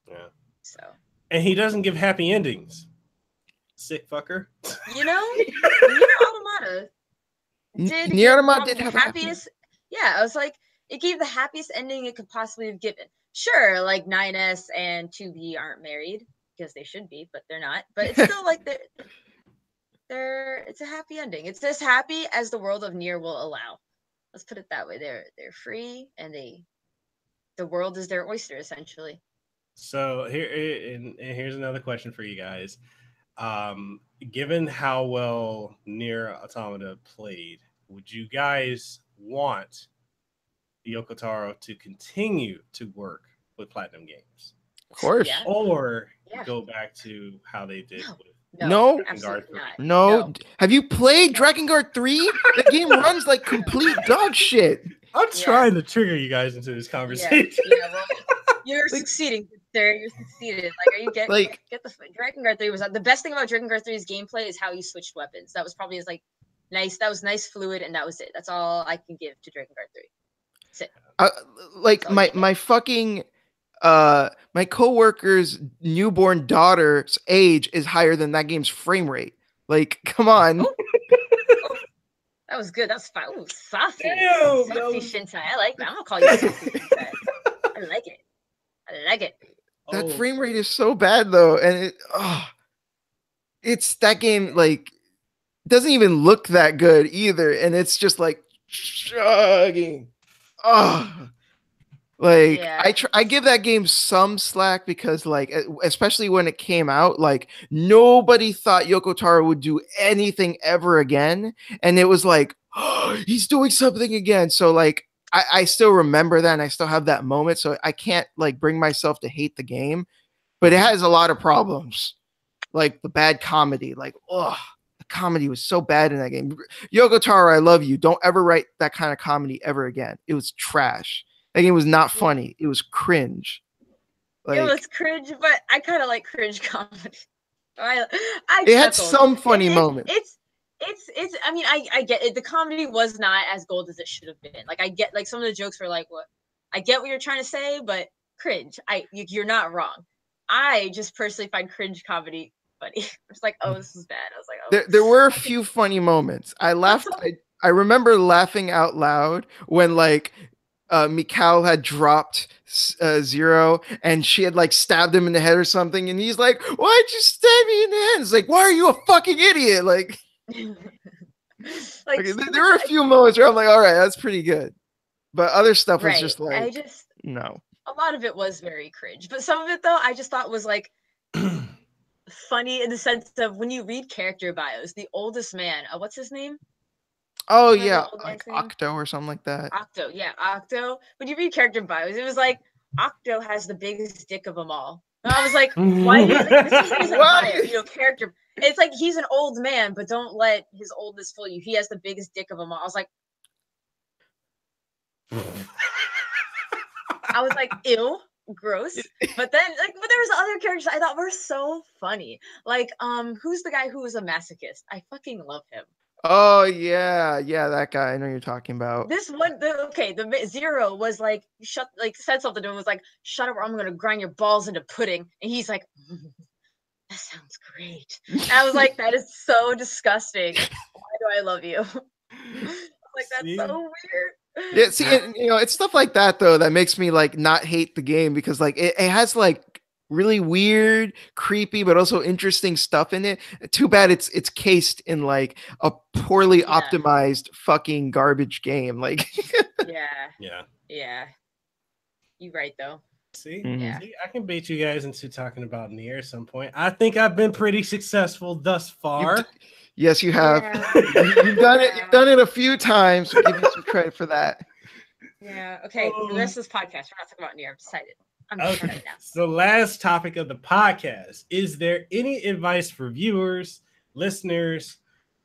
Yeah. So. And he doesn't give happy endings. Sick fucker. Nier Automata did have the happiest. Yeah, I was like, it gave the happiest ending it could possibly have given. Sure, like 9S and 2B aren't married because they should be, but they're not. But it's still like it's a happy ending. It's as happy as the world of Nier will allow. Let's put it that way. They're free, and the world is their oyster essentially. So here's another question for you guys. Given how well Nier Automata played, would you guys want Yoko Taro to continue to work with Platinum Games? Of course. Yeah. Or go back to how they did with No. Drakengard 3. No. Have you played Drakengard 3? The game runs like complete dog shit. I'm trying to trigger you guys into this conversation. Well, you're succeeding. sir. You succeeded. Like, are you get Like- get the Dragon Guard 3 was the best thing about Dragon Guard 3's gameplay is how you switched weapons. That was probably his like nice. That was nice, fluid, and that was it. That's all I can give to Dragon Guard 3. That's it. Like That's all you my fucking my coworker's newborn daughter's age is higher than that game's frame rate. Like, come on. That was good. That's fine. Ooh, saucy. Damn, Saucy Shintai. I like that. I'm gonna call you saucy Shintai. I like it. I like it. That Oh. frame rate is so bad though, and it's that game like doesn't even look that good either, and it's just like chugging. Like Yeah. I give that game some slack because like especially when it came out, like nobody thought Yoko Taro would do anything ever again, and it was like, oh, he's doing something again. So like I still remember that, and I still have that moment, so I can't like bring myself to hate the game, but it has a lot of problems, like the bad comedy. Like, the comedy was so bad in that game. Yoko Taro, I love you. Don't ever write that kind of comedy ever again. It was trash. That game was not funny. It was cringe. Like, It was cringe, but I kind of like cringe comedy. I it had chuckled. some funny moments. It's. I mean, I get it. The comedy was not as gold as it should have been. Like I get, like some of the jokes were like, what? I get what you're trying to say, but cringe. You're not wrong. I just personally find cringe comedy funny. It's like, oh, this is bad. I was like, oh. There were a few funny moments. I laughed. I remember laughing out loud when like Mekel had dropped Zero and she had like stabbed him in the head or something, and he's like, "Why'd you stab me in the head?" It's like, "Why are you a fucking idiot?" Like, like okay, there were a few moments where I'm like, "All right, that's pretty good," but other stuff was right. just like, I just no. a lot of it was very cringe, but some of it though I just thought was like funny in the sense of when you read character bios. The oldest man, what's his name? Oh Remember yeah, the old like man's name? Octo or something like that. Octo, yeah, Octo. When you read character bios, it was like Octo has the biggest dick of them all. And I was like, why? This is a What? bio, character. It's like he's an old man, but don't let his oldness fool you. He has the biggest dick of them all. I was like, ew, gross. But then, like, but there was other characters I thought were so funny. Like, who's the guy who was a masochist? I fucking love him. Oh yeah, that guy. I know you're talking about. This one, the Zero was like, said something to him, was like, shut up or I'm gonna grind your balls into pudding. And he's like, that sounds great. And I was like, that is so disgusting. Why do I love you? Like, that's so weird. Yeah, see, it's stuff like that though that makes me like not hate the game, because like it has like really weird, creepy, but also interesting stuff in it. Too bad it's cased in like a poorly optimized fucking garbage game. Like, yeah. You're right though. See, Yeah. See, I can bait you guys into talking about Nier at some point. I think I've been pretty successful thus far. Yes, you have. Yeah. You've done it. You've done it a few times. So give you some credit for that. Yeah. Okay. For the rest of this podcast, we're not talking about Nier. I'm decided. I'm Okay. decided now. So, last topic of the podcast: is there any advice for viewers, listeners,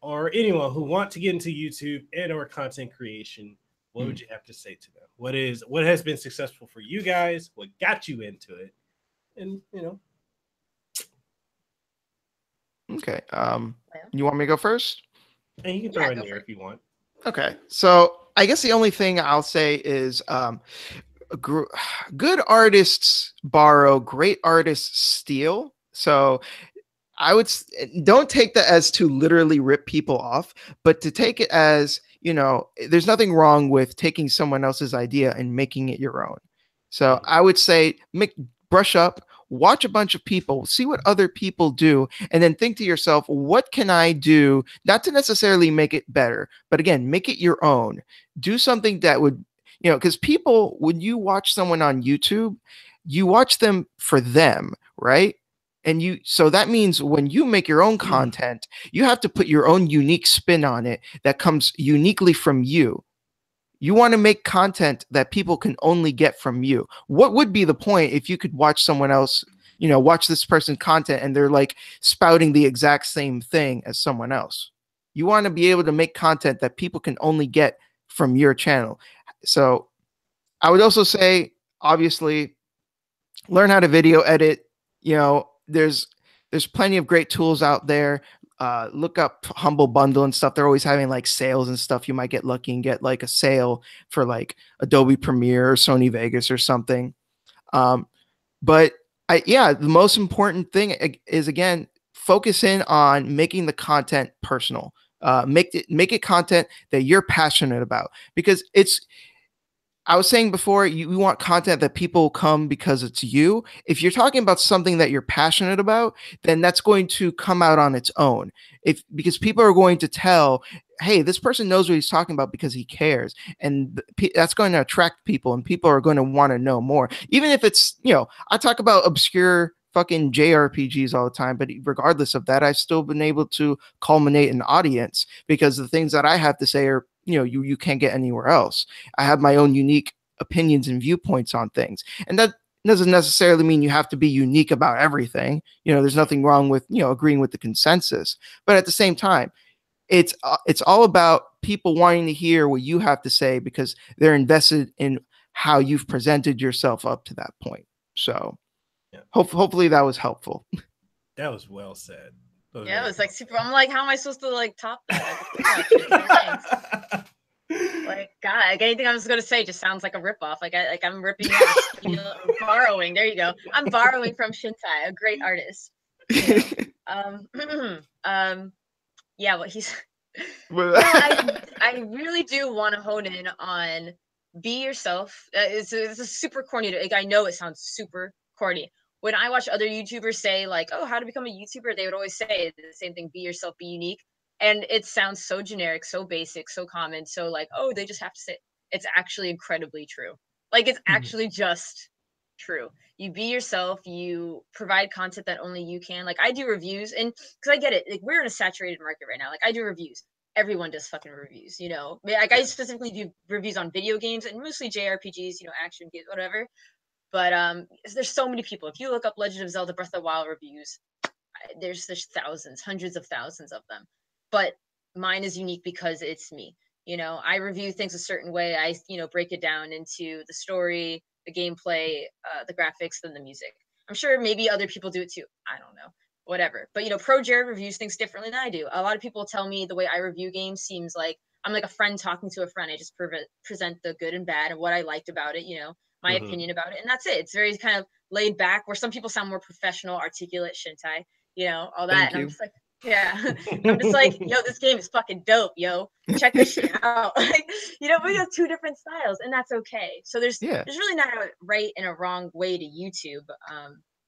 or anyone who want to get into YouTube and/or content creation? What would you have to say to them? What has been successful for you guys? What got you into it? And Okay. You want me to go first? and you can throw in Nier if you want. Okay. So I guess the only thing I'll say is good artists borrow, great artists steal. So don't take that as to literally rip people off, but to take it as, there's nothing wrong with taking someone else's idea and making it your own. So I would say brush up, watch a bunch of people, see what other people do, and then think to yourself, what can I do? Not to necessarily make it better, but again, make it your own. Do something that would, because people, when you watch someone on YouTube, you watch them for them, right? And so that means when you make your own content, you have to put your own unique spin on it that comes uniquely from you. You want to make content that people can only get from you. What would be the point if you could watch someone else, watch this person's content and they're like spouting the exact same thing as someone else? You want to be able to make content that people can only get from your channel. So I would also say, obviously, learn how to video edit. You know, there's plenty of great tools out there. Look up Humble Bundle and stuff. They're always having like sales and stuff. You might get lucky and get like a sale for like Adobe Premiere or Sony Vegas or something. But the most important thing is, again, focus in on making the content personal. Make it content that you're passionate about, because I was saying before, we want content that people come because it's you. If you're talking about something that you're passionate about, then that's going to come out on its own. Because people are going to tell, hey, this person knows what he's talking about because he cares. And that's going to attract people, and people are going to want to know more. Even if it's, I talk about obscure fucking JRPGs all the time, but regardless of that, I've still been able to culminate an audience because the things that I have to say are, you can't get anywhere else. I have my own unique opinions and viewpoints on things. And that doesn't necessarily mean you have to be unique about everything. There's nothing wrong with, agreeing with the consensus. But at the same time, it's all about people wanting to hear what you have to say because they're invested in how you've presented yourself up to that point. So hopefully that was helpful. That was well said. It was like super. I'm like, how am I supposed to like top that? Like, God, like anything I was gonna say just sounds like a ripoff. I'm ripping off, borrowing. There you go. I'm borrowing from Shintai, a great artist. Yeah, what he's. I really do want to hone in on be yourself. It's a super corny. Like, I know it sounds super corny. When I watch other YouTubers say like, oh, how to become a YouTuber, they would always say the same thing, be yourself, be unique. And it sounds so generic, so basic, so common. So like, oh, they just have to say, it's actually incredibly true. Like, it's actually just true. You be yourself, you provide content that only you can. Like, I do reviews, and because I get it, like, we're in a saturated market right now. Like, I do reviews. Everyone does fucking reviews, Like, I specifically do reviews on video games and mostly JRPGs, action games, whatever. But there's so many people. If you look up Legend of Zelda Breath of the Wild reviews, there's thousands, hundreds of thousands of them. But mine is unique because it's me. I review things a certain way. I, break it down into the story, the gameplay, the graphics, then the music. I'm sure maybe other people do it too. I don't know. Whatever. But, Pro Jared reviews things differently than I do. A lot of people tell me the way I review games seems like I'm like a friend talking to a friend. I just present the good and bad and what I liked about it, my opinion about it, and that's it. It's very kind of laid back, where some people sound more professional, articulate, Shintai, all that. I'm just like, I'm just like, yo, this game is fucking dope, yo. Check this shit out. Like, we have two different styles, and that's okay. So there's really not a right and a wrong way to YouTube,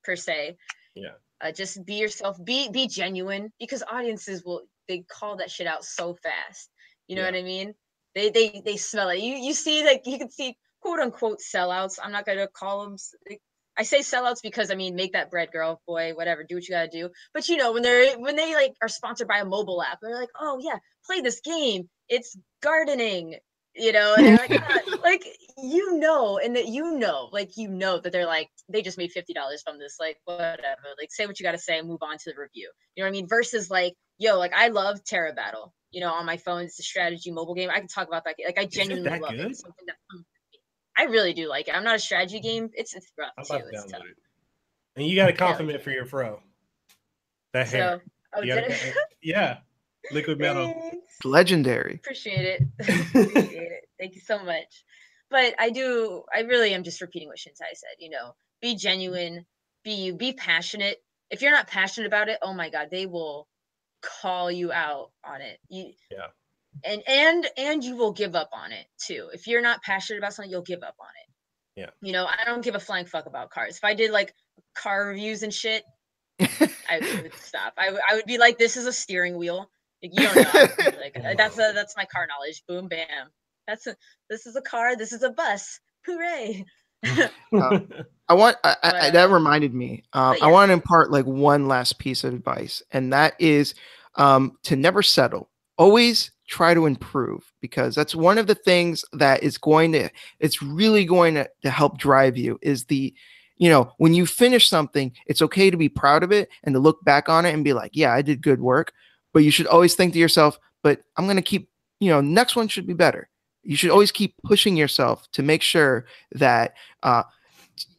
per se. Yeah. Just be yourself, be genuine, because audiences they call that shit out so fast. You know what I mean? They smell it. You see, like, you can see quote unquote sellouts. I'm not gonna call them. I say sellouts because make that bread, girl, boy, whatever. Do what you gotta do. But when they like are sponsored by a mobile app, they're like, oh yeah, play this game. It's gardening, and they're like, like and that that they're like they just made $50 from this, like whatever. Like, say what you gotta say and move on to the review. You know what I mean? Versus like, yo, like I love Terra Battle. On my phone, it's a strategy mobile game. I can talk about that. Like, I genuinely love it. It's something that I really do like it. I'm not a strategy game. It's rough too. It's tough. And you got a compliment for your fro. That hair. Yeah. Liquid metal. It's legendary. Appreciate it. Appreciate it. Thank you so much. But I really am just repeating what Shintai said, be genuine, be you, be passionate. If you're not passionate about it, oh my God, they will call you out on it. And you will give up on it too. If you're not passionate about something, you'll give up on it. Yeah. I don't give a flying fuck about cars. If I did like car reviews and shit, I would stop. I would be like, this is a steering wheel. Like, you don't know. Like, that's my car knowledge. Boom, bam. This is a car. This is a bus. Hooray. That reminded me. I want to impart like one last piece of advice, and that is to never settle. Always try to improve, because that's one of the things that is it's really going to help drive you is when you finish something, it's okay to be proud of it and to look back on it and be like, yeah, I did good work. But you should always think to yourself, but I'm going to keep, next one should be better. You should always keep pushing yourself to make sure that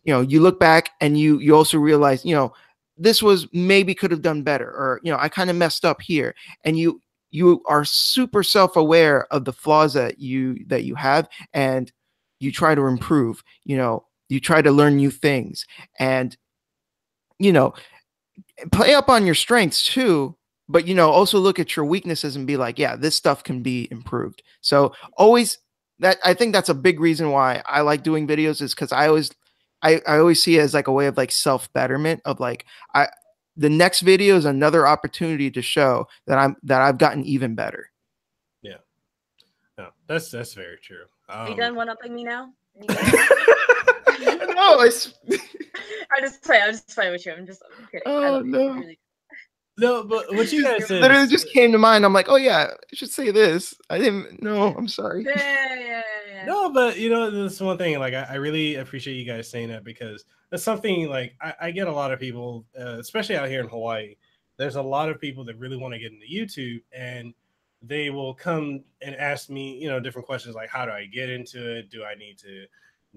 you look back and you also realize, this was maybe could have done better, or, I kind of messed up here. And you are super self-aware of the flaws that you have, and you try to improve. You try to learn new things, and play up on your strengths too, but also look at your weaknesses and be like, yeah, this stuff can be improved. So always, that I think that's a big reason why I like doing videos, is because I always see it as like a way of like self-betterment, of like, the next video is another opportunity to show that I've gotten even better. Yeah. No, that's very true. Are you done one-upping me now? No, I'm just playing with you. I'm kidding. Oh no. Really. No, but what you guys said literally just came to mind. I'm like, oh yeah, I should say this. I didn't know. I'm sorry. Yeah. No, but this one thing, like I really appreciate you guys saying that, because that's something like I get a lot of people, especially out here in Hawaii. There's a lot of people that really want to get into YouTube, and they will come and ask me, different questions like, how do I get into it? Do I need to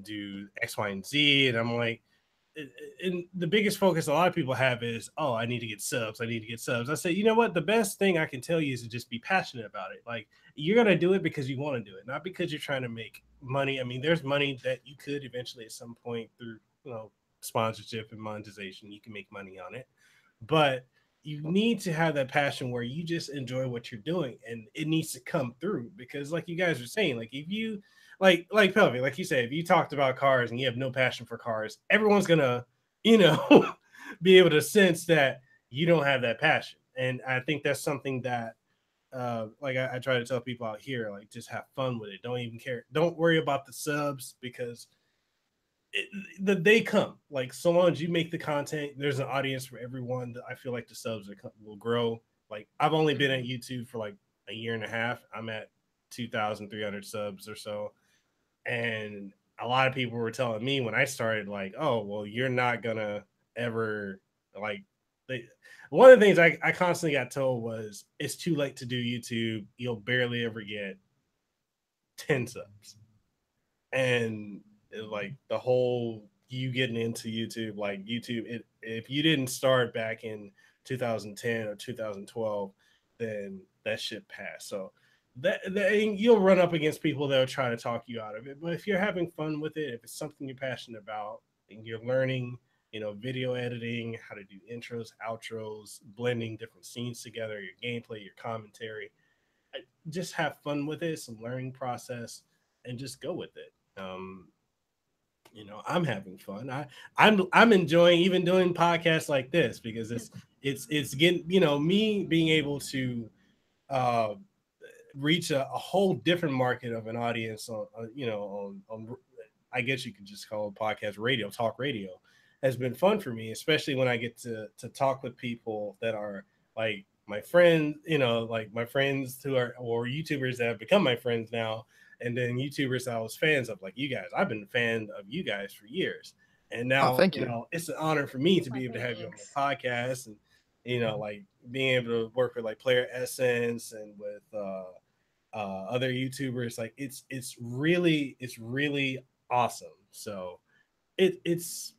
do X, Y, and Z? And I'm like, and the biggest focus a lot of people have is, oh, I need to get subs. I say, you know what? The best thing I can tell you is to just be passionate about it. Like, you're going to do it because you want to do it, not because you're trying to make money. I mean, there's money that you could eventually at some point through, sponsorship and monetization, you can make money on it. But you need to have that passion where you just enjoy what you're doing, and it needs to come through, because like you guys were saying, like if you like Pelvic, like you said, if you talked about cars and you have no passion for cars, everyone's gonna, be able to sense that you don't have that passion. And I think that's something that like I try to tell people out here, like, just have fun with it. Don't even care. Don't worry about the subs, because they come. Like, so long as you make the content, there's an audience for everyone. I feel like the subs will grow. Like, I've only been at YouTube for like a year and a half. I'm at 2,300 subs or so. And a lot of people were telling me when I started, like, oh, well, you're not gonna ever, like, one of the things I constantly got told was, it's too late to do YouTube. You'll barely ever get 10 subs. And like the whole you getting into YouTube, like YouTube, if you didn't start back in 2010 or 2012, then that shit passed. So that you'll run up against people that will try to talk you out of it. But if you're having fun with it, if it's something you're passionate about, and you're learning, video editing, how to do intros, outros, blending different scenes together, your gameplay, your commentary, just have fun with it, some learning process, and just go with it. I'm having fun. I'm enjoying even doing podcasts like this, because it's getting, me being able to reach a whole different market of an audience on I guess you could just call it podcast radio, talk radio, has been fun for me, especially when I get to talk with people that are like my friends, like my friends who are, or YouTubers that have become my friends now, and then YouTubers that I was fans of, like you guys. I've been a fan of you guys for years, and now thank you. It's an honor for me to be able to have you on my podcast, and like being able to work with like Player Essence and with other YouTubers. Like it's really awesome. So it's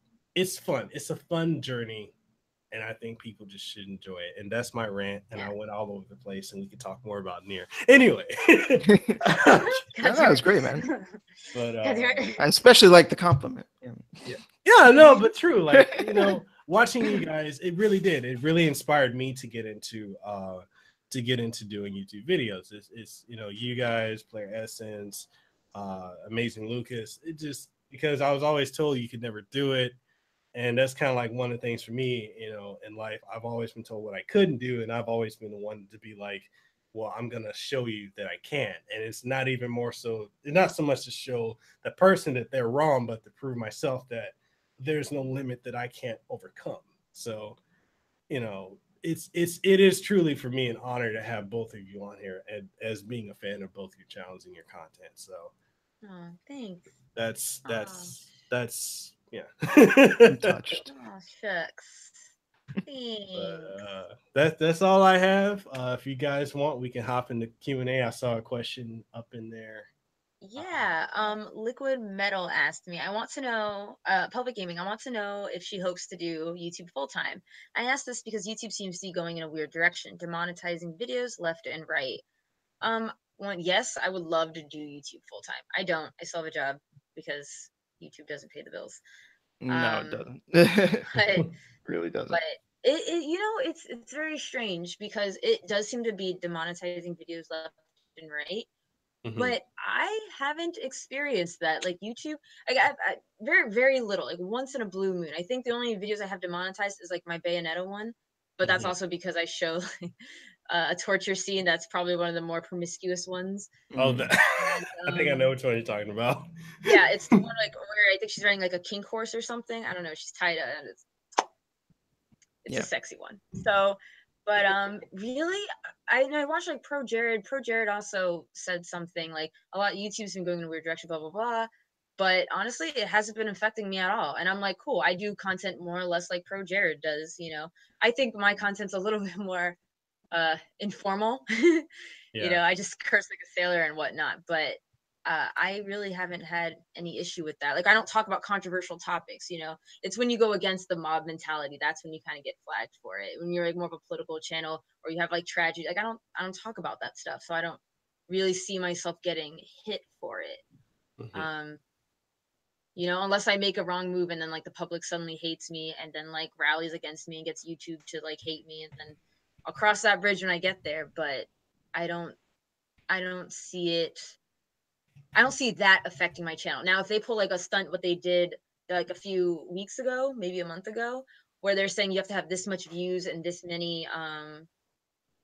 fun. It's a fun journey, and I think people just should enjoy it. And that's my rant. And I went all over the place, and we could talk more about Nier. Anyway, that was great, man. But I especially like the compliment. Yeah, no, but true. Like, watching you guys, it really did. It really inspired me to get into doing YouTube videos. It's you guys, Player Essence, Amazing Lucas. It just, because I was always told you could never do it. And that's kind of like one of the things for me, in life. I've always been told what I couldn't do, and I've always been the one to be like, well, I'm going to show you that I can. And it's not even more so, it's not so much to show the person that they're wrong, but to prove myself that there's no limit that I can't overcome. So, it is truly for me an honor to have both of you on here, and as being a fan of both your channels and your content. So, thanks. That's yeah. I'm touched. Oh, shucks. But, that's all I have. If you guys want, we can hop into Q&A. I saw a question up in there. Yeah, Liquid Metal asked me, I want to know, Pelvic Gaming, I want to know if she hopes to do YouTube full time. I asked this because YouTube seems to be going in a weird direction, demonetizing videos left and right. Well, yes, I would love to do YouTube full time. I don't. I still have a job because YouTube doesn't pay the bills. No, it Um, doesn't. but Really doesn't. but it's very strange because it does seem to be demonetizing videos left and right. Mhm. But I haven't experienced that. Like YouTube, I very very little. Like once in a blue moon. I think the only videos I have demonetized is like my Bayonetta one, but that's Mhm. also because I show like, a torture scene. That's probably one of the more promiscuous ones. Oh, Mm. And I think I know which one you're talking about. yeah, it's the one like where I think she's riding like a kink horse or something. I don't know. She's tied up, and it's a Yeah. sexy one. So, but really, I watched like Pro Jared. Pro Jared also said something like a lot. YouTube's been going in a weird direction, blah blah blah. But honestly, it hasn't been affecting me at all. And I'm like, cool. I do content more or less like Pro Jared does. I think my content's a little bit more informal. Yeah. I just curse like a sailor and whatnot. But I really haven't had any issue with that. Like I don't talk about controversial topics. It's when you go against the mob mentality that's when you kind of get flagged for it. When you're like more of a political channel or you have like tragedy, like I don't talk about that stuff. So I don't really see myself getting hit for it. Mhm. Um, unless I make a wrong move and then like the public suddenly hates me and then like rallies against me and gets YouTube to like hate me and then I'll cross that bridge when I get there, but I don't I don't see it I don't see that affecting my channel. Now if they pull like a stunt what they did like a few weeks ago, maybe a month ago, where they're saying you have to have this much views and this many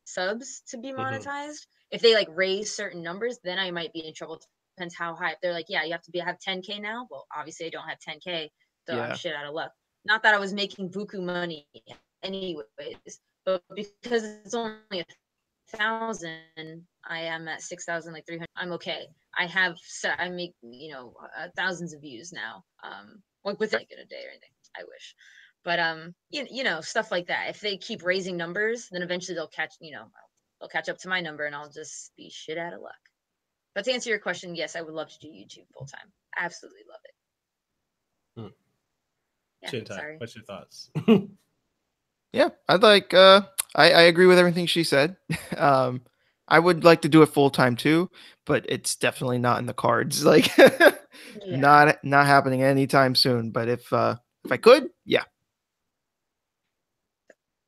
subs to be Mhm. monetized. If they like raise certain numbers, then I might be in trouble. Depends how high. If they're like, yeah, you have to have 10K now. Well, obviously I don't have 10K, so I'm Yeah. shit out of luck. Not that I was making buku money anyways, but because it's only 1,000, I am at 6,000, like 300. I'm okay. I make thousands of views now. Like within like in a day or anything. I wish. But stuff like that. If they keep raising numbers, then eventually they'll catch up to my number and I'll just be shit out of luck. But to answer your question, yes, I would love to do YouTube full time. Absolutely love it. Hmm. Yeah, Shintai, sorry. what's your thoughts? Yeah. I agree with everything she said. Um, I would like to do it full time too, but it's definitely not in the cards. Like Yeah. not happening anytime soon. But if I could, yeah.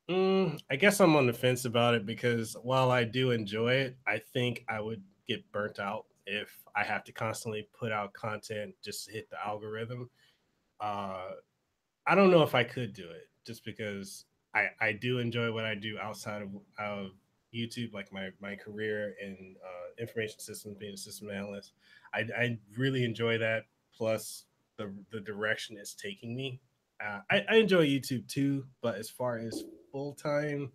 I guess I'm on the fence about it because while I do enjoy it, I think I would get burnt out if I have to constantly put out content just to hit the algorithm. Uh, I don't know if I could do it just because I do enjoy what I do outside of YouTube, like my career in information systems, being a system analyst. I really enjoy that. Plus the direction it's taking me. I enjoy YouTube too, but as far as full time,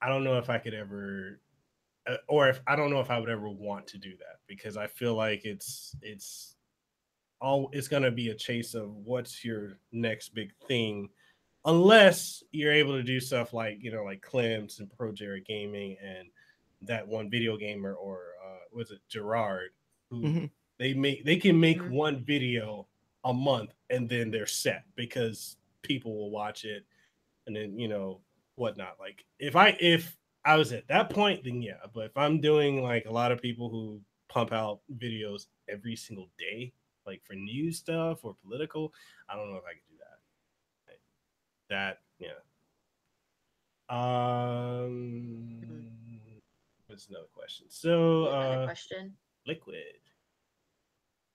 I don't know if I could ever, or if I don't know if I would ever want to do that because I feel like it's gonna be a chase of what's your next big thing, unless you're able to do stuff like like Clem's and Pro Jared Gaming and that one video gamer or was it Gerard who Hmm. they can make Mm-hmm. one video a month and then they're set because people will watch it and then whatnot. Like if I was at that point, then yeah. But if I'm doing like a lot of people who pump out videos every single day, like for news stuff or political, I don't know if I could do that. That yeah. Mm-hmm. What's another question? So Another question. Liquid.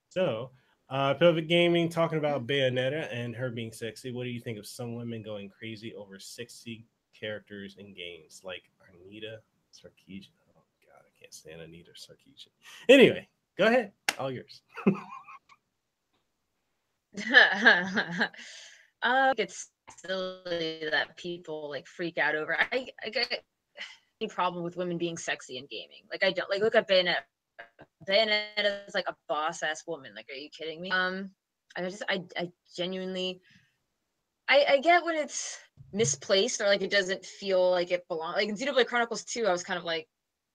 So Pelvic Gaming talking Mm-hmm. about Bayonetta and her being sexy. What do you think of some women going crazy over sexy characters in games like Anita Sarkeesian? Oh god, I can't stand Anita Sarkeesian. Anyway, go ahead. All yours. It's silly that people like freak out over. I get any problem with women being sexy in gaming. Like I don't like look at Bayonetta. Bayonetta is like a boss ass woman. Like, are you kidding me? I genuinely I get when it's misplaced or like it doesn't feel like it belongs. Like in Xenoblade Chronicles 2, I was kind of like,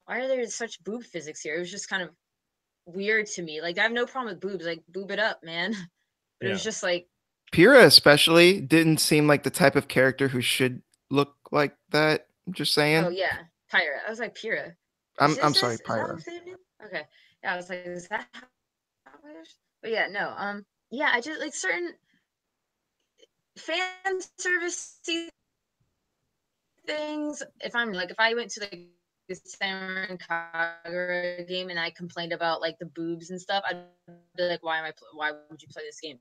why are there such boob physics here? It was just kind of weird to me. Like I have no problem with boobs. Like boob it up, man. But it was just like Pyrrha especially didn't seem like the type of character who should look like that. I'm just saying. oh yeah, Pyra. I was like Pyrrha. I'm sorry, Is that how Pyra. you say it? Okay. Yeah, I was like, is that how it is? But yeah, no. Yeah, I just like certain fan service things. If I went to like the Samurai Kagura game and I complained about like the boobs and stuff, I'd be like, why would you play this game?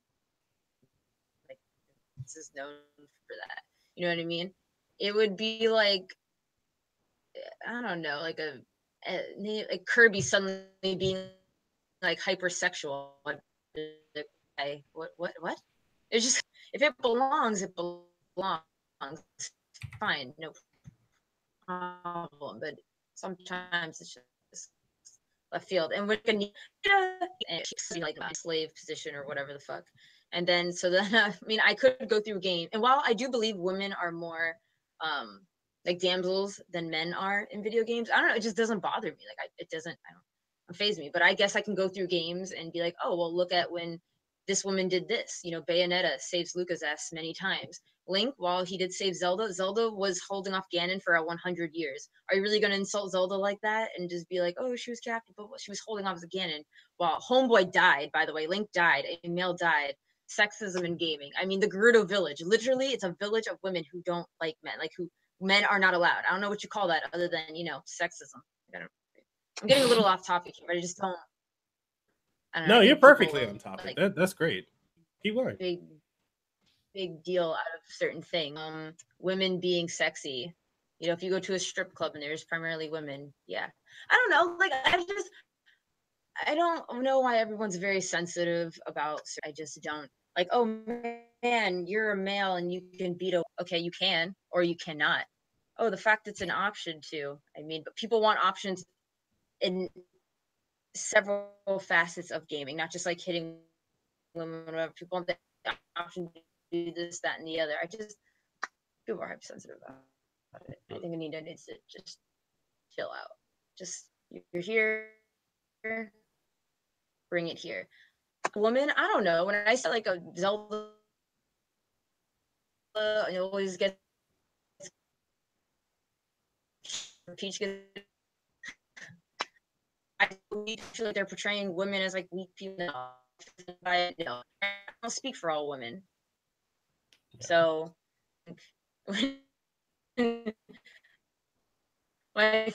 Like this is known for that. You know what I mean? It would be like I don't know, like like Kirby suddenly being like hypersexual. Like, what? It's just if it belongs, it belongs. Fine, no problem. But sometimes it's just left field, and we're gonna like a slave position or whatever the fuck. And then I mean, I could go through a game, and while I do believe women are more like damsels than men are in video games, I don't know, it just doesn't bother me. Like it doesn't faze me. But I guess I can go through games and be like, oh well, look at when this woman did this. You know, Bayonetta saves Luca's ass many times. Link, while he did save Zelda, Zelda was holding off Ganon for 100 years. Are you really going to insult Zelda like that and just be like, oh, she was captive, but she was holding off as Ganon? While Homeboy died, by the way, Link died, a male died. Sexism in gaming. I mean, the Gerudo village, literally, it's a village of women who don't like men, like who men are not allowed. I don't know what you call that other than, you know, sexism. I'm getting a little off topic here, but I just don't. I don't know. No, you're perfectly on topic. Like, that's great. Keep going. Big deal out of certain things. Women being sexy. You know, if you go to a strip club and there's primarily women, yeah. I don't know. Like, I don't know why everyone's very sensitive about. I just don't. Like, oh man, you're a male and you can beat a. Okay, you can or you cannot. Oh, the fact it's an option too. I mean, but people want options in several facets of gaming, not just like hitting women, whatever. People want the option to do this, that, and the other. People are hypersensitive about it. I think Anita needs to just chill out. Just, you're here, bring it here. Woman, I don't know. When I said like a Zelda, it always gets Peach gets. I feel like they're portraying women as like weak people. No, I don't speak for all women. Yeah. So, my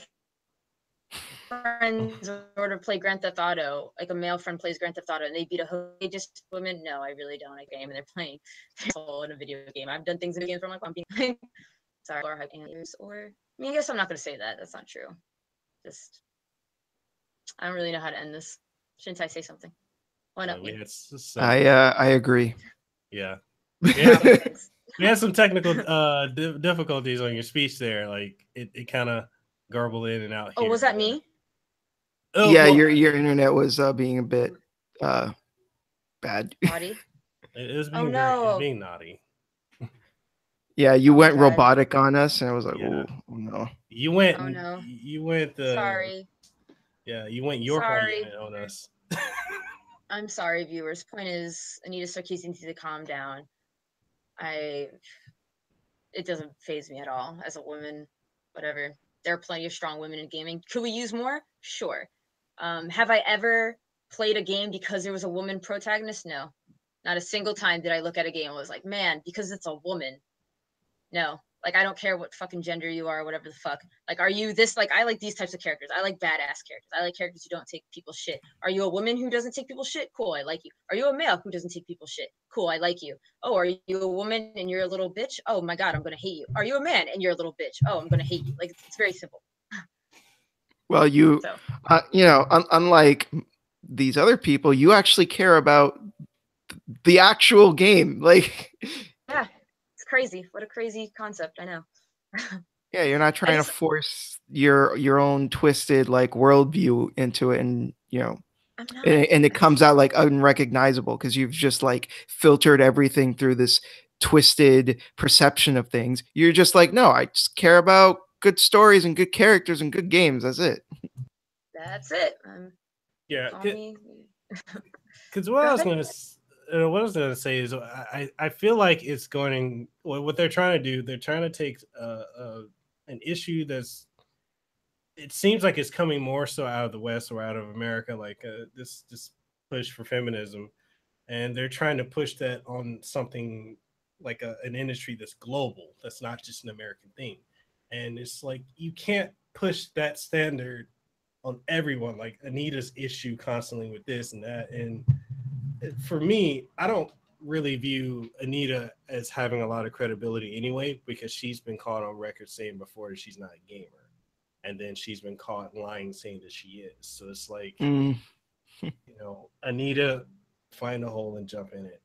friends order play Grand Theft Auto, like a male friend plays Grand Theft Auto, and they beat a hood. Just women? No, I really don't. I game and they're playing in a video game. I've done things in a game from like I'm being sorry or I mean, I guess I'm not gonna say that. That's not true. Just. I don't really know how to end this. Shouldn't I say something? Why not? I agree. Yeah. Yeah. We had some technical difficulties on your speech there. Like it kind of garbled in and out. Oh, was that me? Oh, yeah, well, your internet was being a bit bad. Naughty. It was being being naughty. Yeah, you went robotic on us, and I was like, oh no. You went. Oh no. You went. Sorry. Yeah, you went your party on us. I'm sorry, viewers. Point is, Anita Sarkeesian needs to calm down. It doesn't faze me at all as a woman. Whatever. There are plenty of strong women in gaming. Could we use more? Sure. Have I ever played a game because there was a woman protagonist? No. Not a single time did I look at a game and was like, man, because it's a woman. No. Like, I don't care what fucking gender you are or whatever the fuck. Like, are you this? Like, I like these types of characters. I like badass characters. I like characters who don't take people's shit. Are you a woman who doesn't take people's shit? Cool, I like you. Are you a male who doesn't take people's shit? Cool, I like you. Oh, are you a woman and you're a little bitch? Oh my God, I'm going to hate you. Are you a man and you're a little bitch? Oh, I'm going to hate you. Like, it's very simple. Well, you know, unlike these other people, you actually care about the actual game. Like, yeah, it's crazy. What a crazy concept. I know. Yeah, you're not trying to force your own twisted like worldview into it, and you know, and it comes out like unrecognizable because you've just like filtered everything through this twisted perception of things. You're just like, no, I just care about good stories and good characters and good games. That's it. That's it. Yeah, Call me. because Go ahead. what I was gonna say is I feel like it's going what they're trying to do. They're trying to take an issue that's it seems like it's coming more so out of the West or out of America, like this push for feminism, and they're trying to push that on something like an industry that's global, that's not just an American thing. And it's like you can't push that standard on everyone. Like Anita's issue constantly with this and that, and for me, I don't really view Anita as having a lot of credibility anyway, because she's been caught on record saying before that she's not a gamer. And then she's been caught lying saying that she is. So it's like, Mm. Anita, find a hole and jump in it.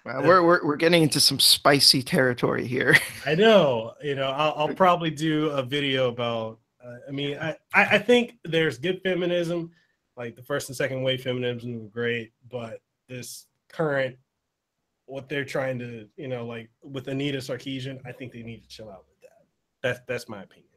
We're getting into some spicy territory here. I know. I'll probably do a video about. I think there's good feminism, like the first and second wave feminism were great, but this current, what they're trying to, like with Anita Sarkeesian, I think they need to chill out with that. That's my opinion.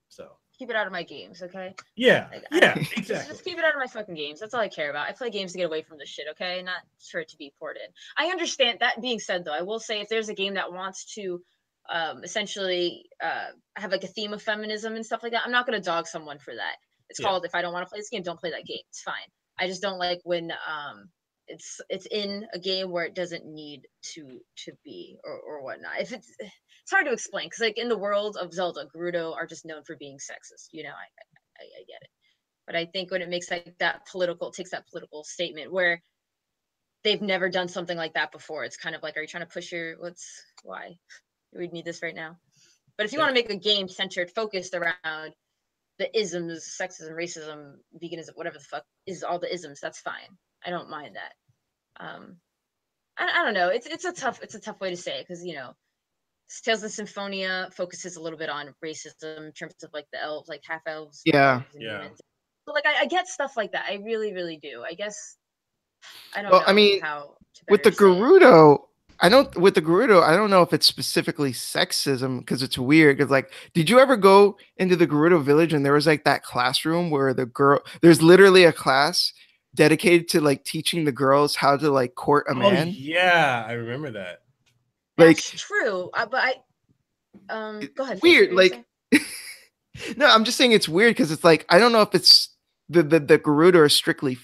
So keep it out of my games, okay? Yeah, exactly. Just keep it out of my fucking games. That's all I care about. I play games to get away from this shit, okay? Not for it to be poured in. I understand. That being said, though, I will say if there's a game that wants to essentially have like a theme of feminism and stuff like that, I'm not going to dog someone for that. It's called, if I don't want to play this game, don't play that game. It's fine. I just don't like when it's in a game where it doesn't need to be or whatnot. If it's hard to explain because like in the world of Zelda, Gerudo are just known for being sexist. I get it, but I think when it makes like that takes that political statement where they've never done something like that before, it's kind of like, are you trying to push why do we need this right now? But if you want to make a game centered, focused around the isms, sexism, racism, veganism, whatever the fuck is all the isms, that's fine. I don't mind that. I don't know. It's a tough way to say it because Tales of Symphonia focuses a little bit on racism in terms of like the elves, like half elves. Yeah. So like I get stuff like that. I really, really do. I guess I don't know. I mean, how with the Gerudo, I don't know if it's specifically sexism because it's weird. Because like, did you ever go into the Gerudo village and there was like that classroom where there's literally a class dedicated to like teaching the girls how to like court a man? Oh yeah, I remember that. That's true, but go ahead. Weird, like. No, I'm just saying it's weird because it's like I don't know if it's the Gerudo are strictly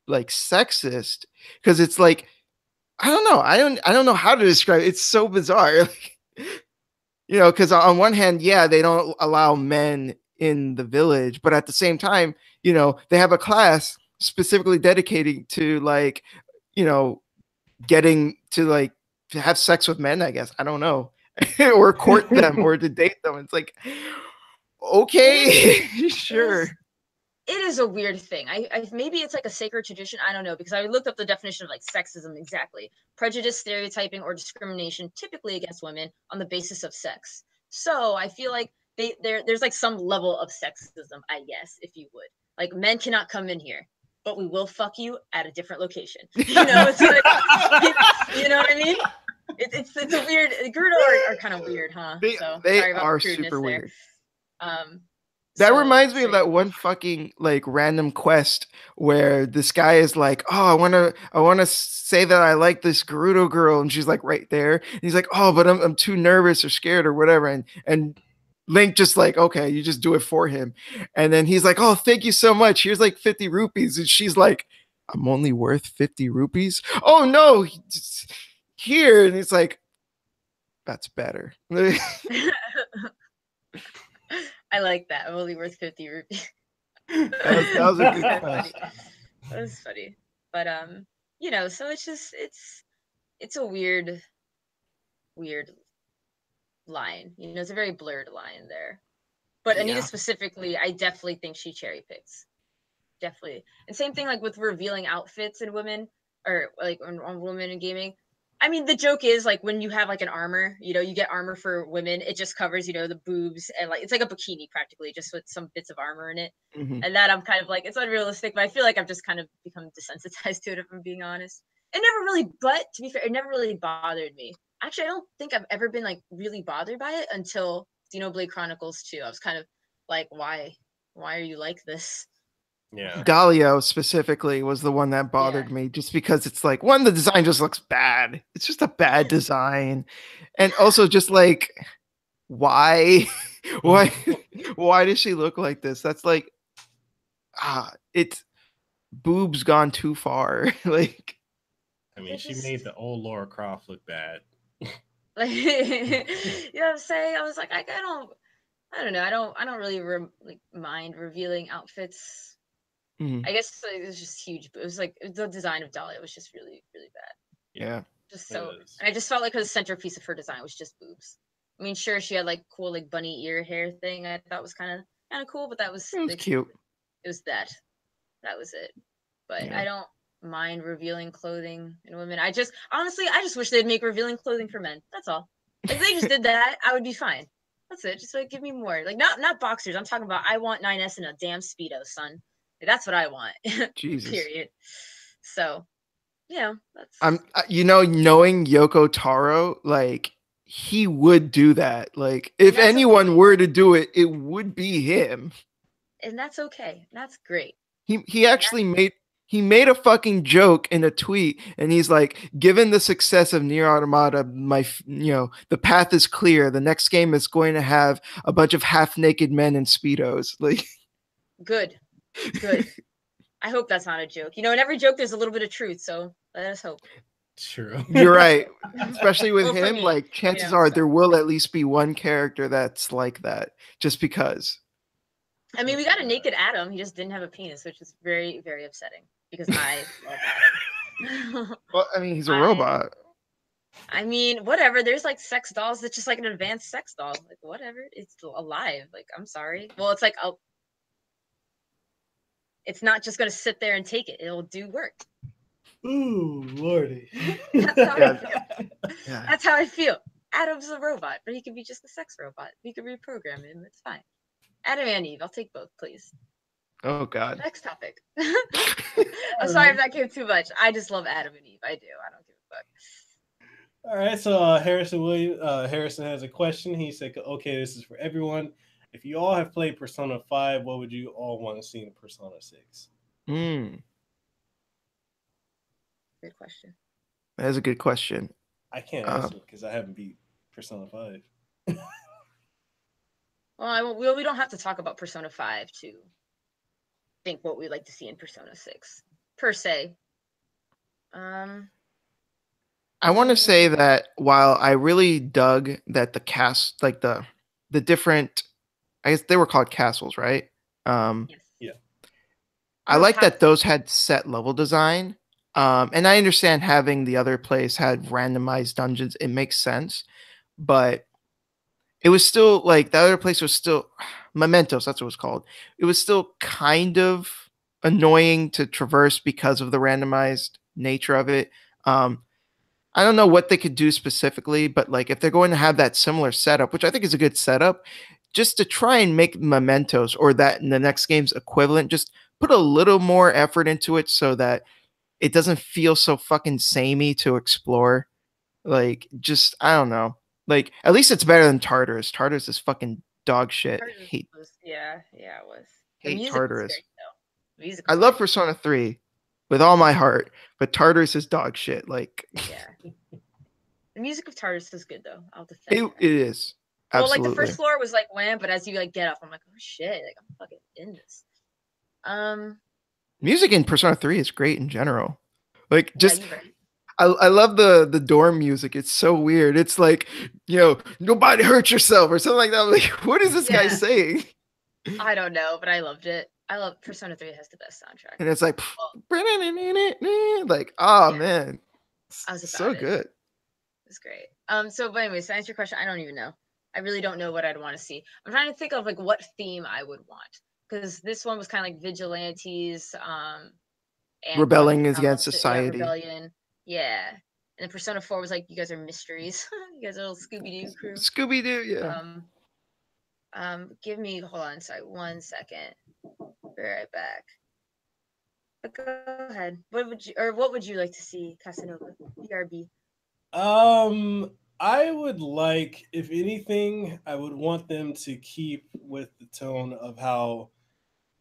like sexist because it's like I don't know. I don't know how to describe it. It's so bizarre. Because on one hand, yeah, they don't allow men in the village, but at the same time, they have a class specifically dedicated to like, getting to like to have sex with men, I guess. I don't know. Or court them or to date them. It's like, okay, sure. It is a weird thing. I maybe it's like a sacred tradition. I don't know, because I looked up the definition of like sexism exactly. Prejudice, stereotyping, or discrimination typically against women on the basis of sex. So I feel like there's like some level of sexism, I guess, if you would. Like men cannot come in here, but we will fuck you at a different location. It's like, you know what I mean? It's a weird. Gerudo are kind of weird, huh? They are super weird. That reminds me of that one fucking like random quest where this guy is like, oh, I wanna say that I like this Gerudo girl, and she's like right there. And he's like, oh, but I'm too nervous or scared or whatever, and Link just like, okay, you just do it for him. And then he's like, oh, thank you so much. Here's like 50 rupees. And she's like, I'm only worth 50 rupees. Oh no, here. And he's like, that's better. I like that. I'm only worth 50 rupees. that was a good quest. That was funny. But so it's a weird line. It's a very blurred line there. But Anita specifically, I definitely think she cherry picks. Definitely. And same thing like with revealing outfits in women or like on women in gaming. I mean, the joke is like when you have like an armor, you get armor for women, it just covers, the boobs and like it's like a bikini practically, just with some bits of armor in it. Mm-hmm. And that I'm kind of like, it's unrealistic, but I feel like I've just kind of become desensitized to it, if I'm being honest. But to be fair, it never really bothered me. Actually, I don't think I've ever been like really bothered by it until Xenoblade Chronicles 2. I was kind of like, why why are you like this? Yeah. Dalio specifically was the one that bothered me, just because it's like, one, the design just looks bad. It's just a bad design, and also just like, why, why does she look like this? That's like, it's boobs gone too far. Like, I mean, she made the old Laura Croft look bad. Like, you know what I'm saying? I was like, I don't know. I don't really like mind revealing outfits. mhm. I guess like, it was just huge. But it was like the design of Dahlia was just really, really bad. Yeah. Just so, and I just felt like the centerpiece of her design was just boobs. I mean, sure, she had like cool like bunny ear hair thing. I thought was kind of cool, but that was Cute. It was that. That was it. But Yeah. I don't mind revealing clothing in women. I just wish they'd make revealing clothing for men. That's all. If they just did that, I would be fine. That's it. Just like give me more. Like not boxers. I'm talking about I want 9S in a damn Speedo, son. Like, that's what I want. Jesus. Period. So, yeah, that's knowing Yoko Taro, like, he would do that. Like, if anyone were to do it, it would be him. And that's okay. That's great. He actually made a fucking joke in a tweet, and he's like, given the success of Nier Automata, the path is clear. The next game is going to have a bunch of half-naked men in Speedos. Like, good. I hope that's not a joke. In every joke there's a little bit of truth, so let us hope. True. You're right. Especially with him, like, chances are there will at least be one character that's like that, just because. I mean, we got a naked Adam. He just didn't have a penis, which is very, very upsetting because I love Adam. Well, I mean, he's a robot. I mean, whatever. There's like sex dolls that's just like an advanced sex doll. Like, whatever. It's alive. Like, I'm sorry. Well, it's like, it's not just going to sit there and take it. It'll do work. Ooh, Lordy. That's how I feel. Adam's a robot, but he could be just a sex robot. We could reprogram him. It's fine. Adam and Eve. I'll take both, please. Oh, God. Next topic. I'm sorry if that came too much. I just love Adam and Eve. I do. I don't give a fuck. All right. So Harrison has a question. He said, okay, this is for everyone. If you all have played Persona 5, what would you all want to see in Persona 6? Good question. That is a good question. I can't answer because I haven't beat Persona 5. Well, we don't have to talk about Persona 5 to think what we'd like to see in Persona 6, per se. I want to say that while I really dug that the cast, like the different, I guess they were called castles, right? Yes. Yeah. I like that those had set level design. And I understand having the other place had randomized dungeons. It makes sense. But it was still like the other place was still Mementos. That's what it was called. It was still kind of annoying to traverse because of the randomized nature of it. I don't know what they could do specifically, but like if they're going to have that similar setup, which I think is a good setup, just to try and make Mementos or that in the next game's equivalent, just put a little more effort into it so that it doesn't feel so fucking samey to explore. Like, just, I don't know. Like, at least it's better than Tartarus. Tartarus is fucking dog shit. It was. Hate Tartarus. Great, I love Persona 3 with all my heart, but Tartarus is dog shit. Like, yeah. The music of Tartarus is good though. I'll defend it is. Absolutely. Well, like the first floor was like wham, but as you like get up, I'm like, oh shit, like I'm fucking in this. Music in Persona 3 is great in general. Like, just I love the dorm music. It's so weird. It's like, nobody hurt yourself or something like that. I'm like, what is this guy saying? I don't know, but I loved it. I love Persona 3 has the best soundtrack. And it's like, man. I was so good. It's great. So but anyways, to answer your question, I don't even know. I really don't know what I'd want to see. I'm trying to think of like what theme I would want. Because this one was kind of like vigilantes, and rebelling against society. Rebellion. Yeah. And then Persona 4 was like, you guys are mysteries. You guys are a little Scooby-Doo crew. Scooby-Doo, yeah. Give me, hold on, sorry, 1 second. Be right back. But go ahead. What would you like to see, Kasanova? BRB. I would like, if anything, I would want them to keep with the tone of how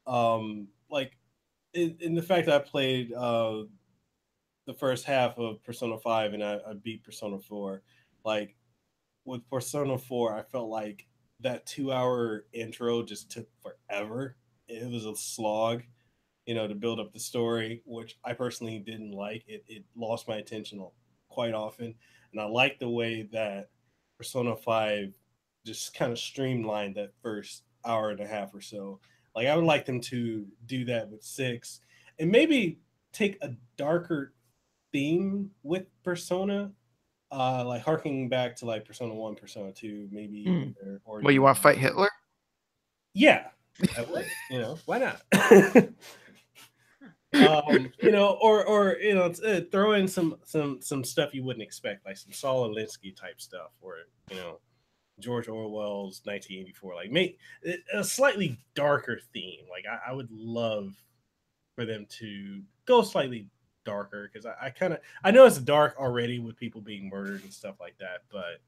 Like in the fact that I played the first half of Persona 5 and I beat Persona 4, like with Persona 4, I felt like that 2 hour intro just took forever. It was a slog, to build up the story, which I personally didn't like. It lost my attention quite often. And I like the way that Persona 5 just kind of streamlined that first hour and a half or so. Like, I would like them to do that with 6 and maybe take a darker theme with Persona, like harking back to like Persona 1, Persona 2, maybe even their origin. Well, you want to fight Hitler? Yeah, I would. Why not? Throw in some stuff you wouldn't expect, like some Saul Alinsky type stuff, or George Orwell's 1984. Like, make a slightly darker theme. Like, I would love for them to go slightly darker, because I know it's dark already with people being murdered and stuff like that, but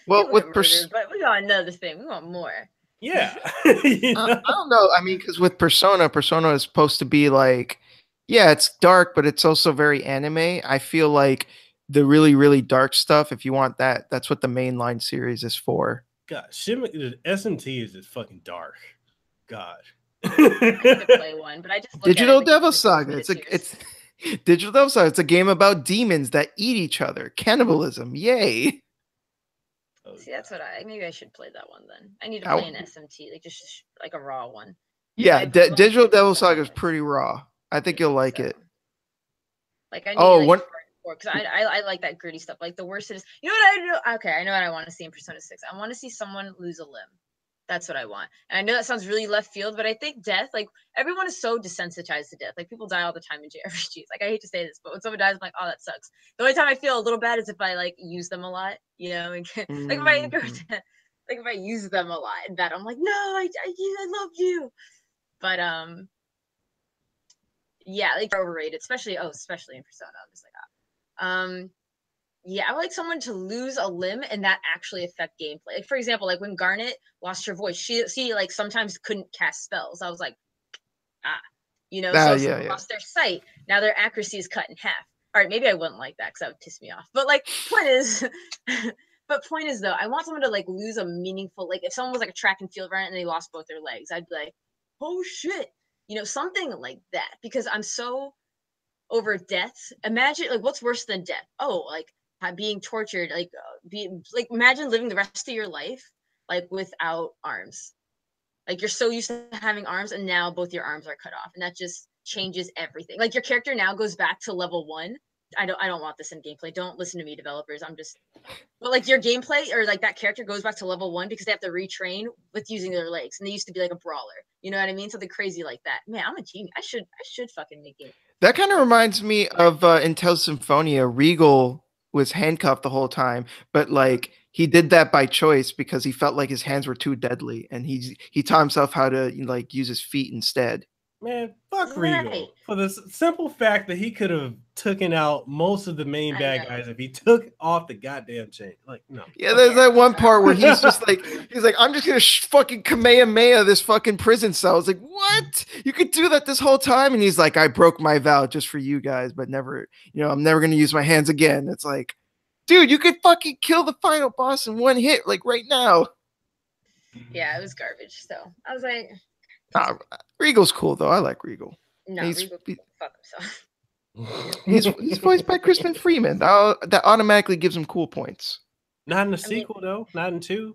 well, with murdered, but we got another thing. We want more. Yeah. I don't know. I mean, because with Persona is supposed to be like, yeah, it's dark, but it's also very anime. I feel like the really, really dark stuff, if you want that, that's what the mainline series is for. God, the SMT is just fucking dark. God. I could play one, but I just Digital Devil Saga. It's Digital Devil Saga. It's a game about demons that eat each other. Cannibalism. Yay. See, that's what maybe I should play that one then. I need to play an SMT, like just like a raw one. Yeah, Digital Devil Saga is pretty raw. I think you'll like it. Like I need because I like that gritty stuff. Like the worst it is. You know what I do? Okay, I know what I want to see in Persona 6. I want to see someone lose a limb. That's what I want. And I know that sounds really left field, but I think death, like everyone is so desensitized to death. Like people die all the time in JRPGs. Like I hate to say this, but when someone dies, I'm like, oh, that sucks. The only time I feel a little bad is if I like use them a lot, like if I use them a lot in that, I'm like, no, I love you. But yeah, like they're overrated, especially in Persona. I'm just like, yeah, I would like someone to lose a limb and that actually affect gameplay. Like, for example, like when Garnet lost her voice, she like sometimes couldn't cast spells. I was like, so lost their sight. Now their accuracy is cut in half. All right, maybe I wouldn't like that because that would piss me off. But like, point is though, I want someone to like lose a meaningful, like if someone was like a track and field runner and they lost both their legs, I'd be like, oh shit, something like that, because I'm so over death. Imagine like what's worse than death? Oh, like being tortured, like imagine living the rest of your life like without arms. Like you're so used to having arms and now both your arms are cut off, and that just changes everything. Like your character now goes back to level 1. I don't want this in gameplay. Don't listen to me, developers. But like your gameplay or like that character goes back to level 1 because they have to retrain with using their legs, and they used to be like a brawler. You know what I mean? Something crazy like that. Man, I'm a genius. I should fucking make it. That kind of reminds me of Intel Symphonia. Regal was handcuffed the whole time, but like he did that by choice because he felt like his hands were too deadly, and he taught himself how to like use his feet instead. Man, fuck Regal for the simple fact that he could have taken out most of the main bad guys if he took off the goddamn chain. Like, no. Yeah, there's that one part where he's just like, I'm just gonna fucking Kamehameha this fucking prison cell. It's like, what? You could do that this whole time, and he's like, I broke my vow just for you guys, but never, I'm never gonna use my hands again. It's like, dude, you could fucking kill the final boss in one hit, like right now. Yeah, it was garbage. So I was like. Regal's cool though. I like Regal. No, Regal fuck himself. He's voiced by Crispin Freeman. That automatically gives him cool points. Not in the sequel though. Not in 2.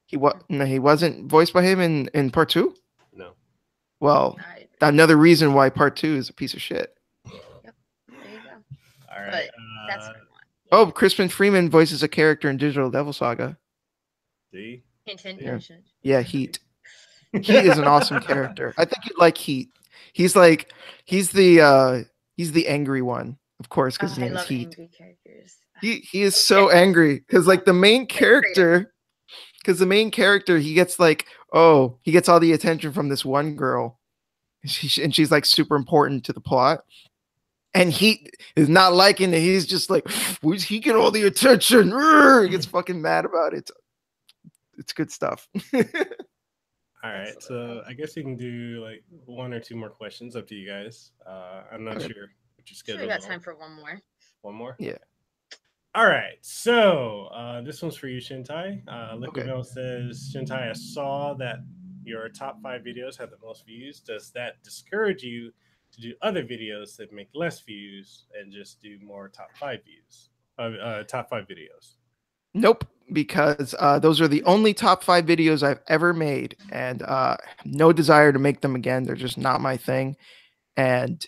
He wasn't voiced by him in part 2. No. Well, another reason why part 2 is a piece of shit. Yep. There you go. All right. But that's what I want. Oh, Crispin Freeman voices a character in Digital Devil Saga. See? Hint. Yeah, Heat. Heat is an awesome character. I think you'd like Heat. He's the angry one, of course, because his name is Heat. Angry characters. He is so angry because like the main character, he gets like, he gets all the attention from this one girl, and she's like super important to the plot, and he is not liking it. He's just like, where's he get all the attention? He gets fucking mad about it. It's good stuff. All right, so I guess we can do like one or two more questions. Up to you guys. I'm not Okay. sure what your Sure, we schedules got are. time for one more. One more. Yeah. All right, so this one's for you, Shintai. Okay. Liquidville says, Shintai, I saw that your top 5 videos have the most views. Does that discourage you to do other videos that make less views and just do more top 5 views? Top 5 videos. Nope, because those are the only top 5 videos I've ever made, and no desire to make them again. They're just not my thing. And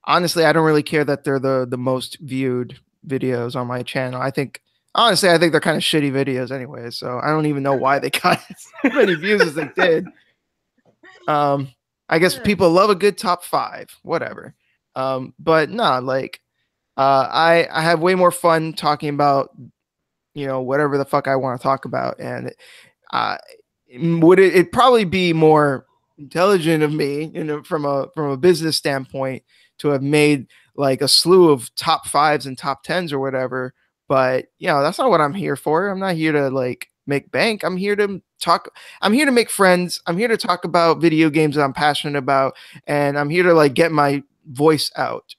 honestly, I don't really care that they're the most viewed videos on my channel. Honestly, I think they're kind of shitty videos anyway. So I don't even know why they got as many views as they did. I guess people love a good top 5, whatever. But no, like I have way more fun talking about whatever the fuck I want to talk about, and uh, would it probably be more intelligent of me, from a business standpoint, to have made like a slew of top 5s and top 10s or whatever. But that's not what I'm here for. I'm not here to like make bank. I'm here to talk. I'm here to make friends. I'm here to talk about video games that I'm passionate about, and I'm here to like get my voice out.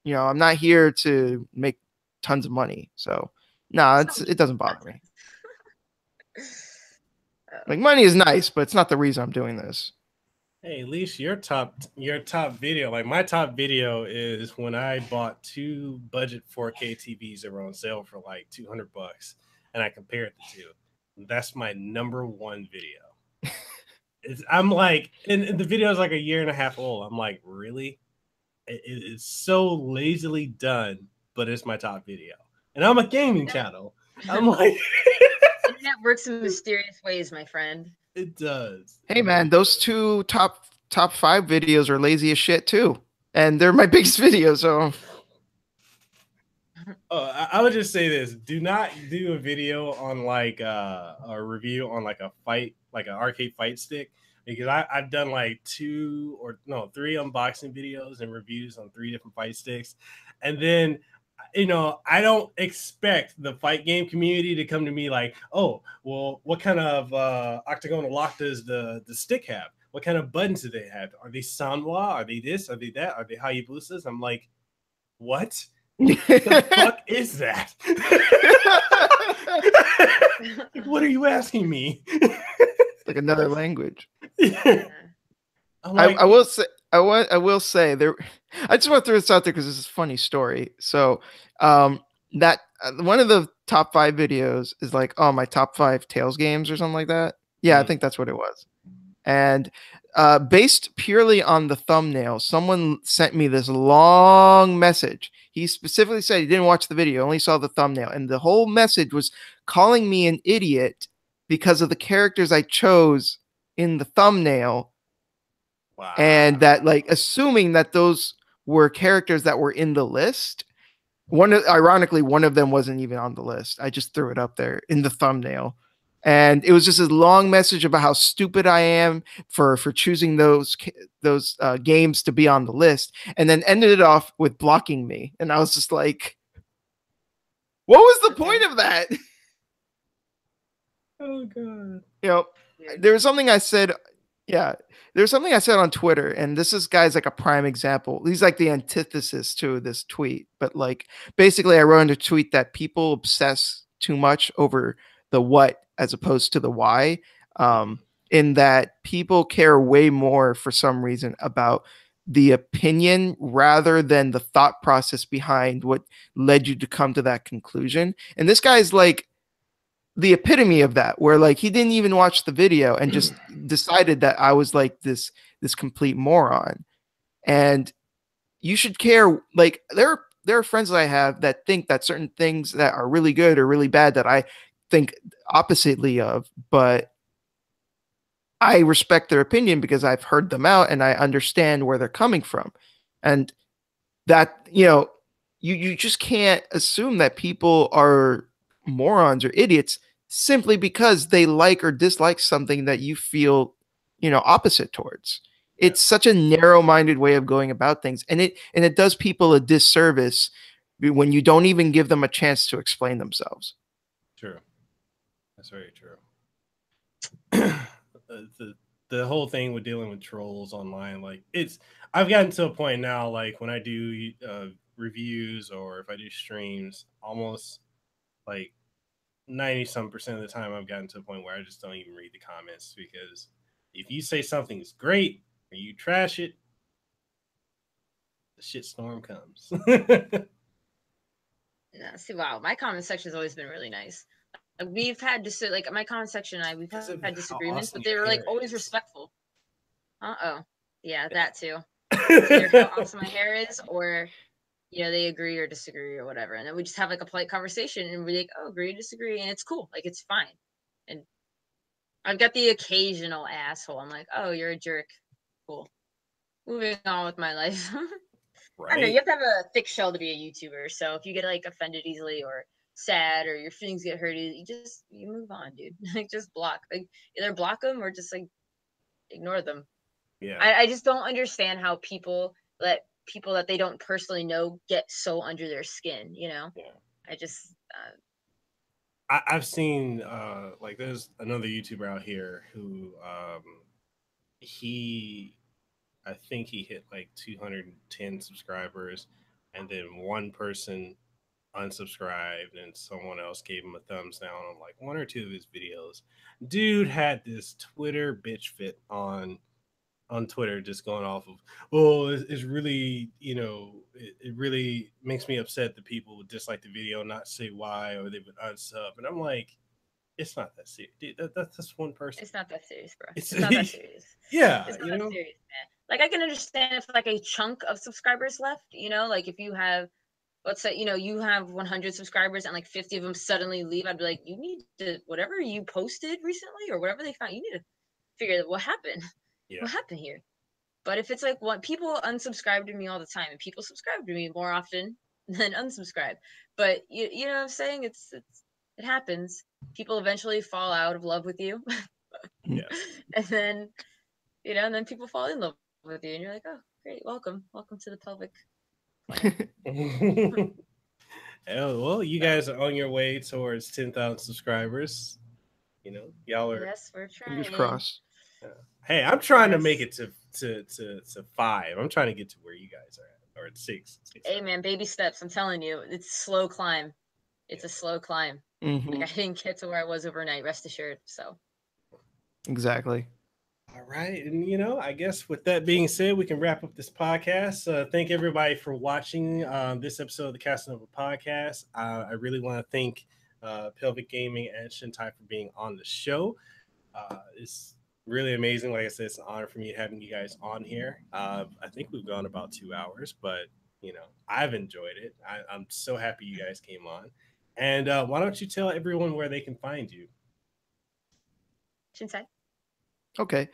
I'm not here to make tons of money. So no, it doesn't bother me. Like, money is nice, but it's not the reason I'm doing this. Hey, at least your top video, like my top video, is when I bought 2 budget 4K TVs that were on sale for like $200, and I compared the two. That's my #1 video. I'm like, and the video is like a year and a half old. I'm like, really? It's so lazily done, but it's my top video, and I'm a gaming channel. I'm like, Internet works in mysterious ways, my friend. it does. Hey man, those 2 top 5 videos are lazy as shit too, and they're my biggest videos. So I would just say this: do not do a video on like a review on like a fight, like an arcade fight stick, because I've done like 3 unboxing videos and reviews on 3 different fight sticks, and then I don't expect the fight game community to come to me like, oh, well, what kind of octagonal lock does the stick have? What kind of buttons do they have? Are they Sanwa? Are they this? Are they that? Are they Hayabusas? I'm like, what? The fuck is that? What are you asking me? like another language. Yeah. I will say there. I just want to throw this out there because this is a funny story. So, that one of the top 5 videos is like, oh, my top 5 Tales games or something like that. Yeah, I think that's what it was. And based purely on the thumbnail, someone sent me this long message. He specifically said he didn't watch the video, only saw the thumbnail, and the whole message was calling me an idiot because of the characters I chose in the thumbnail. Wow. And that, like, assuming that those were characters that were in the list. Ironically, one of them wasn't even on the list. I just threw it up there in the thumbnail. And it was just a long message about how stupid I am for choosing those games to be on the list, and then ended it off with blocking me. And I was just like, what was the point of that? Oh god. There was something I said. Yeah, there's something I said on Twitter, and this guy's like a prime example. He's like the antithesis to this tweet, but like basically I wrote in a tweet that people obsess too much over the what as opposed to the why, in that people care way more for some reason about the opinion rather than the thought process behind what led you to come to that conclusion. And this guy's like the epitome of that, where like he didn't even watch the video and just decided that I was like this complete moron. And you should care. Like there are friends that I have that think that certain things that are really good or really bad that I think oppositely of, but I respect their opinion because I've heard them out and I understand where they're coming from. And that, you just can't assume that people are morons or idiots simply because they like or dislike something that you feel, opposite towards. Yeah. It's such a narrow-minded way of going about things, and it does people a disservice when you don't even give them a chance to explain themselves. True. That's very true. the whole thing with dealing with trolls online, like I've gotten to a point now, like when I do reviews or if I do streams, almost like 90% of the time I've gotten to a point where I just don't even read the comments, because if you say something's great or you trash it, the shitstorm comes. Yeah, see, wow, my comment section has always been really nice. Like, we've had like my comment section and we've had disagreements, awesome but they were like always is. respectful. Yeah, that too. It's either how awesome my hair is, or they agree or disagree or whatever, and then we just have like a polite conversation, and we're like, oh, agree, disagree, and it's cool, like it's fine. And I've got the occasional asshole. I'm like, oh, you're a jerk. Cool. Moving on with my life. Right? I don't know. You have to have a thick shell to be a YouTuber. So if you get like offended easily or sad or your feelings get hurt, you move on, dude. Like just block. Like either block them or just like ignore them. Yeah. I just don't understand how people let people that they don't personally know get so under their skin. Yeah. I just. I've seen like there's another YouTuber out here who I think he hit like 210 subscribers, and then one person unsubscribed and someone else gave him a thumbs down on like one or two of his videos. Dude had this Twitter bitch fit on Twitter, just going off of, well, it's really, it really makes me upset that people would dislike the video, not say why, or they would unsub. And I'm like, it's not that serious, dude. That's just one person. It's not that serious, bro. It's not that serious. Yeah, it's not that serious, man. Like I can understand if like a chunk of subscribers left, like if you have, let's say, you have 100 subscribers and like 50 of them suddenly leave, I'd be like, you need to, whatever you posted recently or whatever they found, you need to figure out what happened. Yeah. What happened here? But if it's like what people unsubscribe to me all the time, and people subscribe to me more often than unsubscribe, but you know what I'm saying? It happens. People eventually fall out of love with you. Yeah. And then, and then people fall in love with you, and you're like, oh, great, welcome to the pelvic. Oh, well, you guys are on your way towards 10,000 subscribers. Y'all are. Yes, we're trying. Fingers crossed. Hey, I'm trying to make it to 5. I'm trying to get to where you guys are at, or at 6. Hey, man, baby steps. I'm telling you, it's a slow climb. It's a slow climb. Mm-hmm. Like I didn't get to where I was overnight. Rest assured. So. Exactly. All right, and I guess with that being said, we can wrap up this podcast. Thank everybody for watching this episode of the Kasanova podcast. I really want to thank Pelvic Gaming and Shintai for being on the show. It's really amazing. Like I said, it's an honor for me having you guys on here. I think we've gone about 2 hours, but I've enjoyed it. I'm so happy you guys came on. And why don't you tell everyone where they can find you? Shintai. Okay.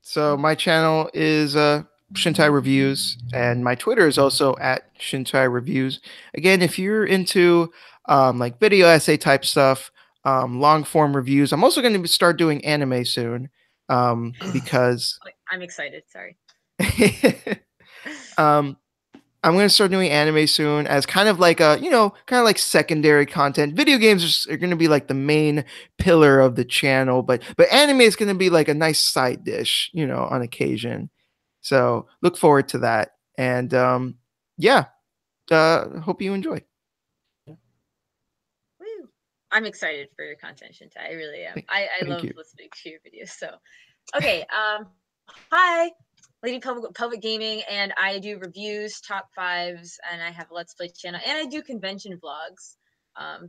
So my channel is Shintai Reviews, and my Twitter is also at Shintai Reviews. Again, if you're into like video essay type stuff, long form reviews, I'm also going to start doing anime soon because I'm excited. Sorry. I'm going to start doing anime soon as kind of like a, kind of like secondary content. Video games are going to be like the main pillar of the channel, but anime is going to be like a nice side dish, on occasion. So look forward to that. And hope you enjoy. Woo. I'm excited for your content, Shintai. I really am. I love listening to your videos. So, okay. Hi. Lady Pelvic Gaming, and I do reviews, top 5s, and I have a Let's Play channel, and I do convention vlogs.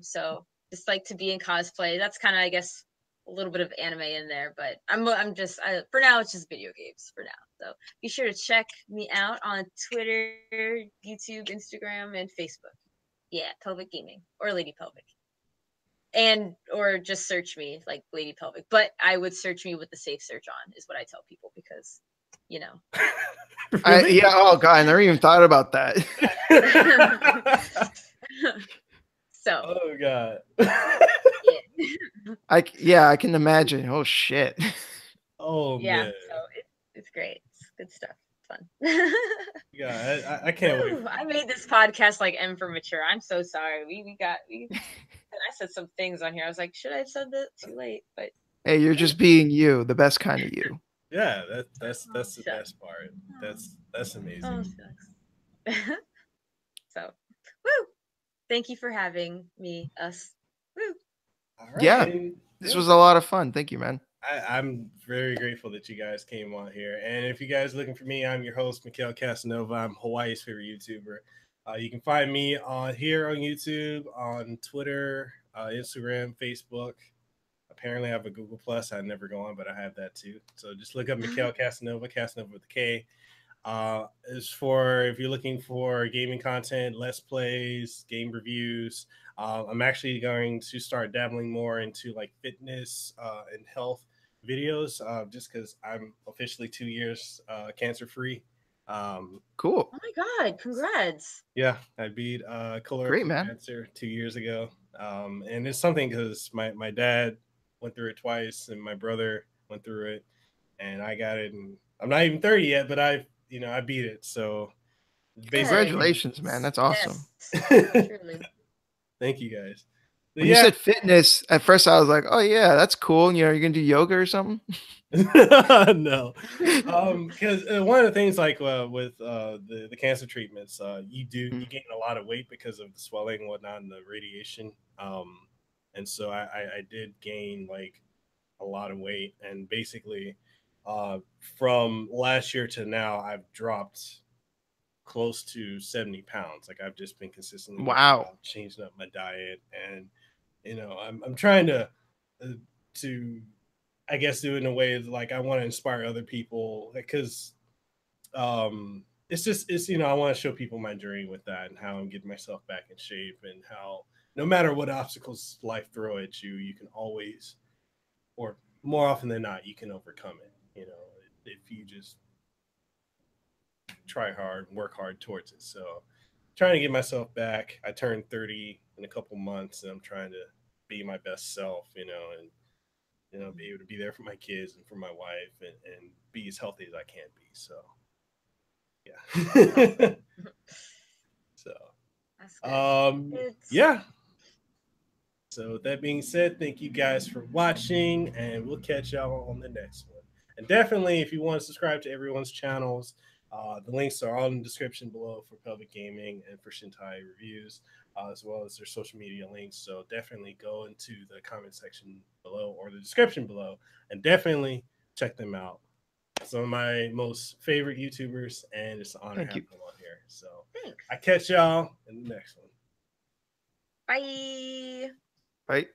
So just like to be in cosplay. That's kind of, I guess, a little bit of anime in there, but I'm just for now it's just video games for now. So be sure to check me out on Twitter, YouTube, Instagram, and Facebook. Yeah, Pelvic Gaming or Lady Pelvic. Or just search me like Lady Pelvic, but I would search me with the safe search on is what I tell people because. Really? Oh god, I never even thought about that. So. Oh god. I can imagine. Oh shit. Oh yeah, man. So it's great. It's good stuff. Fun. Yeah, I can't wait. I made this podcast like M for mature. I'm so sorry. I said some things on here. I was like, should I have said that? Too late, but Hey, you're just being you, the best kind of you. Yeah, that's the shucks. best part. That's amazing. Oh, shucks. So, woo! Thank you for having me, us. Woo! All right. Yeah, And, this yeah, was a lot of fun. Thank you, man. I'm very grateful that you guys came on here. And if you guys are looking for me, I'm your host, Mekel Kasanova. I'm Hawaii's favorite YouTuber. You can find me on here on YouTube, on Twitter, Instagram, Facebook. Apparently, I have a Google Plus. I never go on, but I have that too. So just look up Mekel Kasanova, Kasanova with a K. Is for if you're looking for gaming content, let's plays, game reviews. I'm actually going to start dabbling more into like fitness and health videos, just because I'm officially 2 years cancer free. Cool. Oh my God! Congrats. Yeah, I beat Great, colorectal man. cancer 2 years ago, and it's something because my dad went through it twice, and my brother went through it, and I got it, and I'm not even 30 yet, but I beat it. So basically, Congratulations, man. That's awesome. Yes, truly. thank you guys. But When you yeah, said fitness, at first I was like, oh yeah, that's cool. And, you're gonna do yoga or something? no, because one of the things like with the cancer treatments, you gain a lot of weight because of the swelling and whatnot and the radiation. And so I did gain like a lot of weight, and basically, from last year to now, I've dropped close to 70 pounds. Like I've just been consistently working Wow. out, changing up my diet, and I'm trying to I guess do it in a way like I want to inspire other people because it's I want to show people my journey with that and how I'm getting myself back in shape and how no matter what obstacles life throw at you, you can always, or more often than not, you can overcome it. If you just try hard, work hard towards it. So trying to get myself back. I turned 30 in a couple months, and I'm trying to be my best self, and be able to be there for my kids and for my wife, and be as healthy as I can be. So yeah. So That's good. yeah. So with that being said, thank you guys for watching, and we'll catch y'all on the next one. And definitely, if you want to subscribe to everyone's channels, the links are all in the description below for Pelvic Gaming and for Shintai reviews, as well as their social media links. So definitely go into the comment section below or the description below, and definitely check them out. Some of my most favorite YouTubers, and it's an honor having them on here. So Thanks. I catch y'all in the next one. Bye. Right.